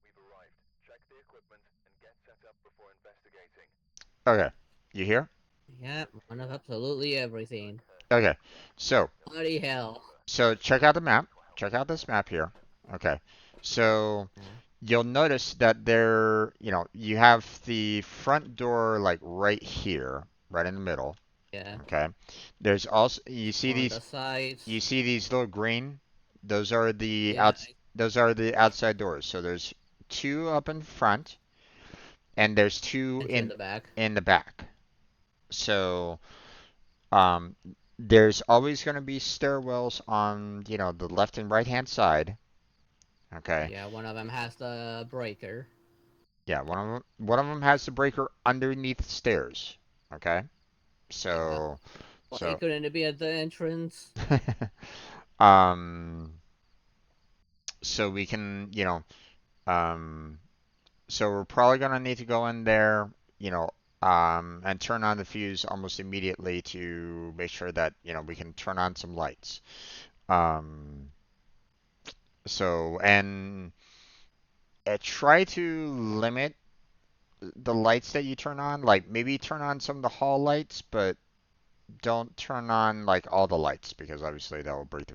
We've arrived. Check the equipment and get set up before investigating. Okay. You here? Yep, one of absolutely everything. Okay. So, Bloody hell. check out the map. Check out this map here. Okay. So, Yeah. you'll notice that you have the front door like right here, right in the middle. Yeah. Okay. There's also On the sides. you see these little green? Those are the Yeah, those are the outside doors. So there's two up in front and there's two and two in the back. in the back. So um there's always going to be stairwells on, the left and right hand side. Okay. Yeah, one of them has the breaker. Yeah, one of them has the breaker underneath the stairs. Okay? Yeah. So Why couldn't it be at the entrance? um so we can, um so we're probably gonna need to go in there, and turn on the fuse almost immediately to make sure that, we can turn on some lights. Um, and try to limit the lights that you turn on. Like maybe turn on some of the hall lights, but don't turn on like all the lights because obviously that will break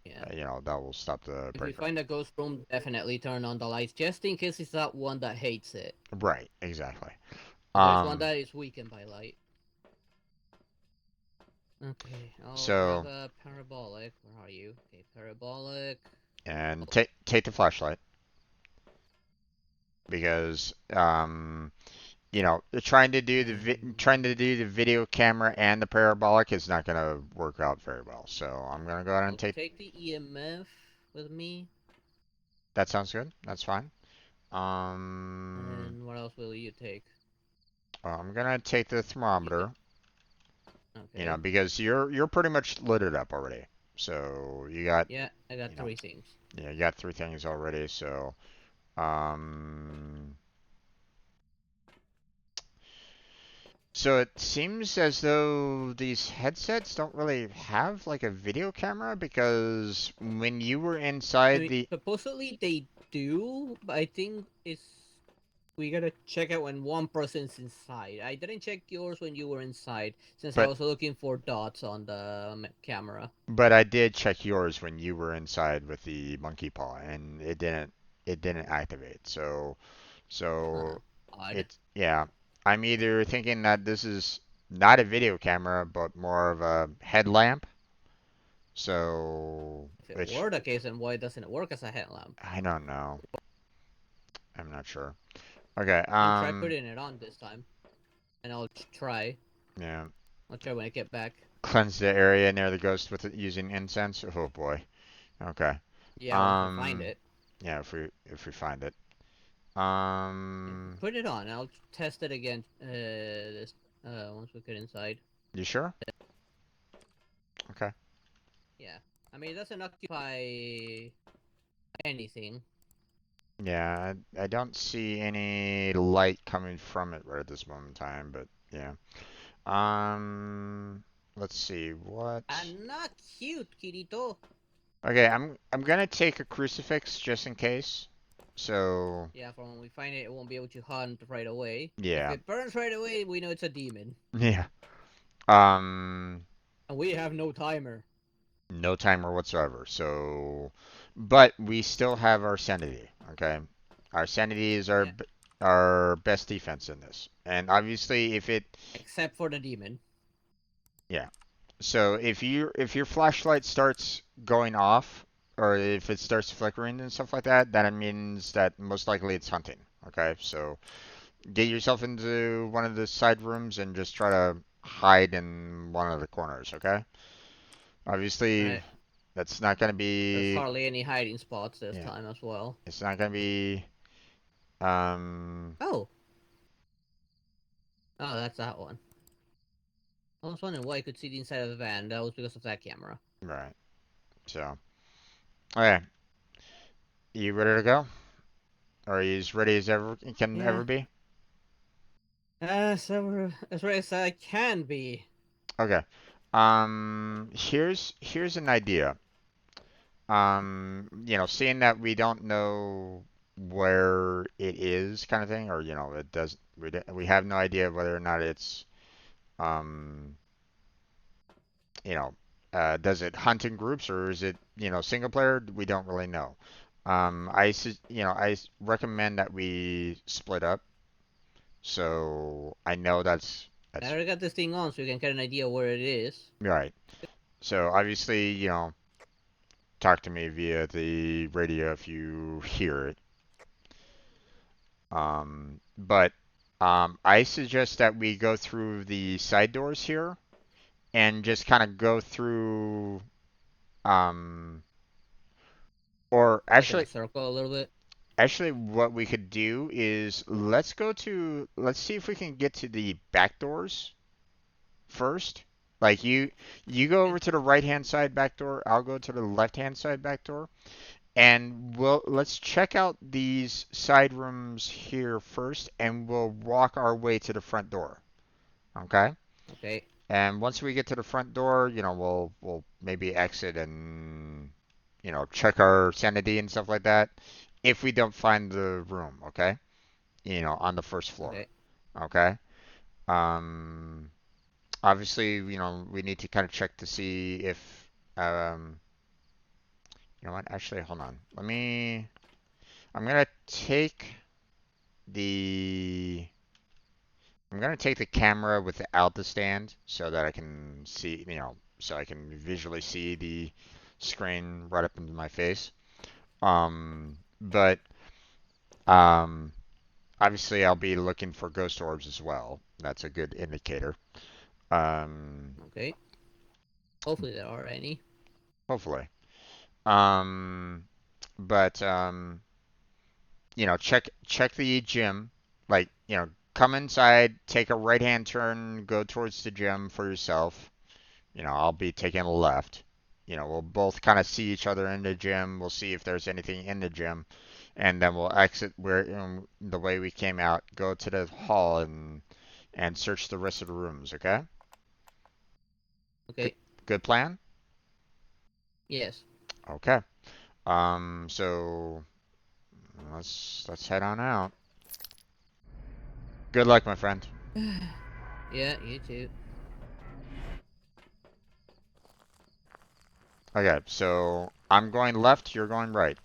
Yeah. that will stop the If we breaker. find a ghost room, definitely turn on the lights, just in case it's that one that hates it. Right, exactly. Or there's one Um, that is weakened by light. Okay, I'll grab so a parabolic. Where are you? Okay, parabolic. and Oh, take the flashlight because trying to do the video camera and the parabolic is not going to work out very well. So I'm going to go ahead and I'll take. take the EMF with me. That sounds good. That's fine. Um, And what else will you take? I'm going to take the thermometer. Okay. Because you're pretty much loaded up already. So you got Yeah, I got you know three things. yeah you got three things already. So um So it seems as though these headsets don't really have like a video camera because when you were I inside mean, the supposedly they do, but I think we gotta check it when one person's inside. I didn't check yours when you were inside, since I but was looking for dots on the camera. but I did check yours when you were inside with the monkey paw and it didn't activate. So Huh. Odd. it's yeah. I'm either thinking that this is not a video camera but more of a headlamp. So If it which were the case, then why doesn't it work as a headlamp? I don't know. I'm not sure. Okay, I'll try putting it on this time, and I'll try. yeah. I'll try when I get back. Cleanse the area near the ghost with it using incense. Oh boy. Okay. Yeah, once we find Um, it. yeah, if we find it. Yeah, Um, put it on. I'll test it again. Once we get inside. you sure? Okay. Yeah. I mean, it doesn't occupy anything. Yeah, I don't see any light coming from it right at this moment in time, but yeah. Let's see what. I'm not cute, Kirito. Okay, I'm gonna take a crucifix just in case. So Yeah, for when we find it, it won't be able to hunt right away. If yeah, it burns right away, we know it's a demon. yeah. Um, And we have no timer. no timer whatsoever. So, but we still have our sanity. Okay, our sanity is Yeah. our best defense in this. And obviously, if it, Except for the demon. yeah. So if your flashlight starts going off, or if it starts flickering and stuff like that, then it means that most likely it's hunting. Okay, so get yourself into one of the side rooms and just try to hide in one of the corners. Okay. Obviously, Alright. that's not going to There's be. hardly any hiding spots this Yeah, time as well. it's not going to be. Um, Oh. Oh, that's that one. I was wondering why I could see the inside of the van. That was because of that camera. right. So, okay, you ready to go? Or are you as ready as ever can Yeah. ever be? So as right as I can be. Okay. Here's an idea. Seeing that we don't know where it is, kind of thing, or it does. We have no idea whether or not it's um, does it hunt in groups or is it, single player? We don't really know. I recommend that we split up. So I know I that's already got this thing on so you can get an idea where it is. right. So obviously, talk to me via the radio if you hear it. But I suggest that we go through the side doors here and just kind of go through, um, or Like in a actually, circle a little bit. what we could do is let's see if we can get to the back doors first. Like you go Okay. over to the right hand side back door, I'll go to the left hand side back door. And let's check out these side rooms here first, and we'll walk our way to the front door. Okay? Okay. And once we get to the front door, we'll maybe exit and check our sanity and stuff like that. If we don't find the room, okay? On the first floor. Okay. Okay? Um, Obviously, we need to kind of check to see if you know what? Actually, hold on. I'm gonna take the I'm gonna take the camera without the stand so that I can see, so I can visually see the screen right up into my face. But obviously I'll be looking for ghost orbs as well. That's a good indicator. Um, Okay. Hopefully there are any. Hopefully. Um, but check the gym. Like, come inside, take a right hand turn, go towards the gym for yourself. I'll be taking a left. We'll both kind of see each other in the gym. We'll see if there's anything in the gym, and then we'll exit where the way we came out, go to the hall, and and search the rest of the rooms, okay? Okay. Good plan? Yes. Okay. So let's head on out. Good luck, my friend. Yeah, you too. Okay, so I'm going left, you're going right.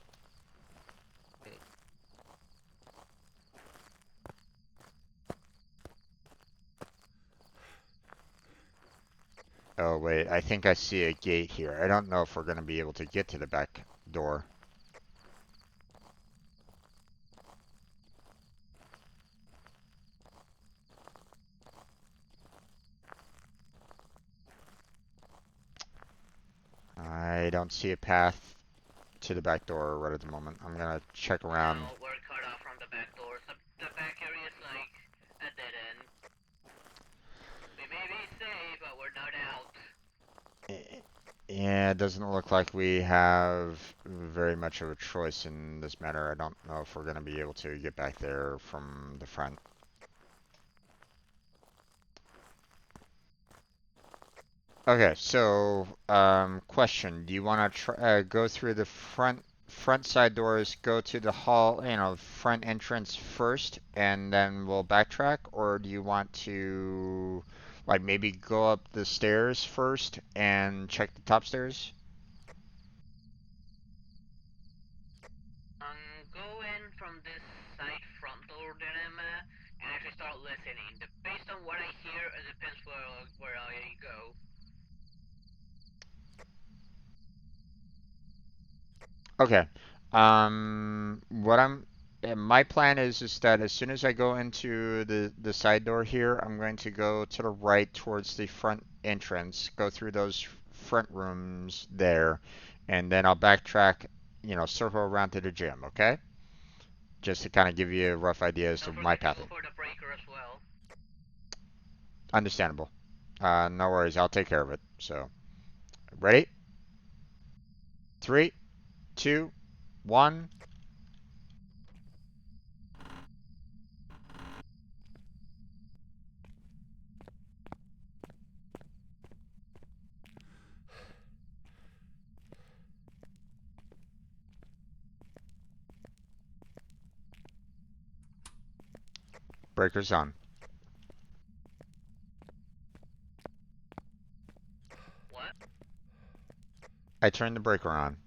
Okay. Oh, wait, I think I see a gate here. I don't know if we're going to be able to get to the back door. I don't see a path to the back door right at the moment. I'm going to check around. No, we're cut off from the back doors. The back area is like a dead end. We may be safe, but we're not out. Yeah, it doesn't look like we have very much of a choice in this matter. I don't know if we're going to be able to get back there from the front. Okay, so question: do you want to go through the front side doors, go to the hall, front entrance first, and then we'll backtrack, or do you want to like maybe go up the stairs first and check the top stairs? Go in from this side front door that I'm at, and actually start listening. Based on what I hear, it depends where I go. Okay. What my plan is that as soon as I go into the side door here, I'm going to go to the right towards the front entrance, go through those front rooms there, and then I'll backtrack, circle around to the gym, okay? Just to kind of give you a rough idea as to Don't my forget to pathing. go for the breaker as well. Understandable. No worries, I'll take care of it. So, ready? 3, 2, 1. Breaker's on. What? I turned the breaker on.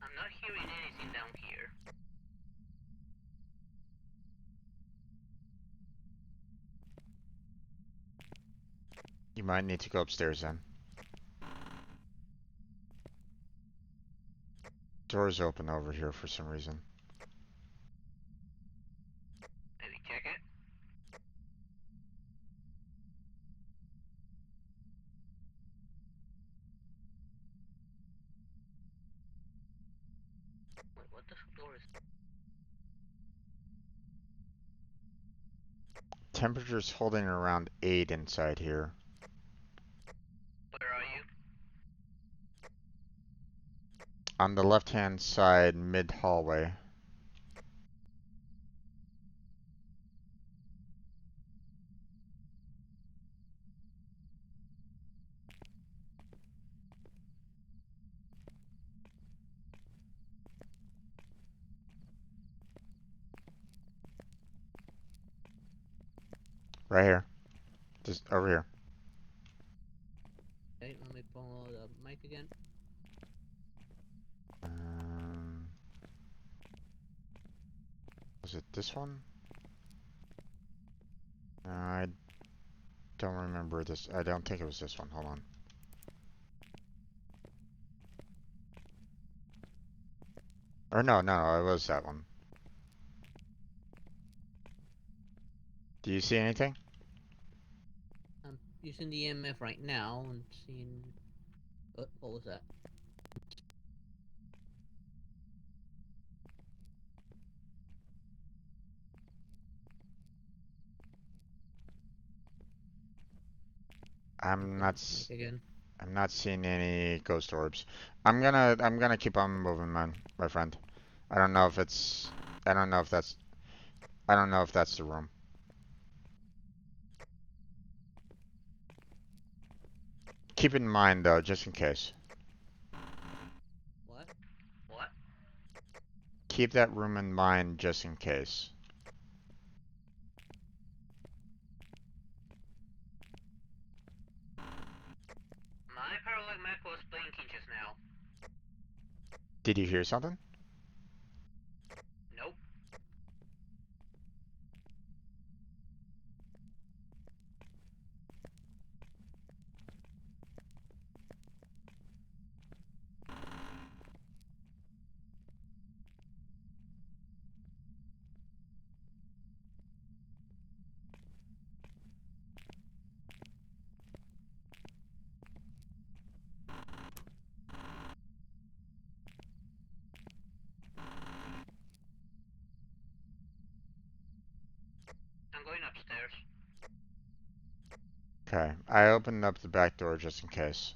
I'm not hearing anything down here. You might need to go upstairs then. Door's open over here for some reason. Maybe check it. Wait, what the door is? Temperature's holding around 8 inside here. Where are you? On the left-hand side, mid-hallway. Right here. Just over here. Okay, let me pull the mic again. Was it this one? I don't remember this. I don't think it was this one. Hold on. Or no, it was that one. Do you see anything? I'm using the EMF right now and seeing. What was that? I'm not. Mic again. I'm not seeing any ghost orbs. I'm gonna keep on moving, man, my friend. I don't know if it's. I don't know if that's. I don't know if that's the room. Keep it in mind though, just in case. What? Keep that room in mind just in case. My parallax map was blinking just now. Did you hear something? Nope. I'm going upstairs. Okay, I opened up the back door just in case.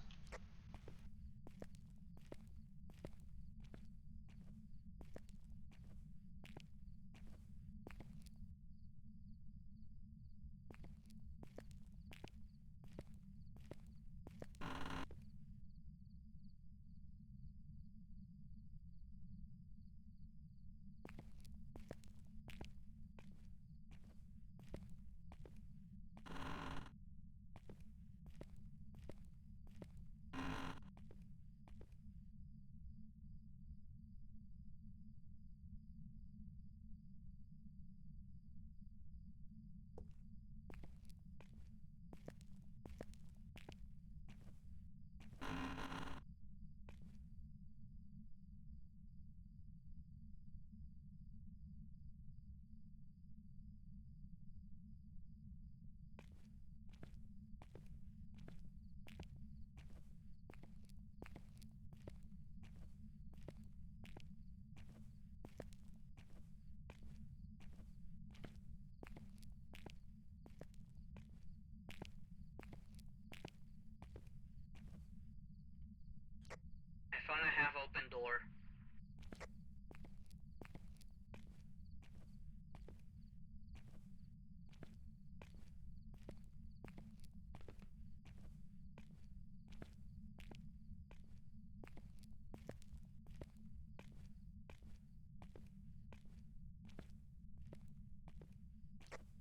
I found a half open door.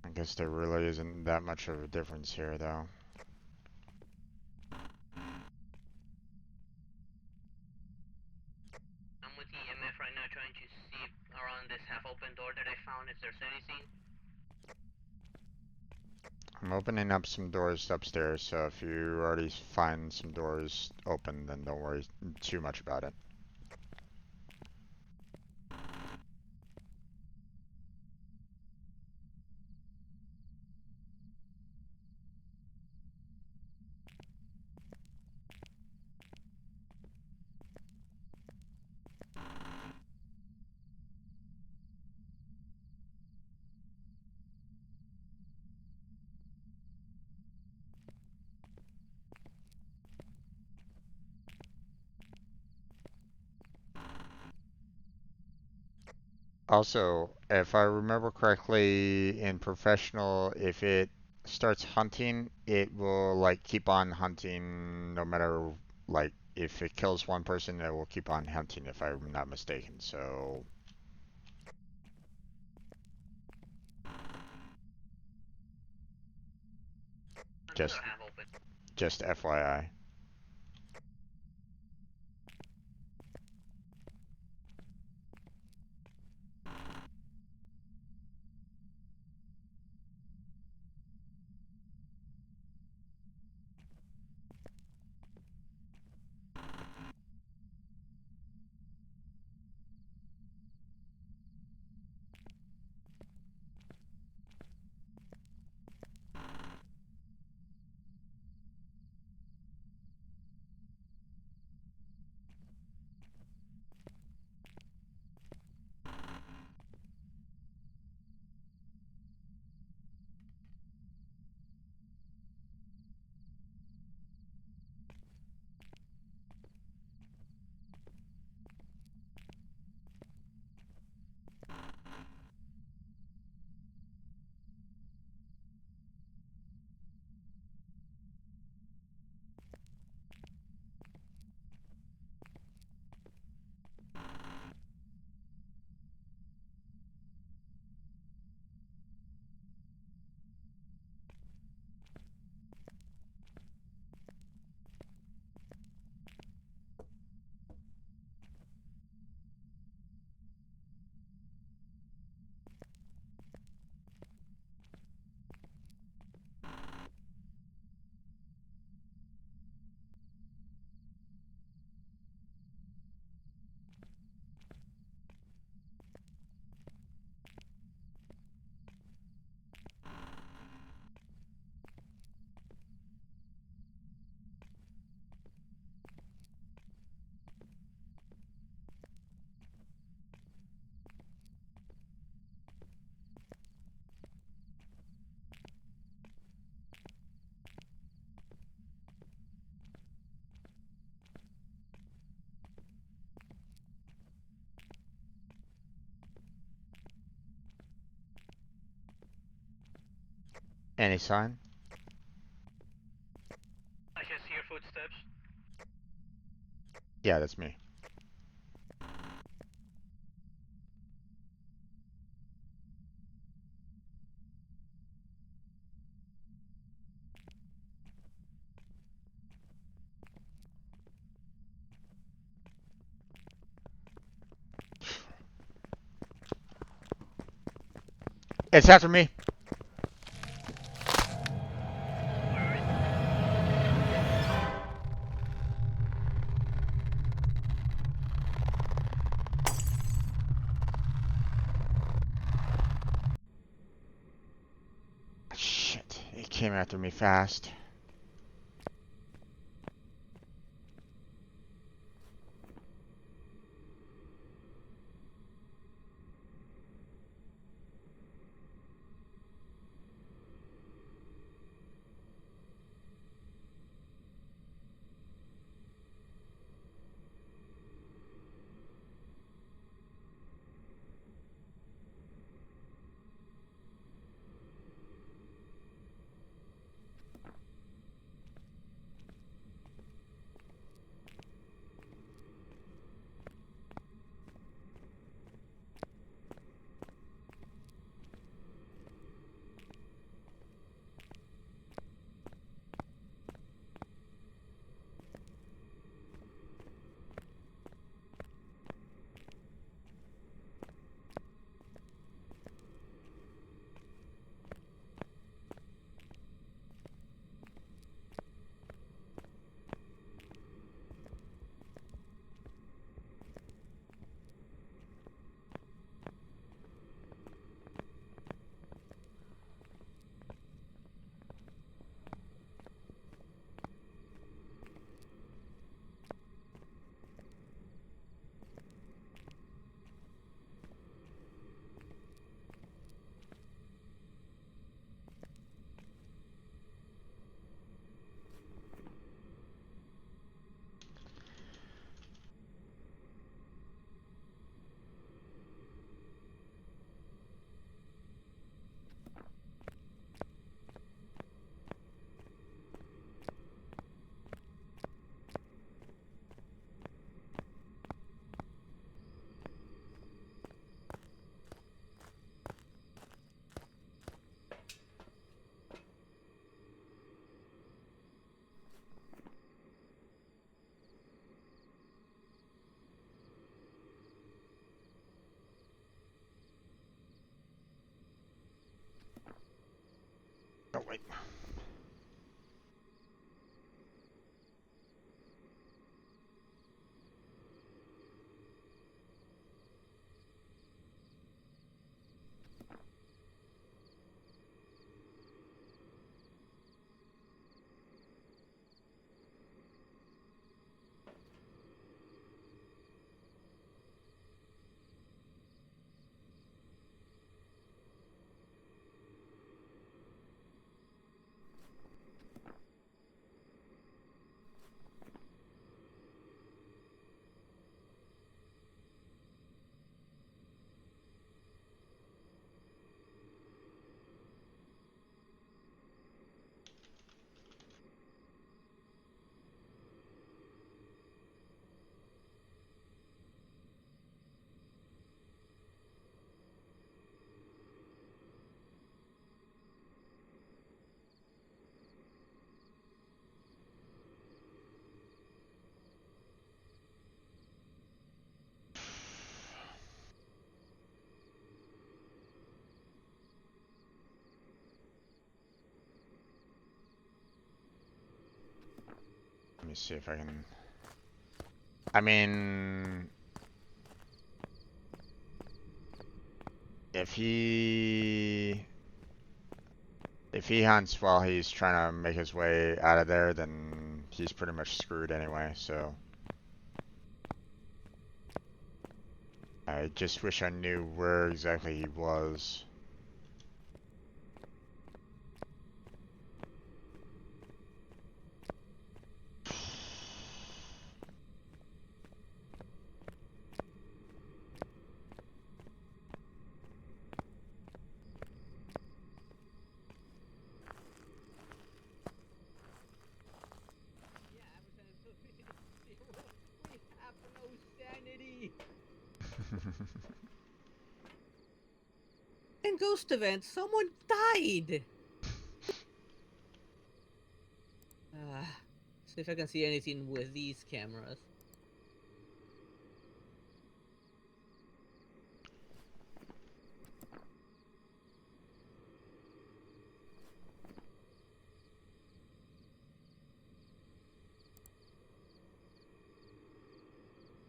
I guess there really isn't that much of a difference here, though. I'm with the EMF right now trying to see around this half open door that I found if there's anything. I'm opening up some doors upstairs, so if you already find some doors open, then don't worry too much about it. Also, if I remember correctly, in professional, if it starts hunting, it will like keep on hunting no matter like if it kills one person, it will keep on hunting if I'm not mistaken. So just just FYI. Any sign? I can see your footsteps. Yeah, that's me. It's after me. Shit, it came after me fast. Wait. Let me see if I can. I mean, if he hunts while he's trying to make his way out of there, then he's pretty much screwed anyway. So I just wish I knew where exactly he was. We have no sanity. In Ghost Event, someone died. See if I can see anything with these cameras.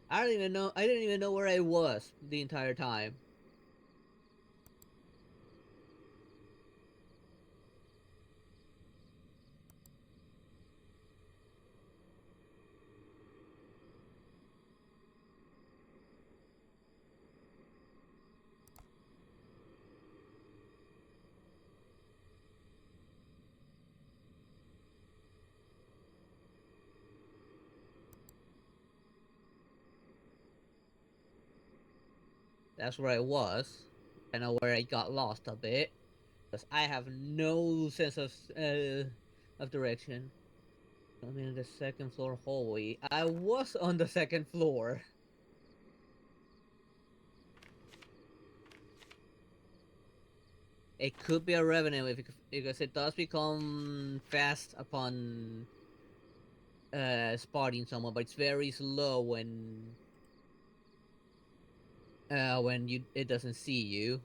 I don't even know. I didn't even know where I was the entire time. That's where I was. I know where I got lost a bit, because I have no sense of direction. I'm in the second floor hallway. I was on the second floor. It could be a revenue because it does become fast upon spotting someone, but it's very slow when it doesn't see you.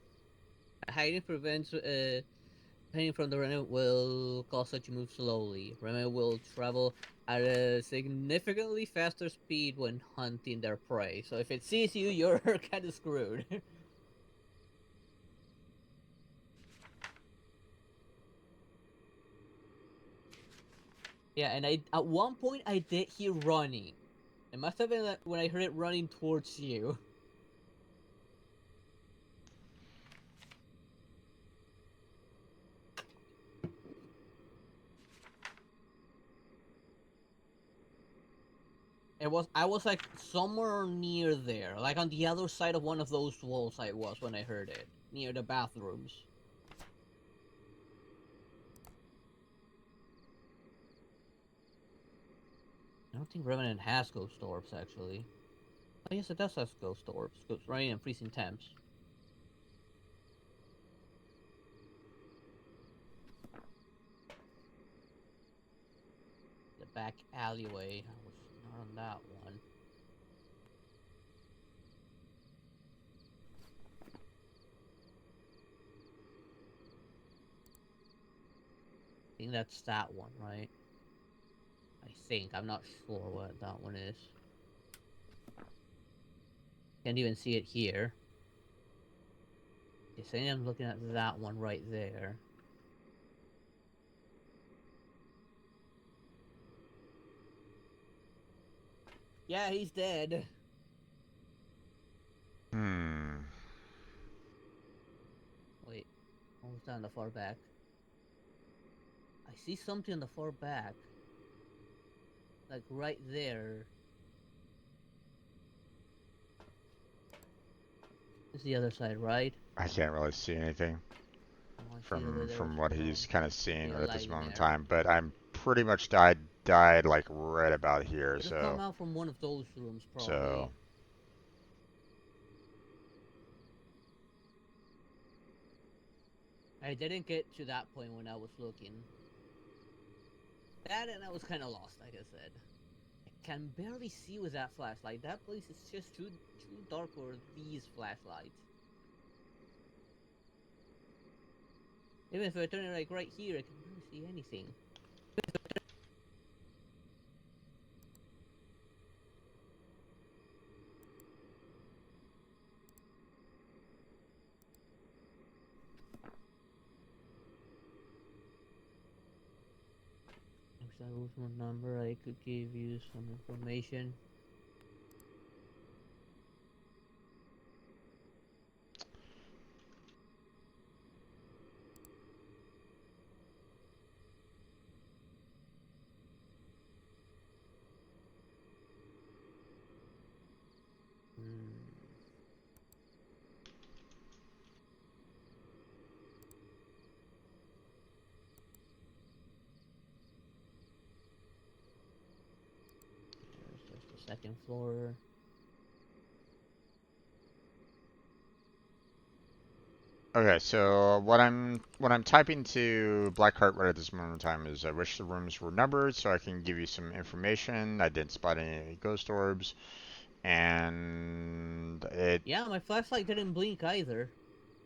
Hiding prevents hiding from the revenue will cause it to move slowly. Revenue will travel at a significantly faster speed when hunting their prey. So if it sees you, you're kind of screwed. Yeah, and at one point I did hear running. It must have been when I heard it running towards you. I was like somewhere near there, like on the other side of one of those walls I was when I heard it, near the bathrooms. I don't think Revenant has ghost orbs actually. Oh yes, it does have ghost orbs. Ghost rain and freezing temps. The back alleyway. I was not on that one. think that's that one, right? I think. I'm not sure what that one is. Can't even see it here. I think I'm looking at that one right there. Yeah, he's dead. Hmm. Wait, what was that in the far back? I see something in the far back. Like right there. It's the other side, right? I can't really see anything Oh, I see that there was from what a he's kind of seeing bit of at this light in moment in there. time, but I'm pretty much died like right about here, Could have come so out from one of those rooms, probably. so I didn't get to that point when I was looking. That and I was kind of lost, like I said. I can barely see with that flashlight. That place is just too dark for these flashlights. Even if I turn it like right here, I can barely see anything. If I lose my number, I could give you some information. There's just the second floor. okay, so what I'm typing to Blackheart right at this moment in time is I wish the rooms were numbered so I can give you some information. I didn't spot any ghost orbs, and Yeah, my flashlight didn't blink either.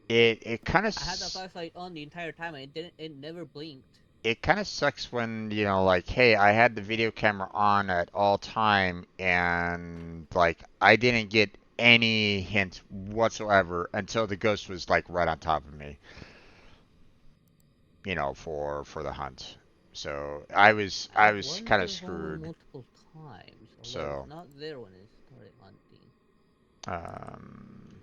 it kind of I had the flashlight on the entire time and it never blinked. it kind of sucks when, you know, like, hey, I had the video camera on at all time and like I didn't get any hint whatsoever until the ghost was like right on top of me, you know, for the hunt. So I was Went kind of to the hallway screwed. multiple times, although So it's not there when it started hunting. um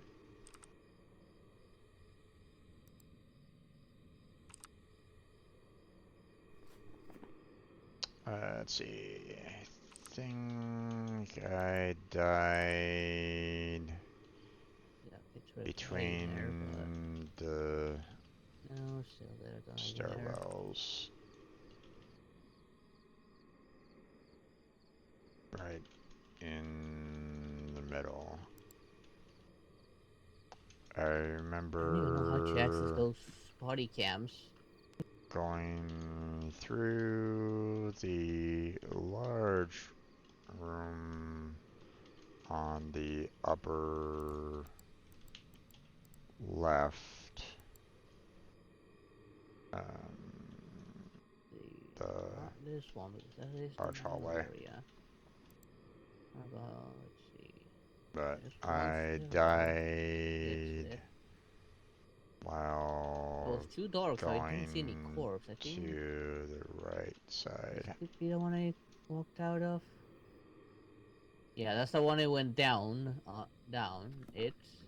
let's see. I think I died Yeah, it's right there, between the but no, still there, dying there. stairwells. Right in the middle. I I don't even know how to access remember those body cams. going through the large room on the upper left. Um, the Not this one, because that is large the new hallway. area. How about, let's see. But There's one I still died it. It while was too dark, so I didn't see any going corpse. I think to the right this side. could be the one I walked out of. Yeah, that's the one I went down. Down. It's.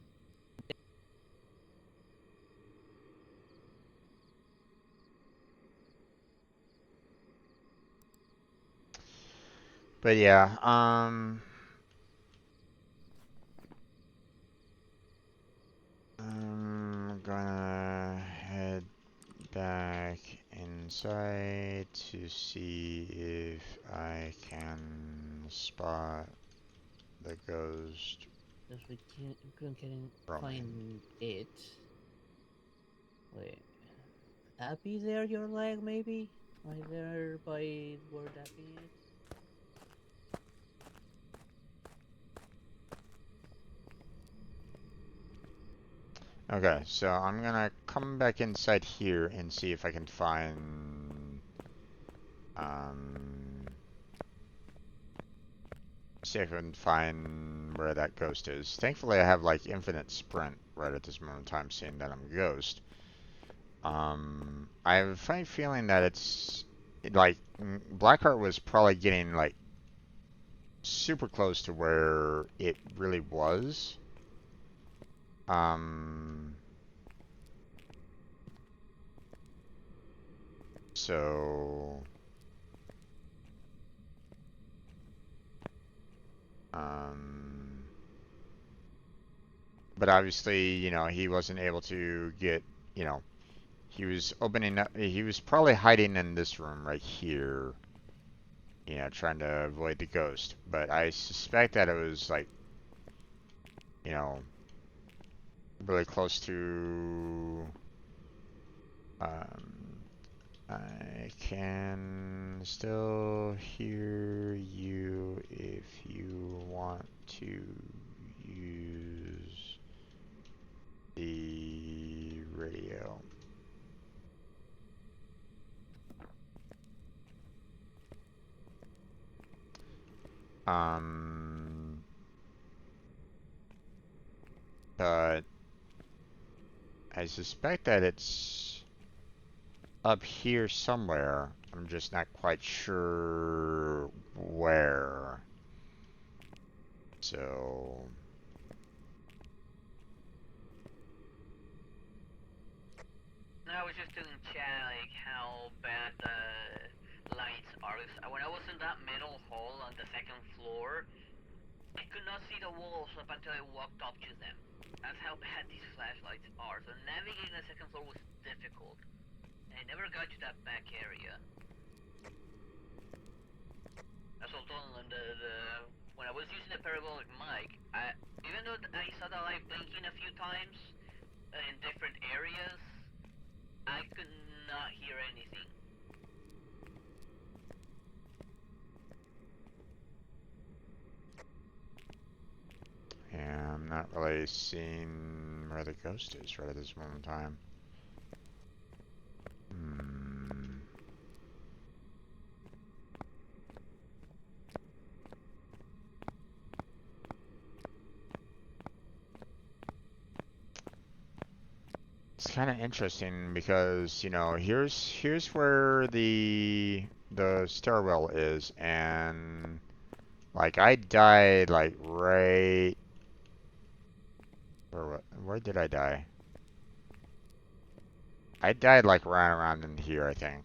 But yeah, I'm gonna head back inside to see if I can spot the ghost Because we couldn't roaming. find it. Wait. Could that be there, your leg, maybe? Right there by where that is? Okay, so I'm gonna come back inside here and see if I can find See if I can find where that ghost is. Thankfully, I have like infinite sprint right at this moment in time, seeing that I'm a ghost. I have a funny feeling that it's like Blackheart was probably getting like super close to where it really was. So but obviously, you know, he wasn't able to get, you know, he was opening up, he was probably hiding in this room right here, you know, trying to avoid the ghost. But I suspect that it was like, you know, really close to, I can still hear you if you want to use the radio. But I suspect that it's up here somewhere. I'm just not quite sure where. So No, I was just doing chat like how bad the lights are. When I was in that middle hall on the second floor, I could not see the walls up until I walked up to them. That's how bad these flashlights are. So navigating the second floor was difficult. And I never got to that back area. As I told them, when I was using the parabolic mic, even though I saw the light blinking a few times in different areas, I could not hear anything. yeah, I'm not really seeing where the ghost is right at this moment in time. It's kind of interesting because, you know, here's where the stairwell is, and like I died like right where did I die? I died like right around in here, I think.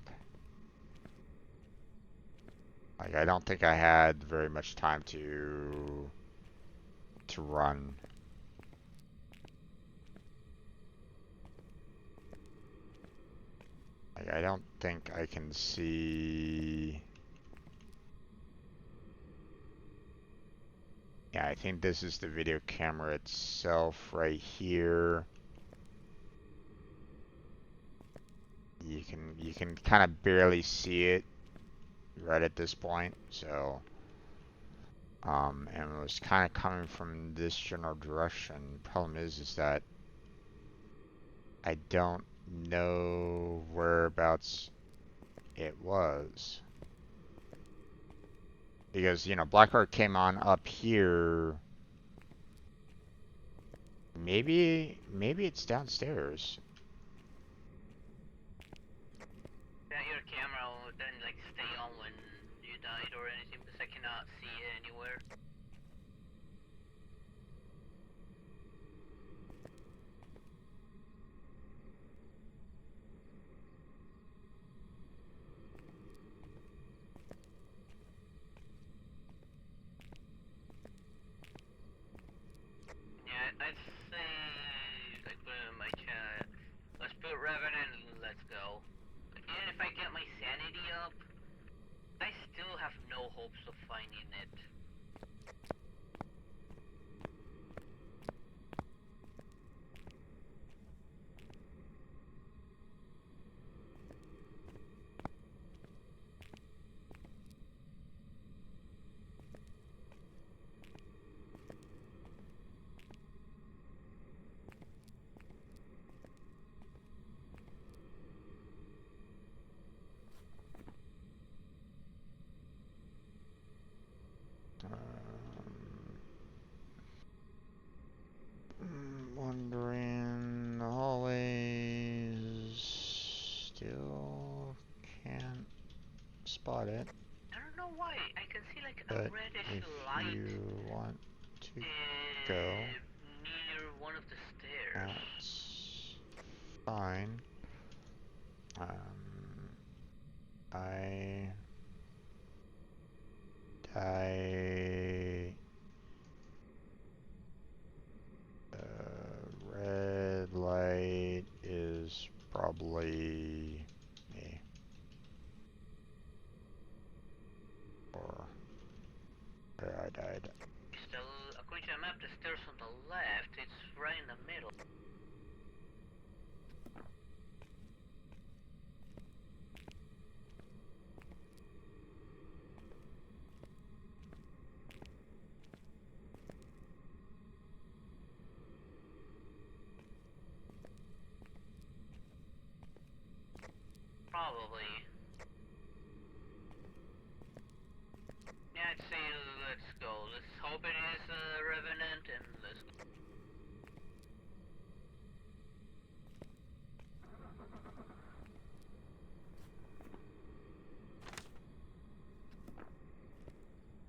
Like I don't think I had very much time to run. Like I don't think I can see. Yeah, I think this is the video camera itself right here. You can kind of barely see it right at this point. So and it was kind of coming from this general direction. Problem is that I don't know whereabouts it was. Because, you know, Blackheart came on up here. Maybe it's downstairs. That your camera didn't like stay on when you died or anything, because I cannot see it anywhere. Yeah, I'd say, like put it in my chat, let's put Revenant and let's go. Even if I get my sanity up, I still have no hopes of finding it. spot it. I don't know why. I can see like a But reddish if light you want to go, near one of the stairs. that's fine. I red light is probably me. Or where I died. Still, according to the map, the stairs on the left, it's right in the middle. Probably. Yeah, I'd say let's go. Let's hope it is a Revenant and let's go.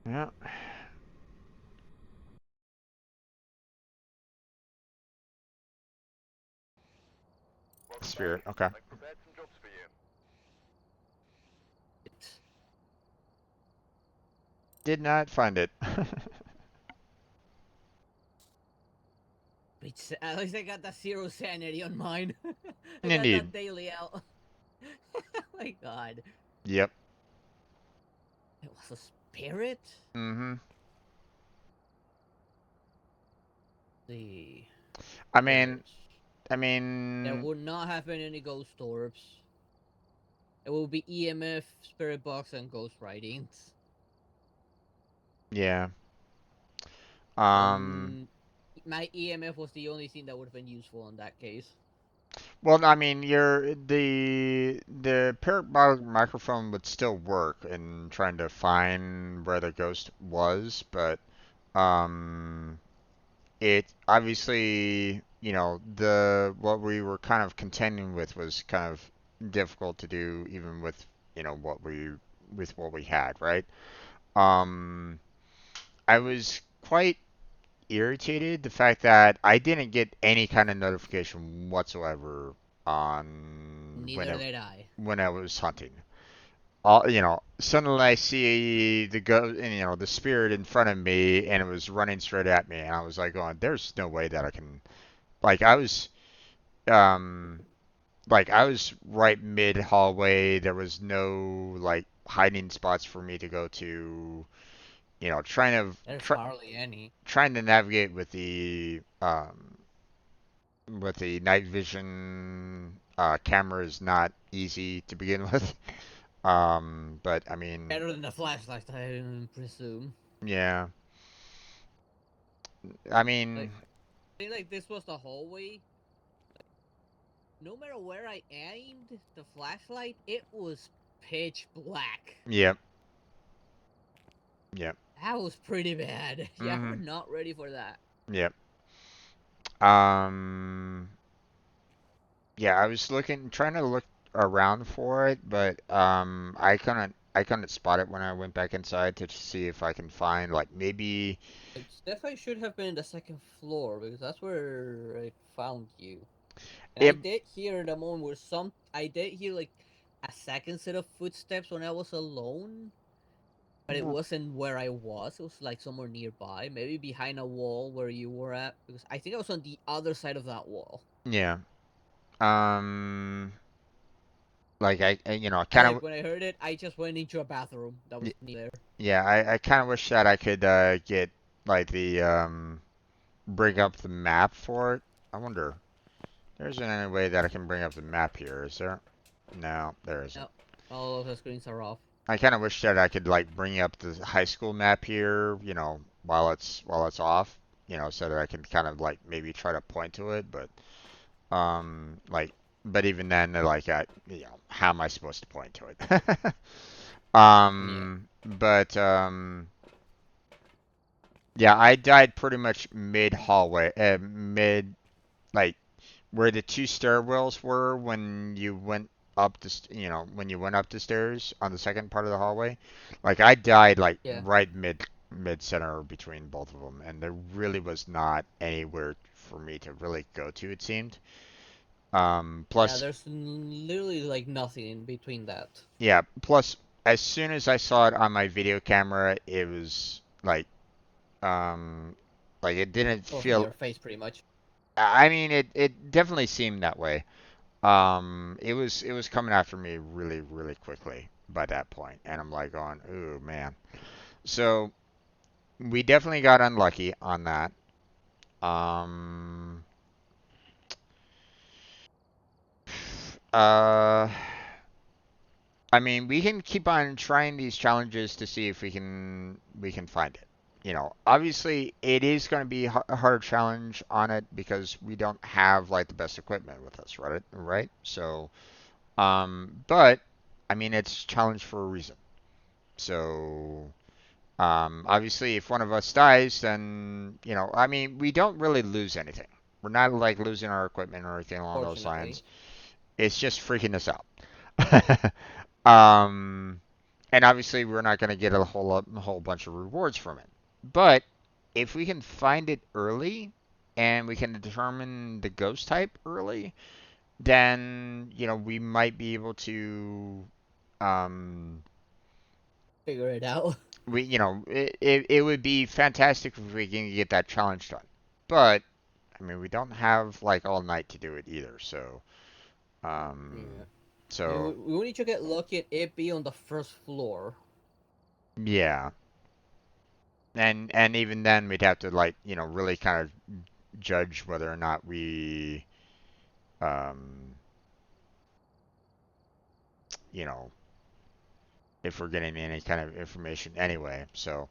Yeah. Welcome Spirit, back. okay. I've prepared some jobs for you. Did not find it. At least I got that 0 sanity on mine. I got Indeed. that daily out. Oh my god. Yep. It was a spirit? Mm-hmm. See. I mean, There would not have been any ghost orbs. It will be EMF, spirit box, and ghost writings. yeah. My EMF was the only thing that would have been useful in that case. Well, I mean, the parabolic microphone would still work in trying to find where the ghost was, but um, it obviously, the what we were kind of contending with was kind of difficult to do, even with what we had, right? Um, I was quite irritated the fact that I didn't get any kind of notification whatsoever on Neither did I. when I was hunting. Suddenly I see the spirit in front of me, and it was running straight at me, and I was like, going, "There's no way that I can." Like um, I was right mid hallway. There was no like hiding spots for me to go to. There's hardly any. Trying to navigate with the night vision camera is not easy to begin with. But I mean, Better than the flashlight, I presume. yeah. I mean, Like, I think like this was the hallway. No matter where I aimed the flashlight, it was pitch black. yep, yep, That was pretty bad. Yeah, we're mhm, not ready for that. yep. Um, yeah, I was trying to look around for it, but I couldn't spot it when I went back inside to see if I can find like maybe. It definitely should have been the second floor because that's where I found you. And I It, did hear the moment where I did hear like a second set of footsteps when I was alone, but it wasn't where I was. It was like somewhere nearby, maybe behind a wall where you were at, because I think I was on the other side of that wall. yeah. Um, like And kind like of. when I heard it, I just went into a bathroom that was near there. Yeah, I kind of wish that I could get like the bring up the map for it. I wonder. There isn't any way that I can bring up the map here, is there? No, there isn't. No, all of the screens are off. I kind of wish that I could like bring up the high school map here, while it's off, so that I can kind of like maybe try to point to it, but like, but even then, like, how am I supposed to point to it? Yeah. But yeah, I died pretty much mid hallway, mid like where the two stairwells were when you went up when you went up the stairs on the second part of the hallway, like I died like Yeah. right mid center between both of them, and there really was not anywhere for me to really go to. It seemed. Yeah, Plus, there's literally like nothing in between that. yeah. Plus, as soon as I saw it on my video camera, it was um, like it didn't Or from feel. your face, pretty much. I mean, it definitely seemed that way. It was coming after me really, really quickly by that point, and I'm like going, ooh man. So we definitely got unlucky on that. Um, uh, I mean, we can keep on trying these challenges to see if we can find it. Obviously, it is going to be a hard challenge on it because we don't have like the best equipment with us, right? Right. So, but I mean, it's challenge for a reason. So, obviously, if one of us dies, then, I mean, we don't really lose anything. We're not like losing our equipment or anything along those Fortunately. lines. It's just freaking us out. um, and obviously, we're not going to get a whole bunch of rewards from it. But if we can find it early and we can determine the ghost type early, then, we might be able to um, Figure it out. it would be fantastic if we can get that challenge done. But I mean, we don't have like all night to do it either. So, Yeah. I mean, so we need to get lucky and it be on the first floor. yeah, and even then we'd have to like really kind of judge whether or not um, you know, if we're getting any kind of information anyway. So,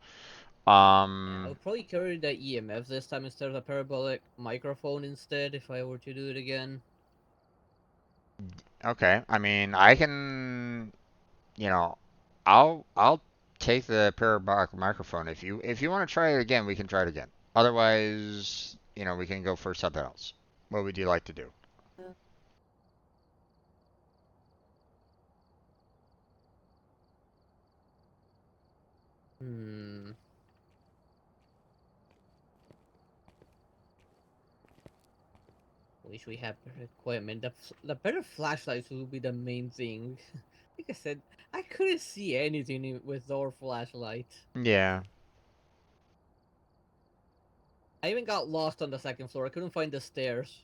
Yeah, I um, would probably carry the EMF this time instead of the parabolic microphone instead if I were to do it again. okay. I mean, I can. you know, I'll take the parabolic microphone. If you want to try it again, we can try it again. Otherwise, we can go for something else. What would you like to do? Hmm. Wish we had better equipment. The better flashlights would be the main thing. Like I said, I couldn't see anything with our flashlight. Yeah, I even got lost on the second floor. I couldn't find the stairs.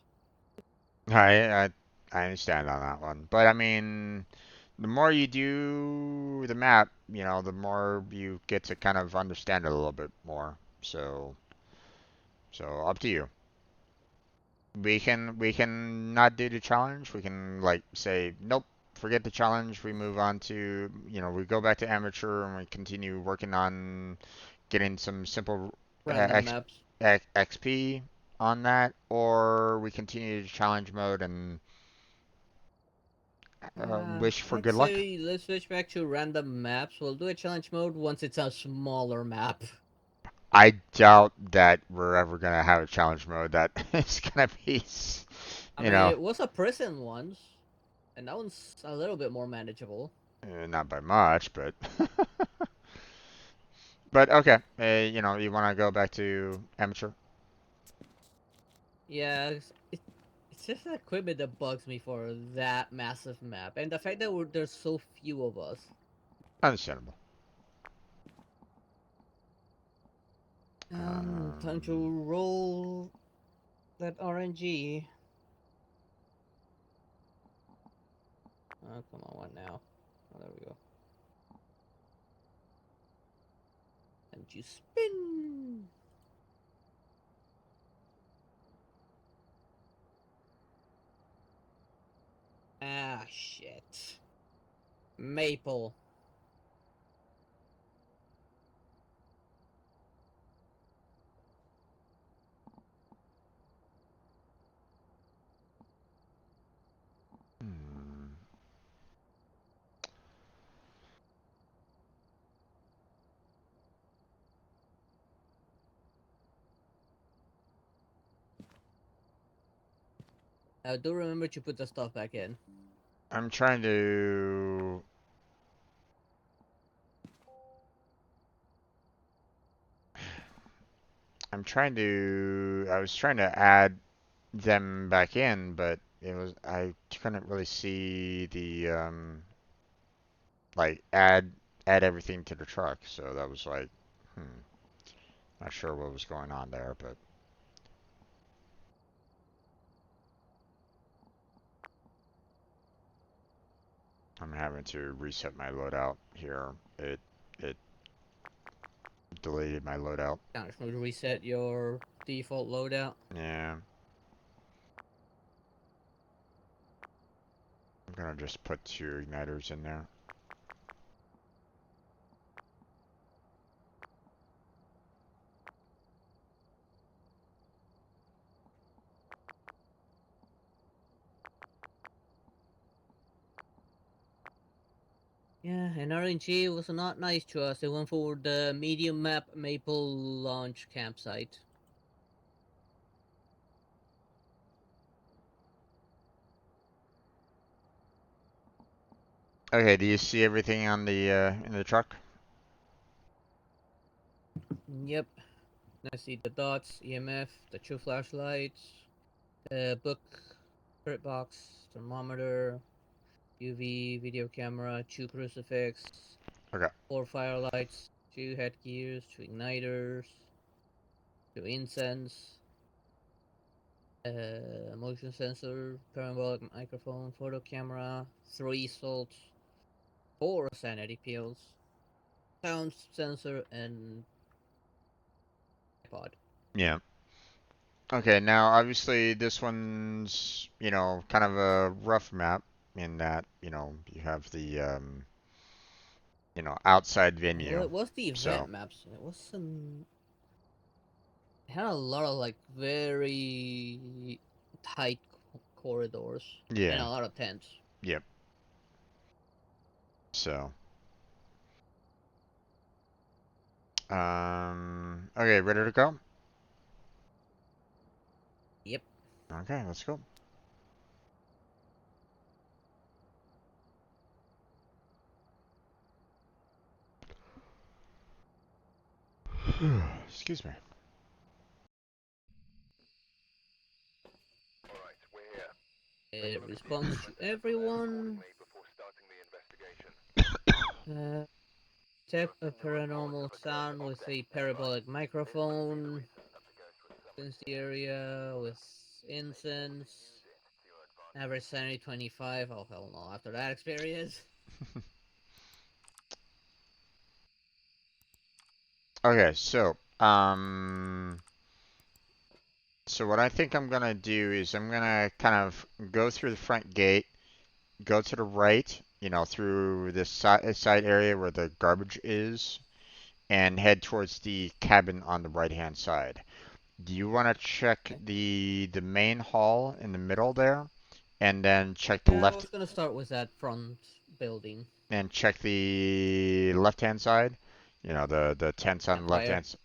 I understand on that one, but I mean, the more you do the map, the more you get to kind of understand it a little bit more. So up to you. We can not do the challenge. We can like say nope, forget the challenge. We move on to we go back to amateur and we continue working on getting some simple Random X, maps. XP on that, or we continue to challenge mode and wish for I'd good luck. say let's switch back to random maps. We'll do a challenge mode once it's a smaller map. I doubt that we're ever gonna have a challenge mode that is gonna be, I you mean, know, it was a prison once, and that one's a little bit more manageable. not by much, but but okay. You want to go back to amateur? Yeah, it's just the equipment that bugs me for that massive map, and the fact that there's so few of us. Understandable. Time to roll that RNG. Oh, come on, what now? Oh, there we go. And you spin. Ah, shit. Maple. Hmm. Do remember to put the stuff back in. I'm trying to. I was trying to add them back in, but I couldn't really see the like add everything to the truck. So that was like, not sure what was going on there, but I'm having to reset my loadout here. It deleted my loadout. Kind of reset your default loadout. Yeah. I'm gonna just put 2 igniters in there. Yeah, and RNG was not nice to us. They went for the medium map Maple launch campsite. Okay, do you see everything on the in the truck? Yep. I see the dots, EMF, the 2 flashlights, the book, spirit box, thermometer, UV, video camera, 2 crucifix, Okay. 4 firelights, 2 headgears, 2 igniters, 2 incense, motion sensor, parabolic microphone, photo camera, 3 salts, 4 sanity pills, sound sensor, and iPod. Yeah. Okay, now obviously this one's, kind of a rough map in that, you have the outside Well, venue. it was the event So, maps. It was some. It had a lot of like very tight corridors and a yeah. lot of tents. Yep. So, okay, ready to go? Yep. Okay, let's go. Excuse me. Alright, we're here. It responds to everyone. Importantly, before starting the investigation. Check a paranormal sound with a parabolic microphone. Sense the area with incense. Average sanity 25. Oh hell no! After that experience. Okay, so what I think I'm gonna do is I'm gonna kind of go through the front gate, go to the right, through this side area where the garbage is, and head towards the cabin on the right-hand side. Do you want to check Okay. the main hall in the middle there, and then check the Yeah, I left was gonna start with that front building. and check the left-hand side? The tents on the Campfire. left-hand side.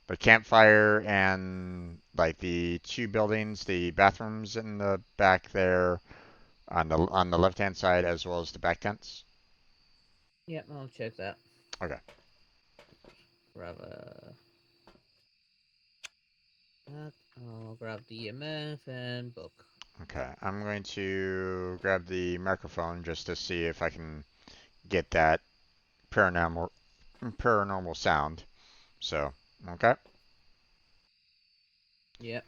The campfire and like the 2 buildings, the bathrooms in the back there on the left-hand side, as well as the back tents. Yep, I'll check that. Okay. Grab that. I'll grab the EMF and book. Okay. I'm going to grab the microphone just to see if I can get that paranormal sound. So, okay. Yep.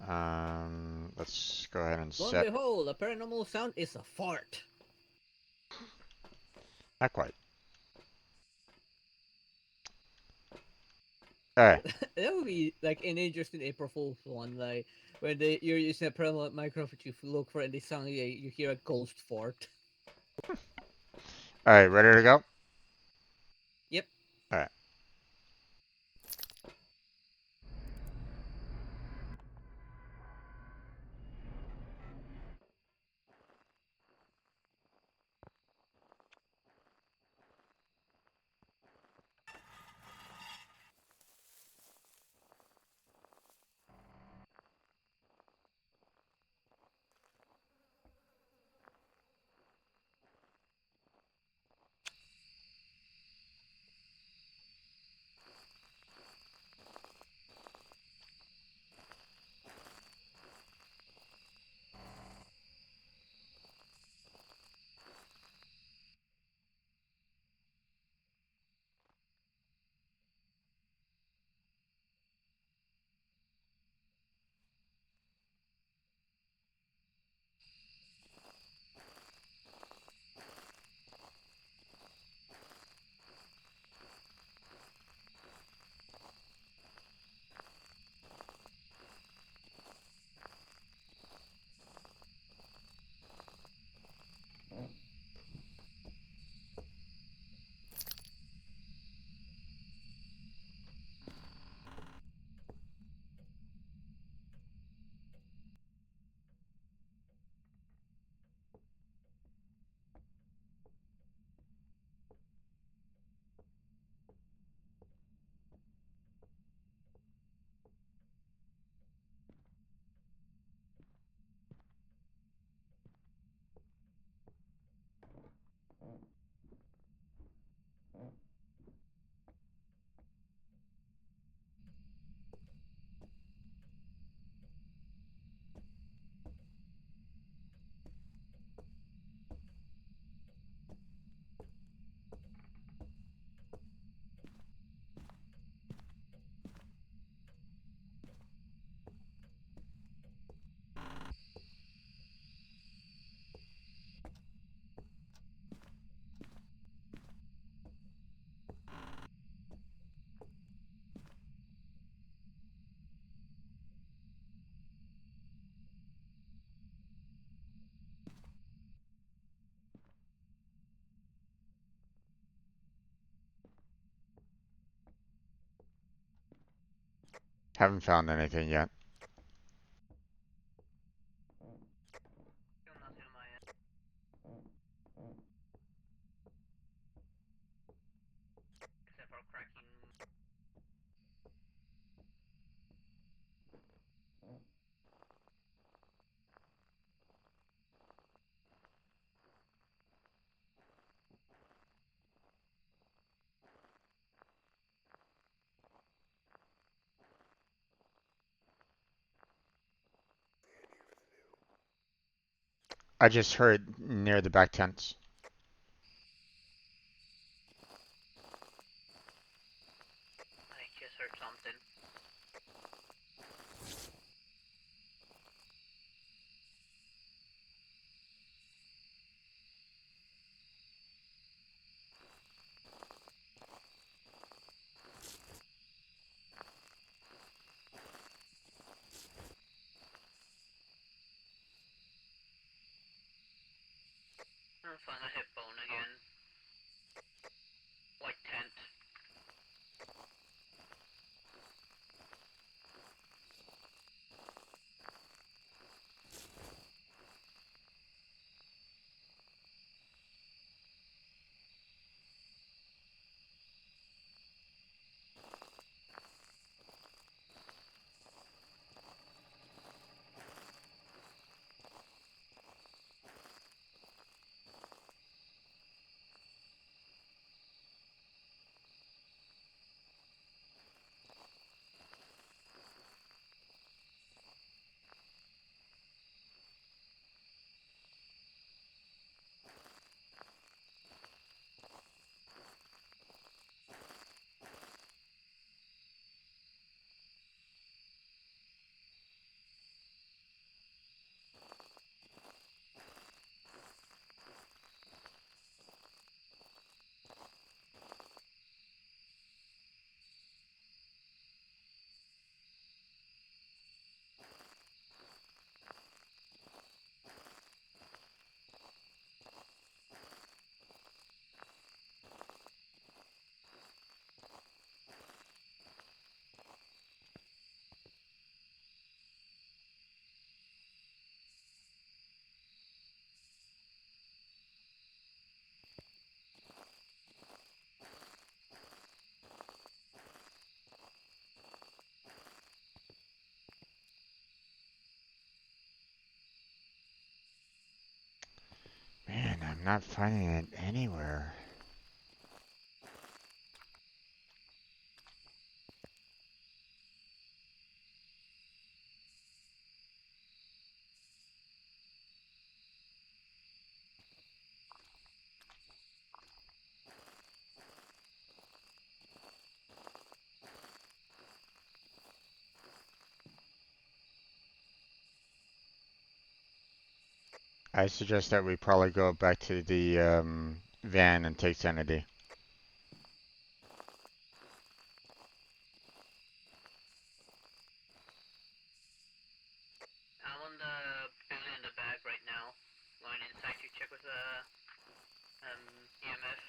Let's go ahead and Lo and set. behold, a paranormal sound is a fart. Not quite. All right. That would be like an interesting April Fool's one, like where you're using a paranormal microphone to look for it and they sound you hear a ghost fart. All right. Ready to go? Yep. All right. Haven't found anything yet. Still nothing on my end. Except for cracking. I just heard near the back tents. I just heard something. I'm fine, I hit bone again. White tent. Man, I'm not finding it anywhere. I suggest that we probably go back to the van and take Sanity. I'm on the building in the back right now. Going inside to check with the EMF.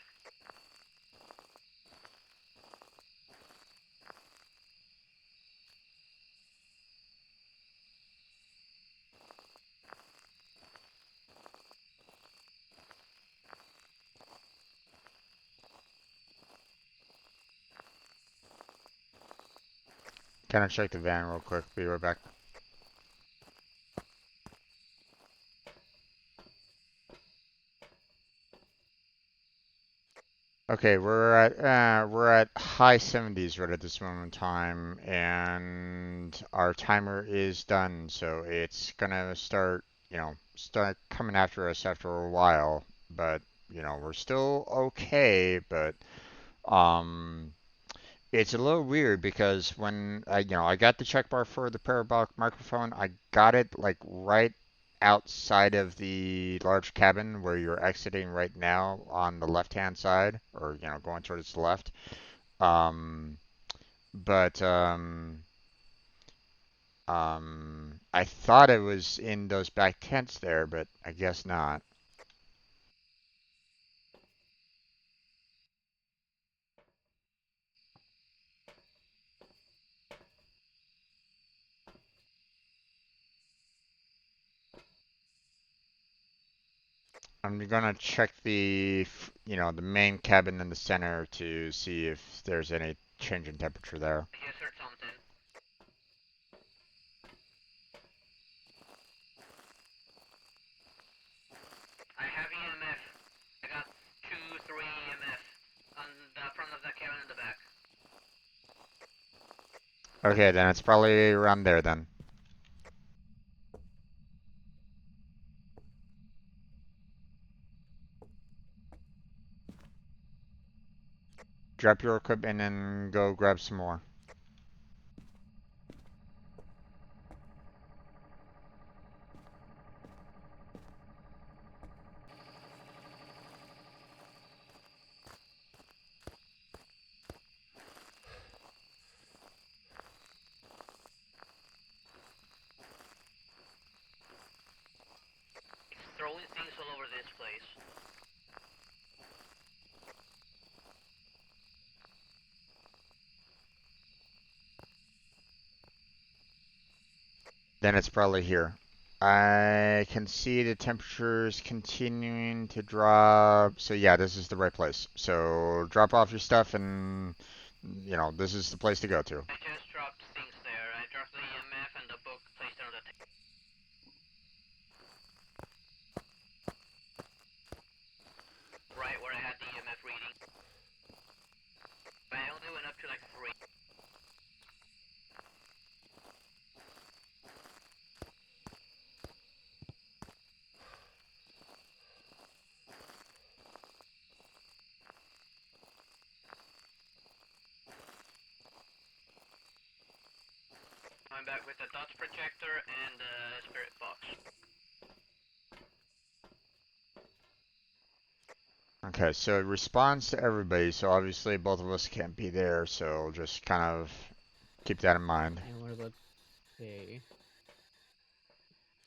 Can I check the van real quick? Be right back. Okay, we're at high 70s right at this moment in time, and our timer is done. So it's gonna start, start coming after us after a while. But we're still okay. But um, it's a little weird because when I got the check bar for the parabolic microphone, I got it like right outside of the large cabin where you're exiting right now on the left-hand side, or going towards the left. Um, but I thought it was in those back tents there, but I guess not. I'm gonna check the the main cabin in the center to see if there's any change in temperature there. I just heard something. I have EMF. I got 2, 3 EMF on the front of the cabin in the back. Okay, then it's probably around there then. Drop your equipment and go grab some more. It's throwing things all over this place. Then it's probably here. I can see the temperatures continuing to drop. So yeah, this is the right place. So drop off your stuff and this is the place to go to. I just dropped things there. I dropped the EMF and the book placed on the table. Right where I had the EMF reading. But I only went up to like 3. I'm back with the dots projector and the spirit box. Okay, so it responds to everybody. So obviously both of us can't be there. So just kind of keep that in mind. And what about... Okay.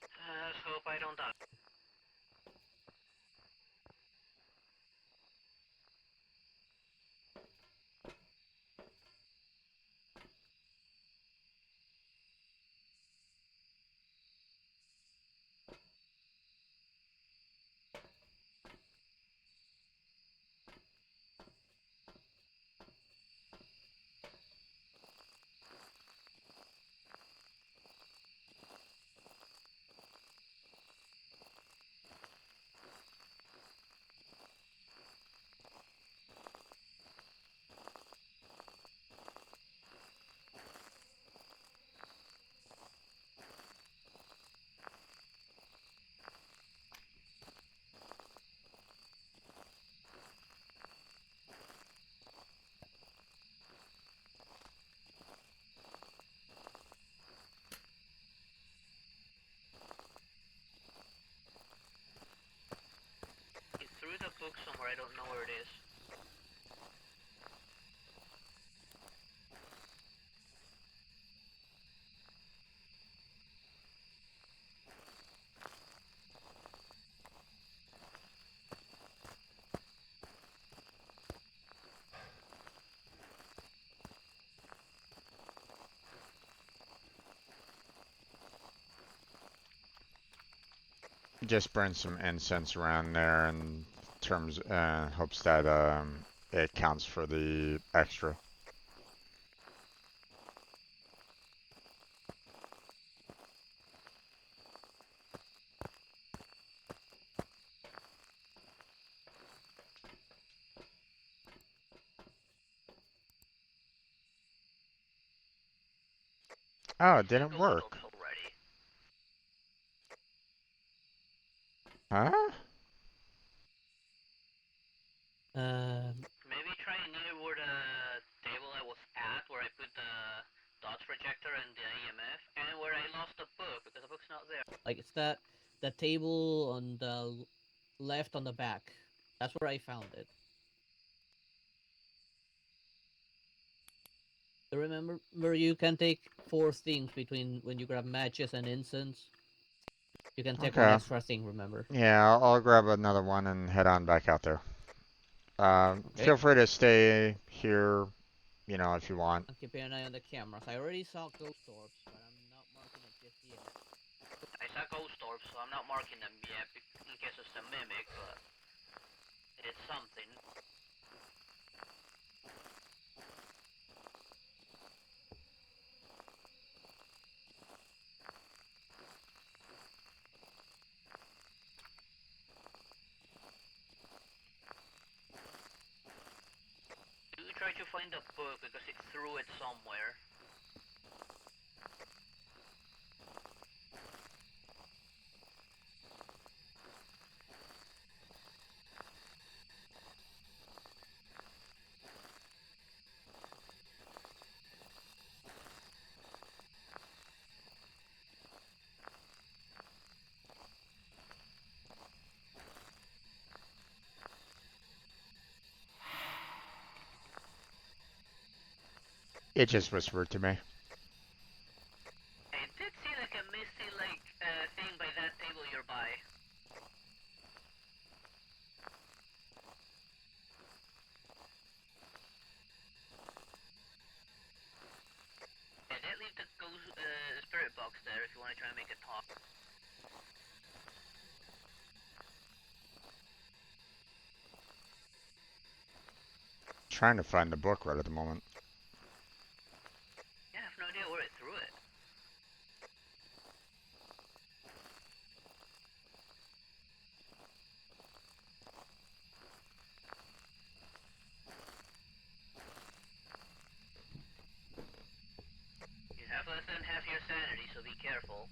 Let's hope I don't die. It threw the book somewhere, I don't know where it is. Just burn some incense around there in terms, hopes that it counts for the extra. Oh, it didn't Single work. adult already. Huh? Maybe try near where the table I was at, where I put the dots projector and the EMF, and where I lost the book, because the book's not there. Like, it's that table on the left on the back. That's where I found it. Remember where you can take 4 things between when you grab matches and incense? You can take one Okay. extra thing, remember? Yeah, I'll grab another one and head on back out there. Okay. Feel free to stay here, if you want. I'm keeping an eye on the cameras. I already saw ghost orbs, but I'm not marking it just yet. I saw ghost orbs, so I'm not marking them yet in case it's a mimic, but... find a book because it threw it somewhere. It just whispered to me. I did see like a misty thing by that table you're by. I did leave the ghost spirit box there if you want to try and make it talk. Trying to find the book right at the moment. Yeah, I have no idea where it threw it. You have less than half your sanity, so be careful.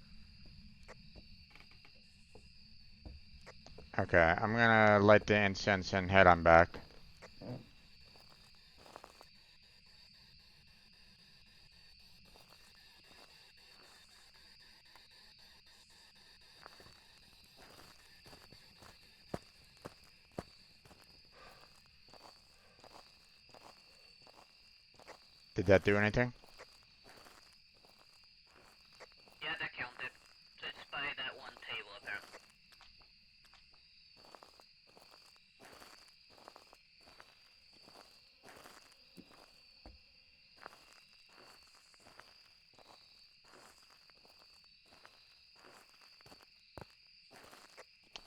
Okay, I'm gonna light the incense and head on back. Did that do anything? Yeah, that counted. So it's by that one table, apparently.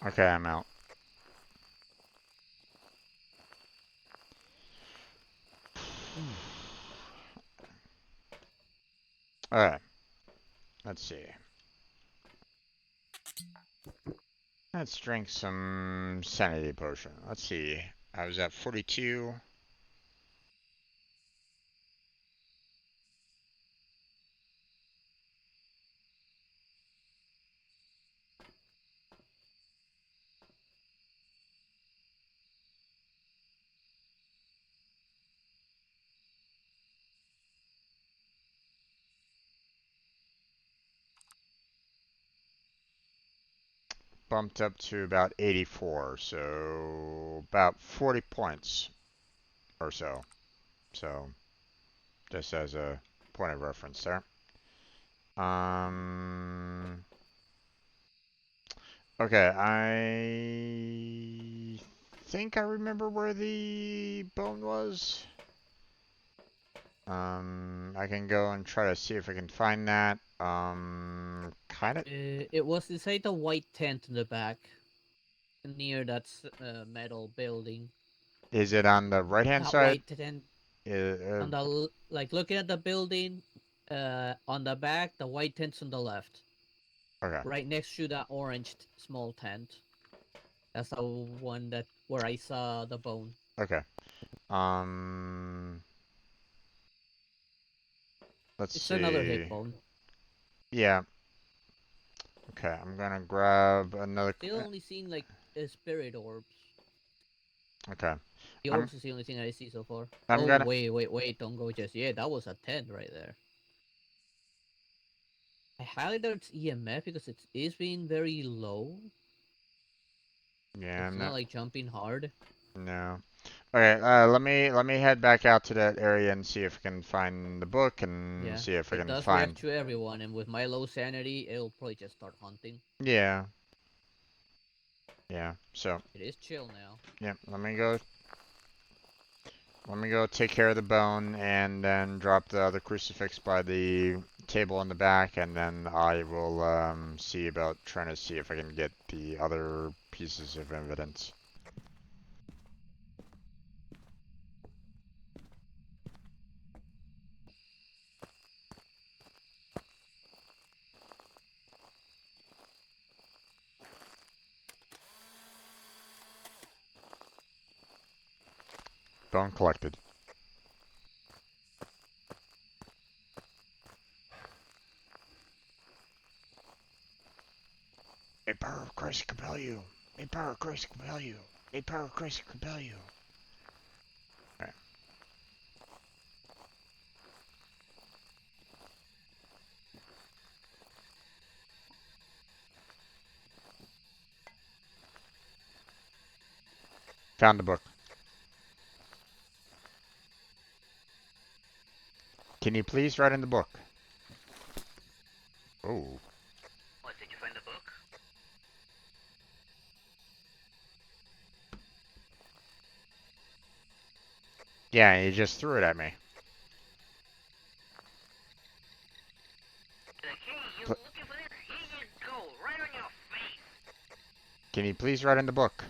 Okay, I'm out. Alright. Let's see. Let's drink some sanity potion. Let's see. I was at 42. Bumped up to about 84, so about 40 points or so. So, just as a point of reference there. Okay, I think I remember where the bone was. I can go and try to see if I can find that. Kind of. It was inside the white tent in the back, near that metal building. Is it on the right-hand That side? white tent Uh, on the like looking at the building, on the back, the white tent's on the left, okay. right next to that orange small tent. That's the one that where I saw the bone. Okay. Um, let's It's another see. hip bone. Yeah. Okay, I'm gonna grab another. Still only seeing like spirit orbs. Okay. The I'm orbs is the only thing I see so far. I'm Oh gonna. wait! Don't go just yet. That was a 10 right there. I highly doubt it's EMF because it is being very low. Yeah, It's I'm not not. like jumping hard. No. Okay. Let me head back out to that area and see if I can find the book and Yeah, see if I it can does react find. to everyone, and with my low sanity, it'll probably just start hunting. Yeah. Yeah. So. It is chill now. Yeah. Let me go. Let me go take care of the bone and then drop the other crucifix by the table in the back, and then I will see about trying to see if I can get the other pieces of evidence. Bone collected. compel you. May power of Christ compel you. May power of Christ compel you. Alright. Found the book. Can you please write in the book? Oh. What, did you find the book? Yeah, he just threw it at me. Like, hey, you looking for there? Here you go, right on your face. Can you please write in the book?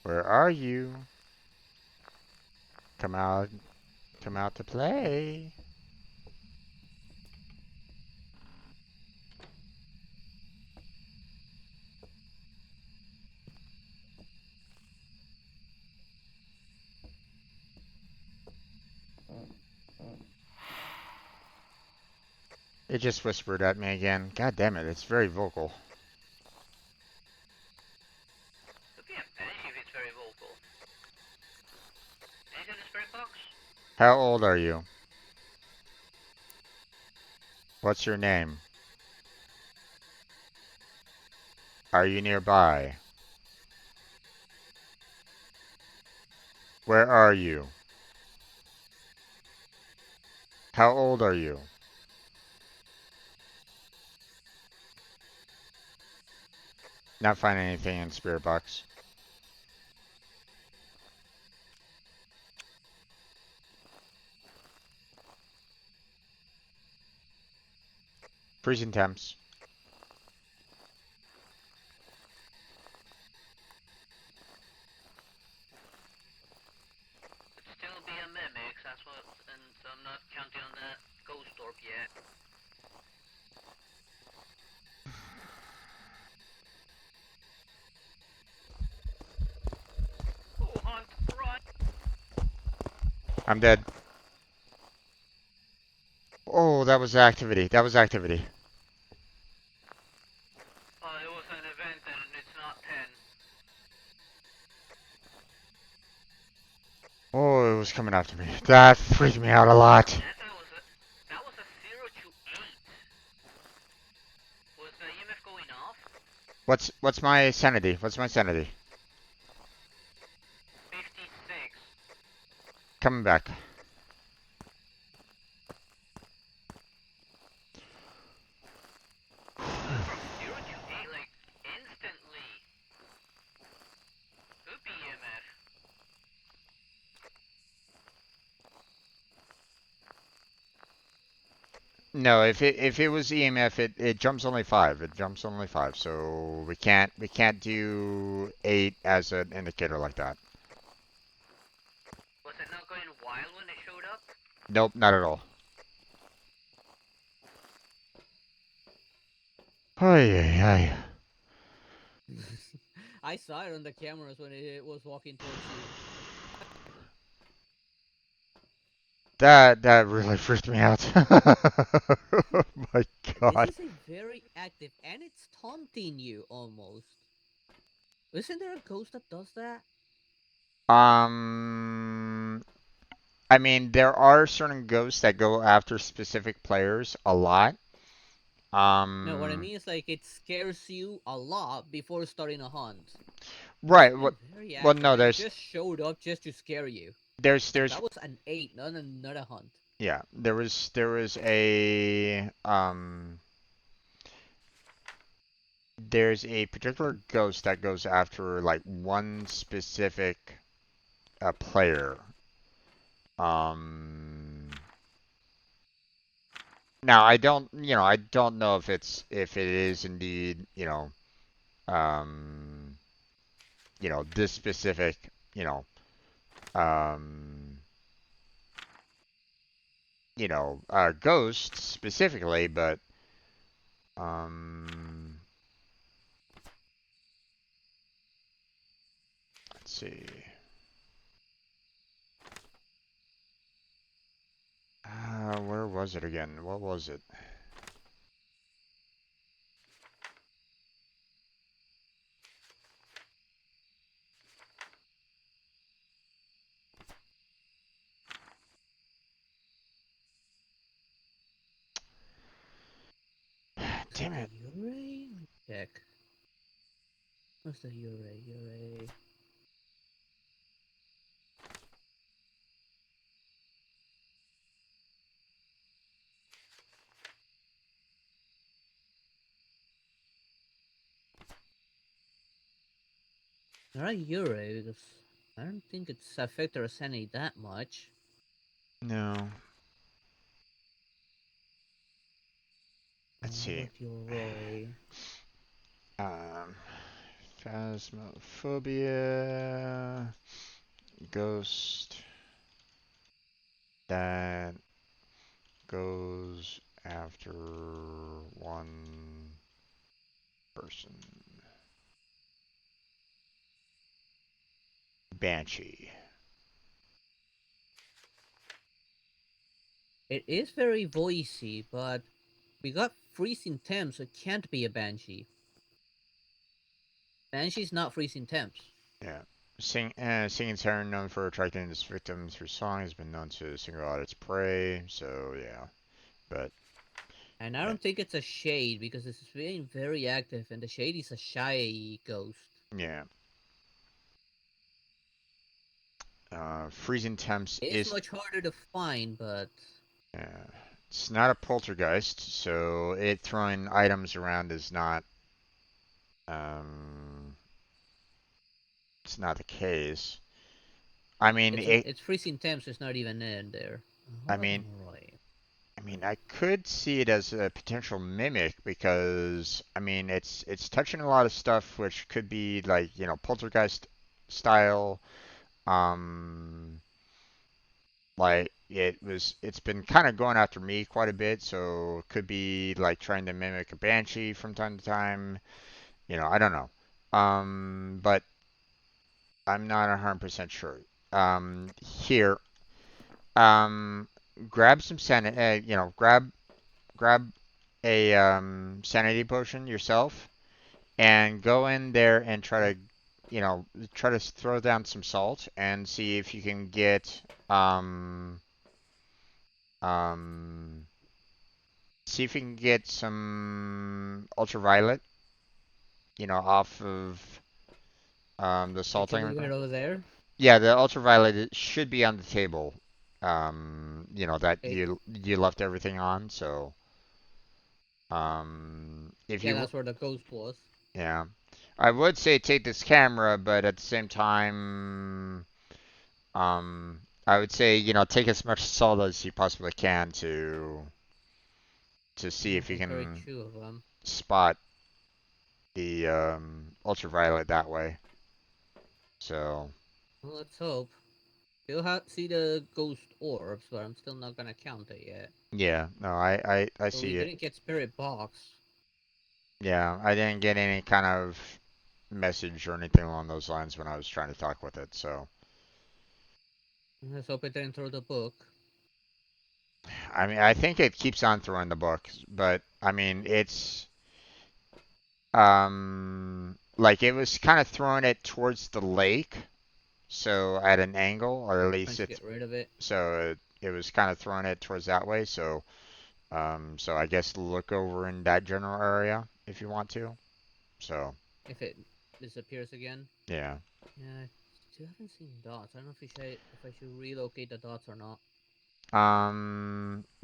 Where are you? Come out to play. It just whispered at me again. God damn it, it's very vocal. Could be a penny if it's very vocal. Anything in the spirit box? How old are you? What's your name? Are you nearby? Where are you? How old are you? Not finding anything in spirit box. Freezing temps. Could still be a mimic, that's what, and so I'm not counting on that ghost orb yet. Oh, hunt, run! I'm dead. Oh, that was activity. That was activity. Oh, it was an event and it's not 10. Oh, it was coming after me. That freaked me out a lot. That was a 0 to 8. Was the EMF going off? What's my sanity? What's my sanity? 56. Coming back. From 0 to 8, like, instantly. Could be EMF. No, if it was EMF, it jumps only 5. It jumps only 5. So we can't do 8 as an indicator like that. Was it not going wild when it showed up? Nope, not at all. Ay, ay, ay. I saw it on the cameras when it was walking towards you. That really freaked me out. Oh my god. This is a very active, and it's taunting you almost. Isn't there a ghost that does that? I mean, there are certain ghosts that go after specific players a lot. No, what I mean is like it scares you a lot before starting a hunt. Right. It's What? been very Well, active, no. and it There's just showed up just to scare you. Like there's that was an 8, not a hunt. yeah. There was a there's a particular ghost that goes after like one specific player. Um. Now I don't know if it is indeed, um, this specific, you know, um, ghost specifically, but um, let's see. was it again? What was it? Damn it. The Uray? Let me check. What's the Uray? Uray. Alright, Uray, because I don't think it's affected us any that much. No. Let's What see. about Uray? Um, Phasmophobia, ghost that goes after one person. Banshee. It is very voicey, but we got freezing temps, so it can't be a Banshee. Banshee's not freezing temps. Yeah. Singing siren, known for attracting its victims through song, has been known to single out its prey. So yeah, but And I yeah, don't think it's a shade because it's being very active, and the shade is a shy ghost. yeah. Freezing temps It's is much harder to find, but uh, it's not a poltergeist, so it throwing items around is not um it's not the case. I mean it. it's freezing temps. It's not even in there. What I about mean Roy? I mean, I could see it as a potential mimic because I mean it's touching a lot of stuff which could be like, poltergeist style. Um, like it's been kind of going after me quite a bit, so it could be like trying to mimic a banshee from time to time. I don't know. But I'm not 100% sure. Here, um, grab some sanity, grab a sanity potion yourself and go in there and try to throw down some salt and see if you can get um see if you can get some ultraviolet, off of the Like to salting leave right it there. over there. Yeah, the ultraviolet should be on the table. That It, you left everything on, so if yeah, you that's where the ghost was. yeah. I would say take this camera, but at the same time, I would say, take as much salt as you possibly can to see Yeah, if you don't carry can two of them. spot the ultraviolet that way. So, Well, let's hope. You'll see the ghost orbs, but I'm still not gonna count it yet. yeah, no, I So we see it. didn't get spirit box. Yeah, I didn't get any kind of message or anything along those lines when I was trying to talk with it. So, Let's hope it didn't throw the book. I mean, I think it keeps on throwing the book, but I mean, it's like it was kind of throwing it towards the lake, so at an angle, or at Trying least to get rid of it. it was kind of throwing it towards that way. So I guess look over in that general area if you want to. So If it disappears again. yeah. Yeah, I still haven't seen dots. I don't know if I should relocate the dots or not.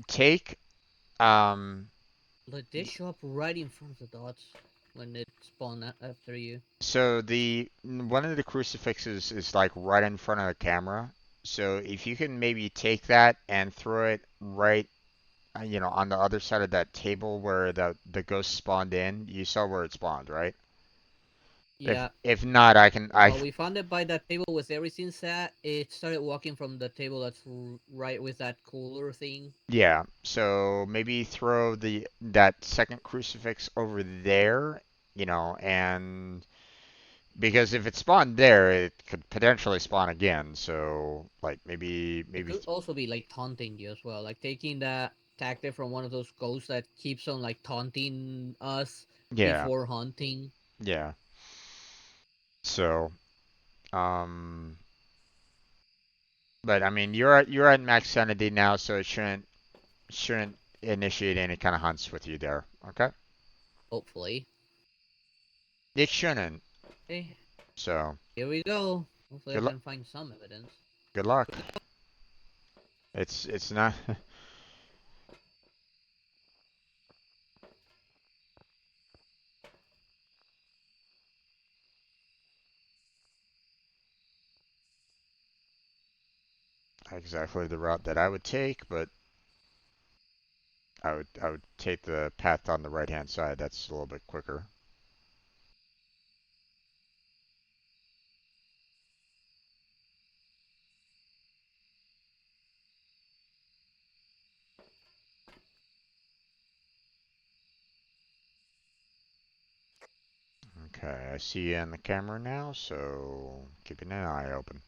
Take um. Like they show up right in front of the dots when it spawn after you. So the one of the crucifixes is like right in front of the camera. So if you can maybe take that and throw it right, on the other side of that table where the ghost spawned in, you saw where it spawned, right? Yeah. If not, I can I Well, we found it by that table with everything set. It started walking from the table that's right with that cooler thing. yeah. So maybe throw that second crucifix over there, and because if it spawned there, it could potentially spawn again. So like maybe It could also be like taunting you as well, like taking that tactic from one of those ghosts that keeps on like taunting us Yeah, before hunting. yeah. So, um, but I mean, you're at max sanity now, so it shouldn't initiate any kind of hunts with you there. Okay? Hopefully. It shouldn't. Okay, So, here we go. Hopefully, I good luck. can find some evidence. Good luck. It's not. Exactly the route that I would take, but I would take the path on the right hand side. That's a little bit quicker. Okay, I see you in the camera now, so keeping an eye open.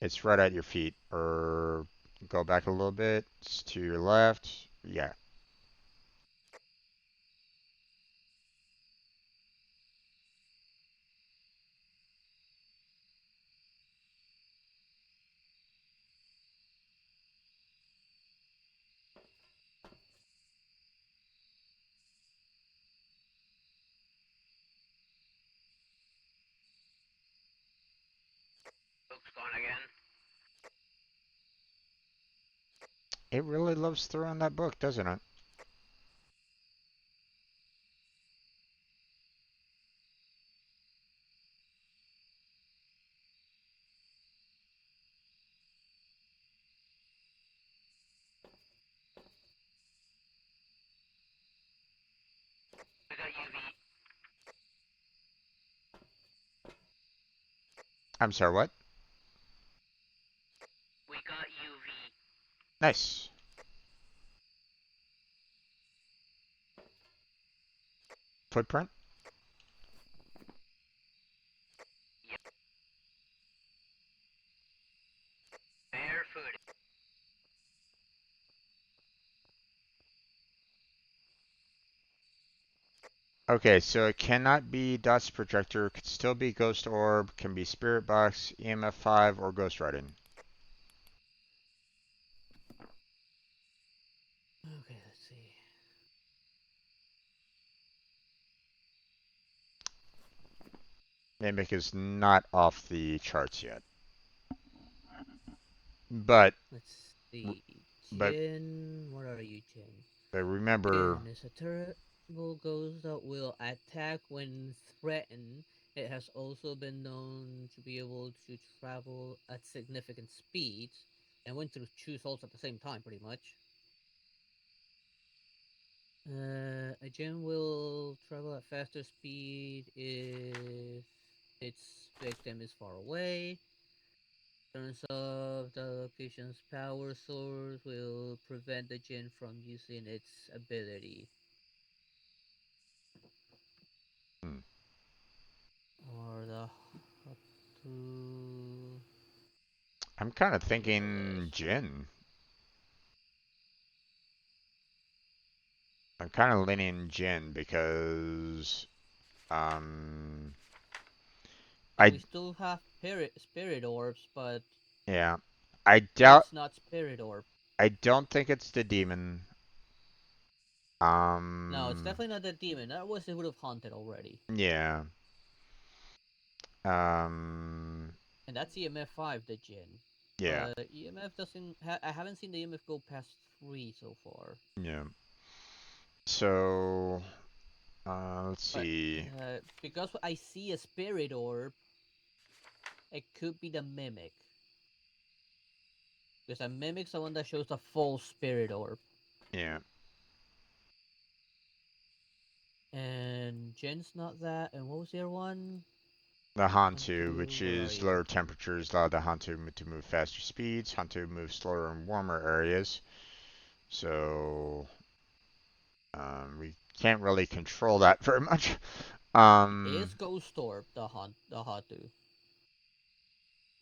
It's right at your feet, or go back a little bit. It's to your left. Yeah. Book's gone again. It really loves throwing that book, doesn't it? We got UV. I'm sorry, what? We got UV. Nice. Footprint? Yep. Barefoot. Okay, so it cannot be Dots Projector, could still be Ghost Orb, can be Spirit Box, EMF 5, or Ghost Writing. Okay, let's see. Mimic is not off the charts yet. But, Let's see. but, Jin, what are you, Jin? but remember, Jin is a terrible ghost that will attack when threatened. It has also been known to be able to travel at significant speeds and went through two souls at the same time, pretty much. A gem will travel at faster speed if its victim is far away. In terms of the location's power source will prevent the gem from using its ability. hmm, Or the Hatu... I'm kind of Looking for thinking this. Jin. I'm kind of leaning Jin because, um, And I, we still have spirit orbs, but yeah, I doubt, Jin's not spirit orb. I don't think it's the demon. No, it's Um, definitely not the demon. That was it would have haunted already. yeah. Um, And that's EMF 5, the Jin. yeah, But EMF doesn't. I haven't seen the EMF go past 3 so far. yeah. So, let's But see. because I see a spirit orb, it could be the mimic. Because a mimic's the one that shows the full spirit orb. Yeah, And Jin's not that. And what was the other one? the Hantu, Hantu, which where are is you? lower temperatures, allow the Hantu to move faster speeds. Hantu moves slower in warmer areas. So, We can't really control that very much. Is Ghost Orb the Hatu?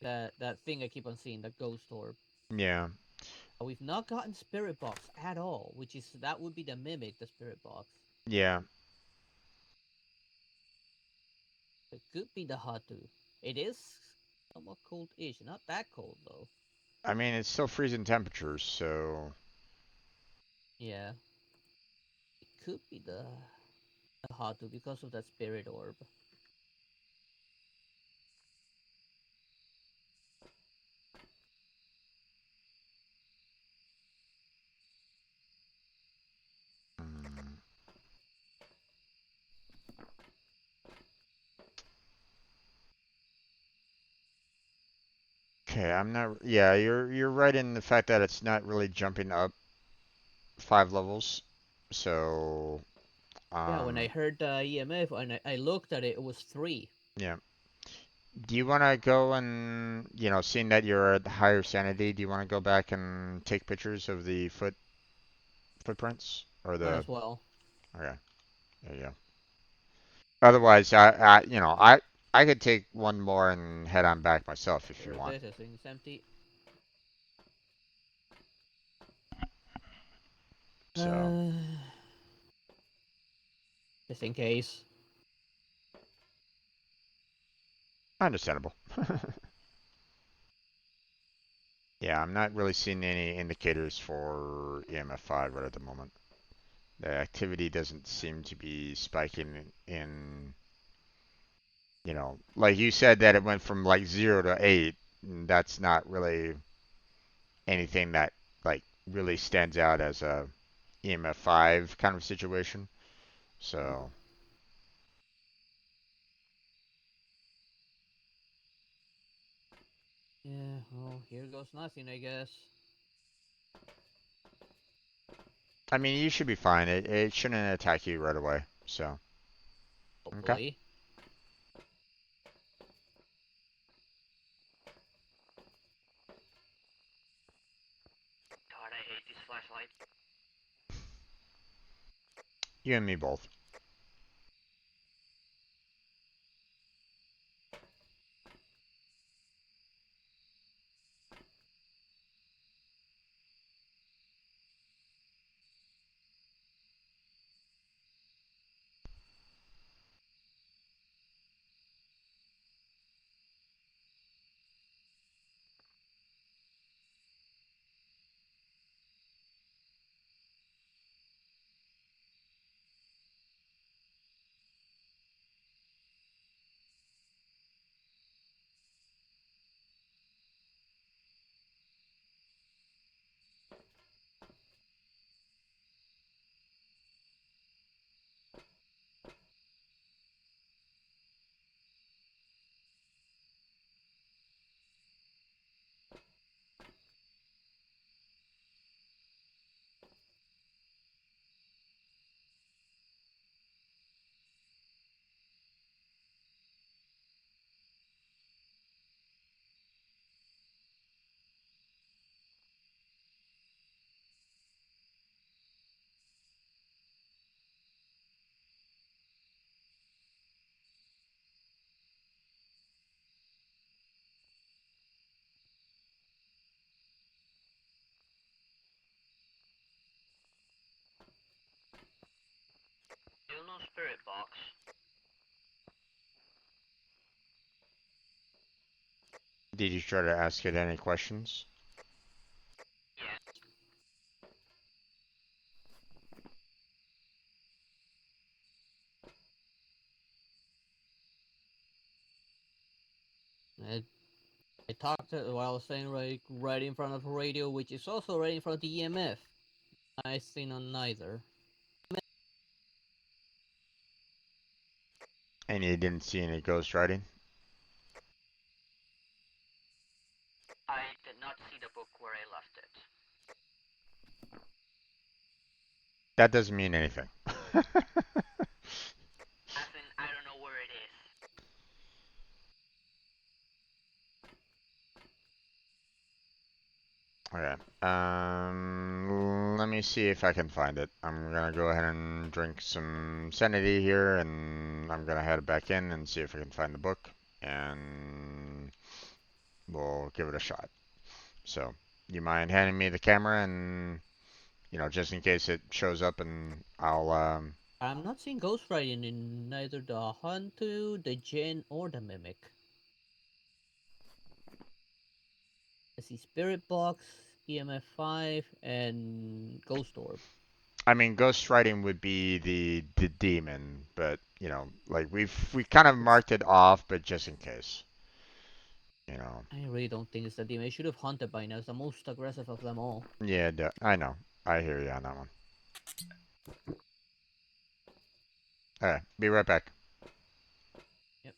That thing I keep on seeing, the Ghost Orb. Yeah. We've not gotten Spirit Box at all, which is that would be the Mimic, the Spirit Box. Yeah. It could be the Hatu. It is somewhat cold-ish, not that cold though. I mean, it's still freezing temperatures, so Yeah, it could be the Hatu because of that Spirit Orb. mm. Okay, I'm not. Yeah, you're right in the fact that it's not really jumping up 5 levels. So, Yeah, when I um, heard the EMF and I looked at it, it was 3. yeah. Do you want to go and, seeing that you're at higher sanity, do you want to go back and take pictures of the footprints or Might the? as well. Okay, there you go. Otherwise, I could take one more and head on back myself if you Where is want. this? I think it's empty. So, Just in case. understandable. Yeah, I'm not really seeing any indicators for EMF5 right at the moment. The activity doesn't seem to be spiking like you said that it went from like 0 to 8. That's not really anything that like really stands out as a EMF5 kind of situation. So, Yeah, well, here goes nothing, I guess. I mean, you should be fine. It shouldn't attack you right away. So, okay. Hopefully. God, I hate this flashlight. You and me both. Still no spirit box. Did you try to ask it any questions? Yeah. I, I talked while I was saying right in front of the radio, which is also right in front of the EMF. I seen on neither. And you didn't see any ghost writing? I did not see the book where I left it. That doesn't mean anything. As in, I don't know where it is. Okay. Let me me see if I can find it. I'm gonna go ahead and drink some sanity here, and I'm gonna head back in and see if I can find the book, and we'll give it a shot. So, you mind handing me the camera, and just in case it shows up, and I'll I'm not seeing ghostwriting in neither the Hantu, the Jinn, or the Mimic. I see Spirit Box, EMF 5, and Ghost Orb. I mean, ghostwriting would be the demon, but like we kind of marked it off, but just in case, you know. I really don't think it's the demon. It should have hunted by now. It's the most aggressive of them all. Yeah, I know. I hear you on that one. All right, be right back. Yep.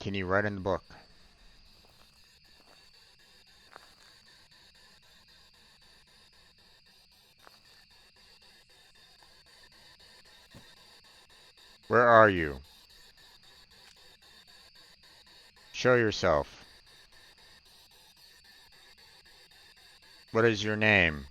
Can you write in the book? Where are you? Show yourself. What is your name?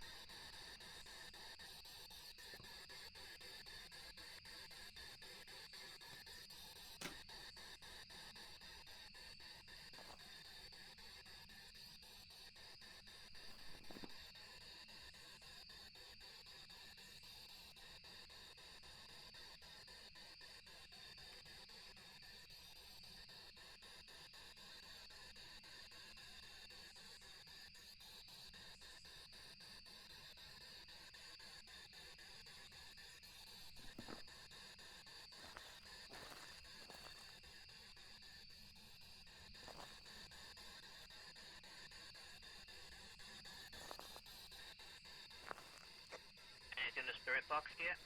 Anything in the spirit box yet?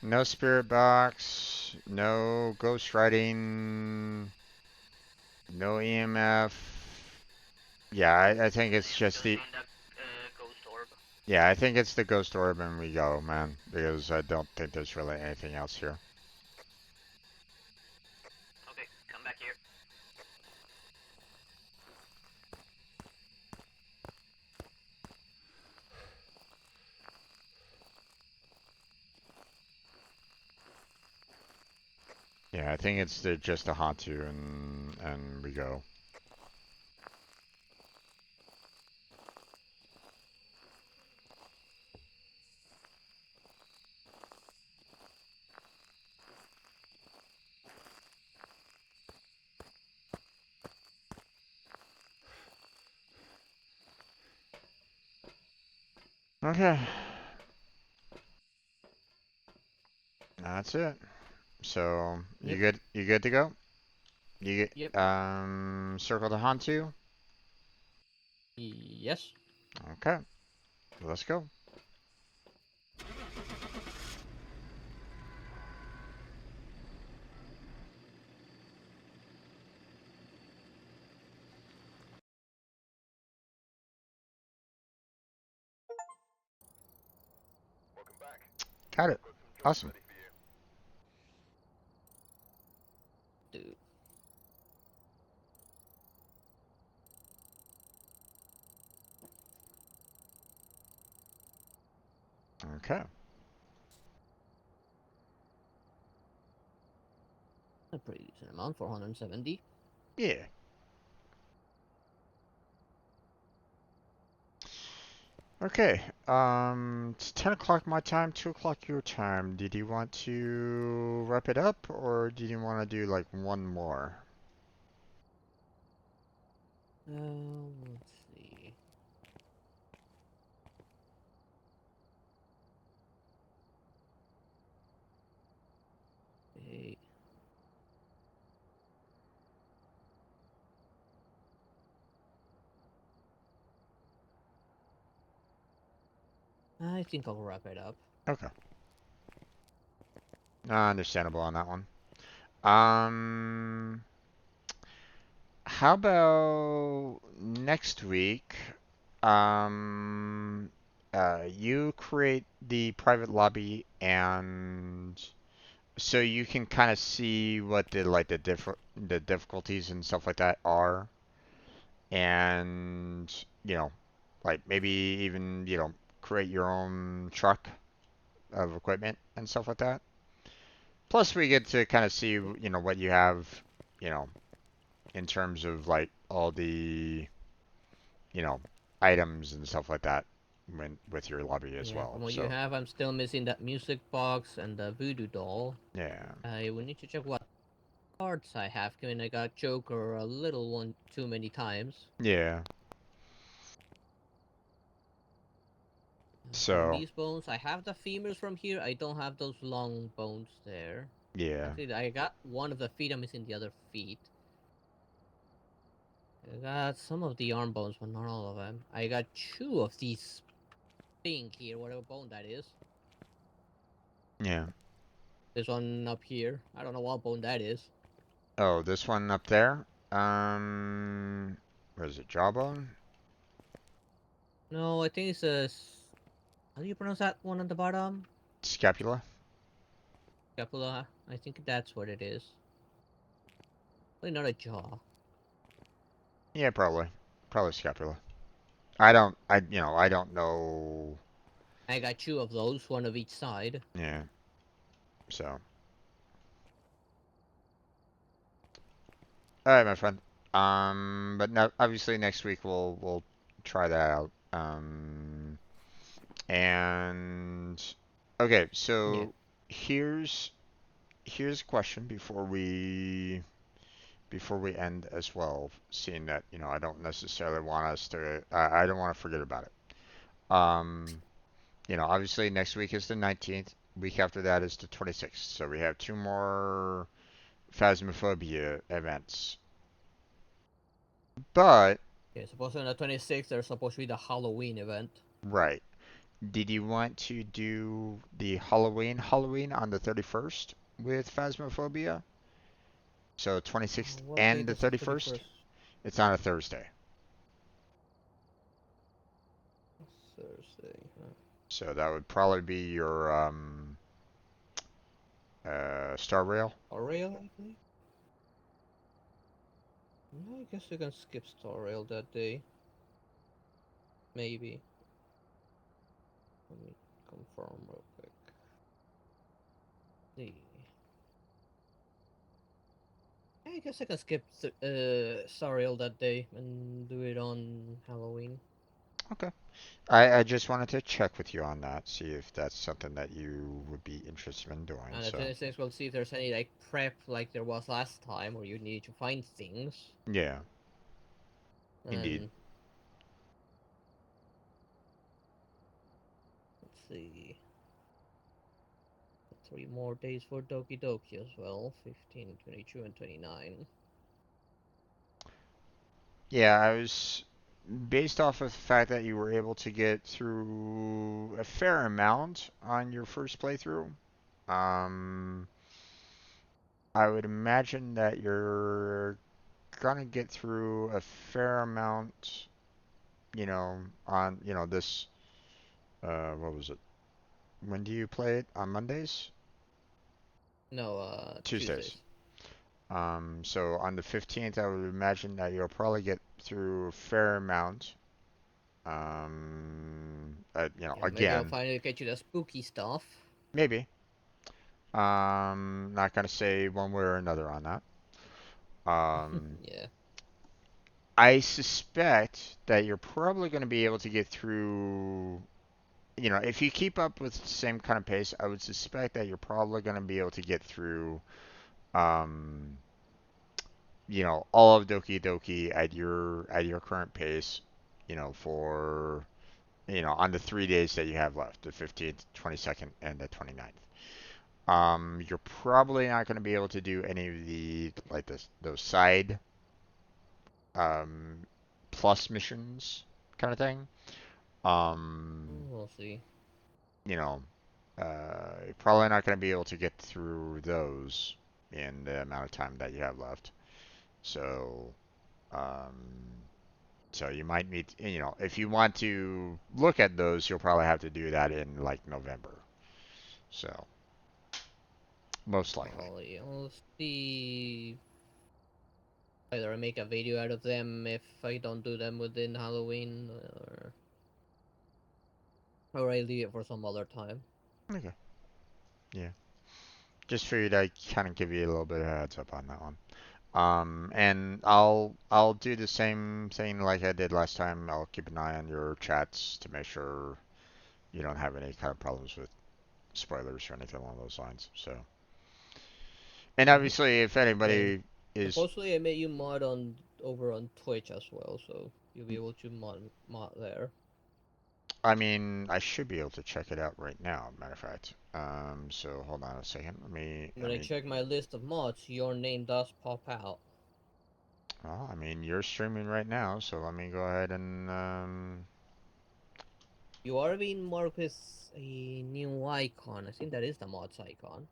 No spirit box. No ghostwriting. No EMF. Yeah, I think it's just the. Still seeing that ghost orb. Yeah, I think it's the ghost orb, and we go, man, because I don't think there's really anything else here. Okay, come back here. Yeah, I think it's just a Hantu, and we go. Okay. That's it. So you Yep. good? You good to go? You Yep. get circle the Hantu. Yes. Okay, let's go. Welcome back. Got it. Got some jobs Awesome. ready for you. Dude. Okay. A pretty decent amount, 470. Yeah. Okay. It's 10 o'clock my time, 2 o'clock your time. Did you want to wrap it up, or did you want to do like one more? Let's see. Okay. I think I'll wrap it up. Okay. Understandable on that one. Um, how about next week? Um, you create the private lobby, and so you can kind of see what the difficulties and stuff like that are, and like maybe even create your own truck of equipment and stuff like that. Plus, we get to kind of see what you have, you know, in terms of like all the you know items and stuff like that when with your lobby as Yeah, well. from what you So have, I'm still missing that music box and the voodoo doll. yeah, I will need to check what cards I have, given I got Joker a little one too many times. yeah. From So these bones, I have the femurs from here. I don't have those long bones there. yeah, Actually, I got one of the feet. I'm missing the other feet. I got some of the arm bones, but not all of them. I got two of these thing here, whatever bone that is. yeah. This one up here. I don't know what bone that is. Oh, this one up there. Where is it? Jawbone? No, I think it's a. How do you pronounce that one at the bottom? Scapula? Scapula. I think that's what it is. Probably not a jaw. Yeah, probably. Probably scapula. I don't know. I got two of those, one of each side. Yeah. So, all right, my friend. But no, obviously next week we'll try that out. And okay, Yeah. so here's here's a question before we end as well, seeing that, I don't necessarily want us to I don't want to forget about it. Obviously next week is the 19th. Week after that is the 26th. So we have two more Phasmophobia events. But Yeah, supposedly on the 26th, there's supposed to be the Halloween event. right. Did you want to do the Halloween on the 31st with Phasmophobia? So 26th What and date the is the 31st? 31st? It's on a Thursday. Thursday. Huh? So that would probably be your Star Rail. Star Rail, I think? No, I guess you can skip Star Rail that day. Maybe. Let me confirm real quick. See. I guess I can skip Star Rail that day and do it on Halloween. Okay. I just wanted to check with you on that, see if that's something that you would be interested in doing. And the So 26th, we'll see if there's any like prep like there was last time, where you need to find things. yeah, indeed. And let's see. 3 more days for Doki Doki as well. 15, 22, and 29. Yeah, I was based off of the fact that you were able to get through a fair amount on your first playthrough. Um, I would imagine that you're gonna get through a fair amount, on, this, what was it? When do you play it? On Mondays? No, Tuesdays. Tuesdays. So on the 15th, I would imagine that you'll probably get through a fair amount. Yeah, maybe I'll Again, finally get you the spooky stuff. maybe. Not gonna say one way or another on that. Um, Yeah. I suspect that you're probably going to be able to get through. If you keep up with the same kind of pace, I would suspect that you're probably going to be able to get through, um, all of Doki Doki at your current pace, for on the 3 days that you have left, the 15th, 22nd, and the 29th. You're probably not going to be able to do any of the like those side um, plus missions kind of thing. We'll see. You know, you're probably not going to be able to get through those in the amount of time that you have left. So, um, so you might need, if you want to look at those, you'll probably have to do that in like November. So, most likely. I'll see. Either I make a video out of them if I don't do them within Halloween, or I leave it for some other time. Okay. Yeah. Just figured I'd kind of give you a little bit of heads up on that one. And I'll do the same thing like I did last time. I'll keep an eye on your chats to make sure you don't have any kind of problems with spoilers or anything along those lines. So, and obviously, if And anybody is, supposedly I made you mod over on Twitch as well, so you'll be able to mod there. I mean, I should be able to check it out right now. Matter of fact. So hold on a second. When I check my list of mods, your name does pop out. Well, I mean, you're streaming right now, so let me go ahead and You are being marked with a new icon. I think that is the mods icon.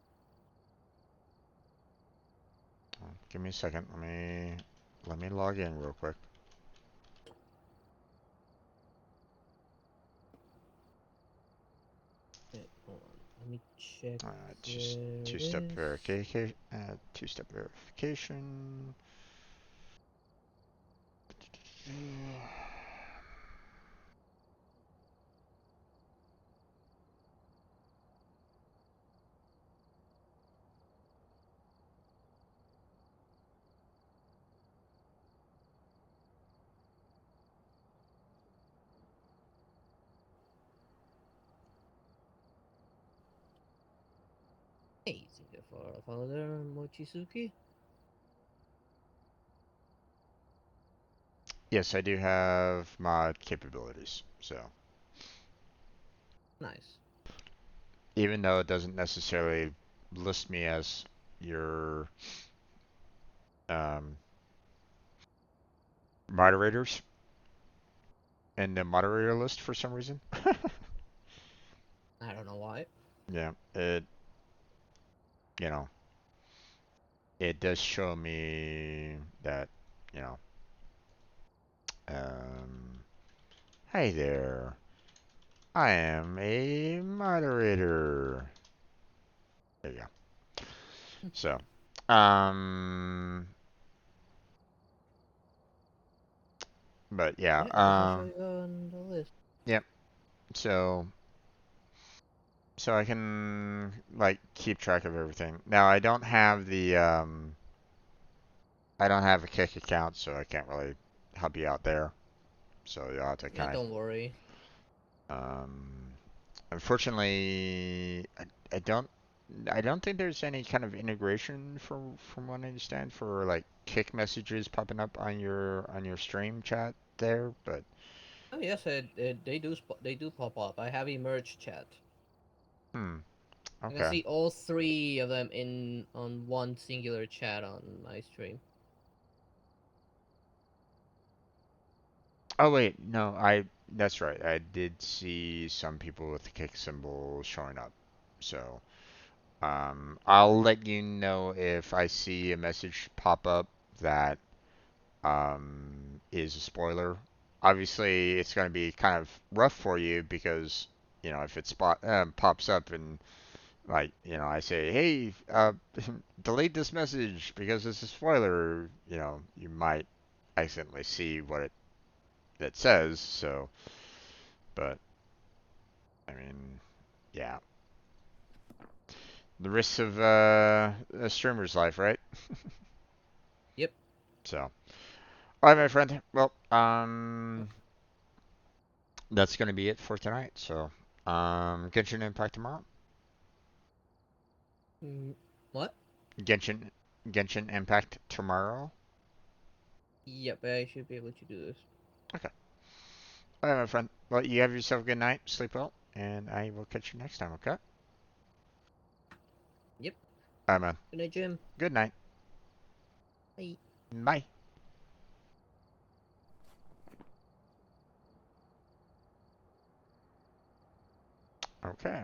give me a second. Let me log in real quick. Wait, hold on. Let me check. Just There it two-step is. verification. Two-step verification. Hey, thank you for the follow there, Mochizuki. Yes, I do have mod capabilities. So Nice. even though it doesn't necessarily list me as your um, moderators in the moderator list for some reason. I don't know why. Yeah, you know, it does show me that, you know, um, hey there, I am a moderator. There you go. So, um, but yeah, Yeah, it doesn't show you on the list. yep. So, so I can like keep track of everything. Now I don't have a Kick account, so I can't really help you out there. So you'll have to Yeah, kind don't worry. of, unfortunately, I don't, I don't think there's any kind of integration from what I understand for like Kick messages popping up on your stream chat there, but Oh yes, they do pop up. I have a merge chat. hmm, I can okay. see all three of them in on one singular chat on my stream. Oh wait, no, I that's right. I did see some people with the Kick symbol showing up. So, I'll let you know if I see a message pop up that is a spoiler. Obviously, it's going to be kind of rough for you because if it pops up and like I say, hey, delete this message because it's a spoiler. You might accidentally see what it says. So, but I mean, yeah, the risks of a streamer's life, right? Yep. So. All right, my friend. Well, that's gonna be it for tonight. So, Genshin Impact tomorrow. What? Genshin, Genshin Impact tomorrow. Yep, I should be able to do this. Okay. All right, my friend. Well, you have yourself a good night. Sleep well, and I will catch you next time. Okay. Yep. All right, man. Good night, Jim. Good night. Bye. Bye. Okay.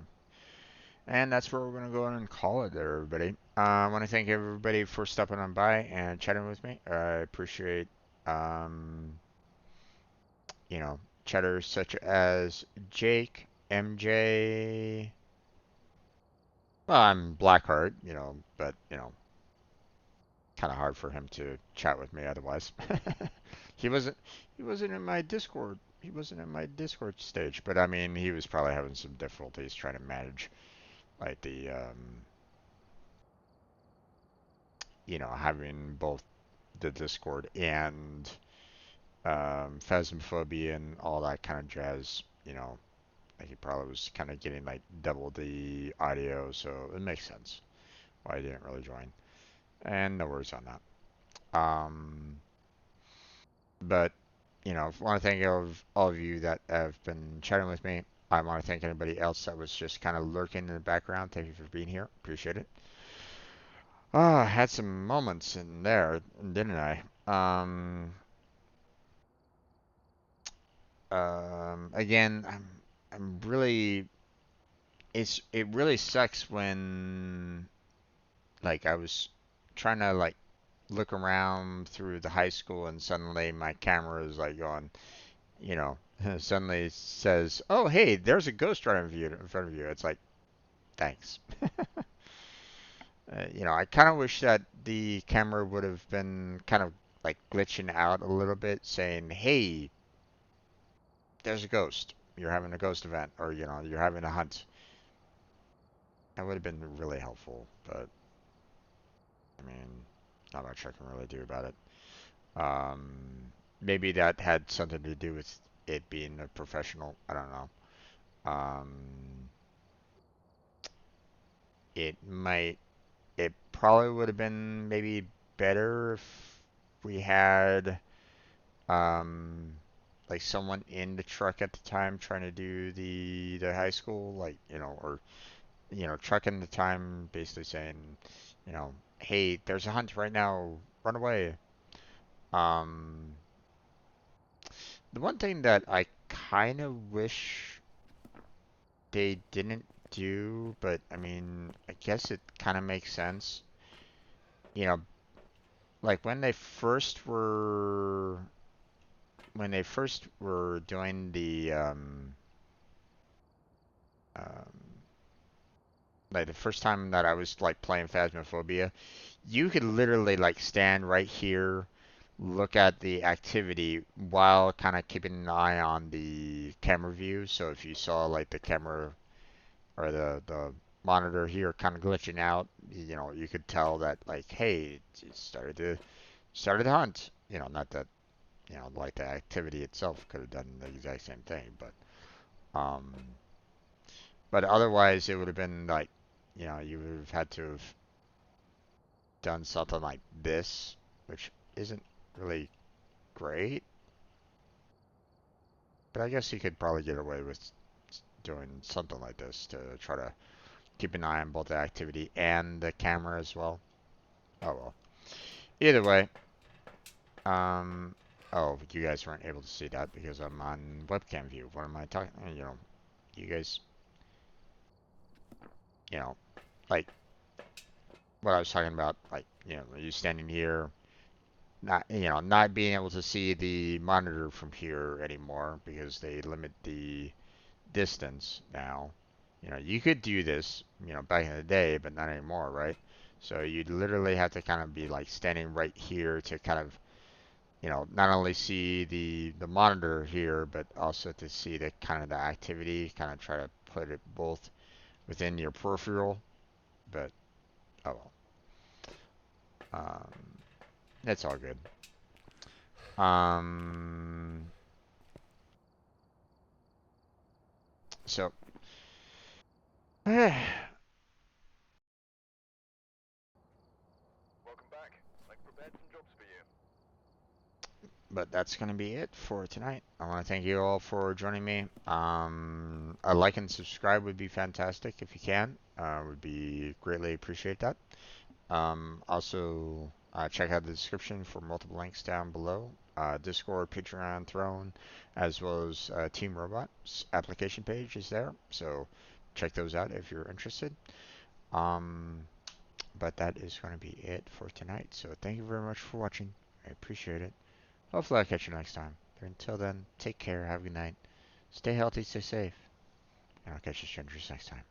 And that's where we're going to go and call it there, everybody. I want to thank everybody for stopping on by and chatting with me. I appreciate, um, chatters such as Jake, MJ. Well, I'm Blackheart, but, kind of hard for him to chat with me otherwise. he wasn't, he wasn't in my Discord. He wasn't in my Discord stage, but I mean, he was probably having some difficulties trying to manage, like having both the Discord and Phasmophobia and all that kind of jazz. Like he probably was kind of getting like double the audio, so it makes sense why he didn't really join. And no worries on that. But I want to thank all of you that have been chatting with me. I want to thank anybody else that was just kind of lurking in the background. Thank you for being here. Appreciate it. I had some moments in there, didn't I? Again, I'm really, it really sucks when like I was trying to like look around through the high school and suddenly my camera is like going, you know, suddenly says, "Oh, hey, there's a ghost right in front of you." It's like, thanks. I kind of wish that the camera would have been kind of like glitching out a little bit, saying, "Hey, there's a ghost. You're having a ghost event, or you're having a hunt." That would have been really helpful, but I mean, not much I can really do about it. Maybe that had something to do with it being a professional. I don't know. Um, it might. It probably would have been maybe better if we had um, like someone in the truck at the time trying to do the high school, like or trucking the time, basically saying, hey, there's a hunt right now, run away. Um, the one thing that I kind of wish they didn't do, but I mean, I guess it kind of makes sense. You know, like when they first were doing um like the first time that I was like playing Phasmophobia, you could literally like stand right here, look at the activity while kind of keeping an eye on the camera view. So if you saw like the camera or the monitor here kind of glitching out, you could tell that like, hey, it started to hunt. Not that like the activity itself could have done the exact same thing, um, but otherwise it would have been like, you would have had to have done something like this, which isn't really great. But I guess you could probably get away with doing something like this to try to keep an eye on both the activity and the camera as well. Oh well. Either way, um, oh, you guys weren't able to see that because I'm on webcam view. What am I talking? You guys, you know, like what I was talking about, like you standing here, not being able to see the monitor from here anymore because they limit the distance now. You could do this, back in the day, but not anymore, right? So you'd literally have to kind of be like standing right here to kind of, not only see the monitor here, but also to see the kind of the activity, kind of try to put it both within your peripheral. But oh well, um, it's all good. So, Welcome back. I've prepared some jobs for you. but that's gonna be it for tonight. I want to thank you all for joining me. A like and subscribe would be fantastic if you can. Would be greatly appreciate that. Also, check out the description for multiple links down below. Discord, Patreon, Throne, as well as Team Robot's application page is there. So check those out if you're interested. Um, but that is going to be it for tonight. So thank you very much for watching. I appreciate it. Hopefully I'll catch you next time. But until then, take care, have a good night. Stay healthy, stay safe. And I'll catch you strangers next time.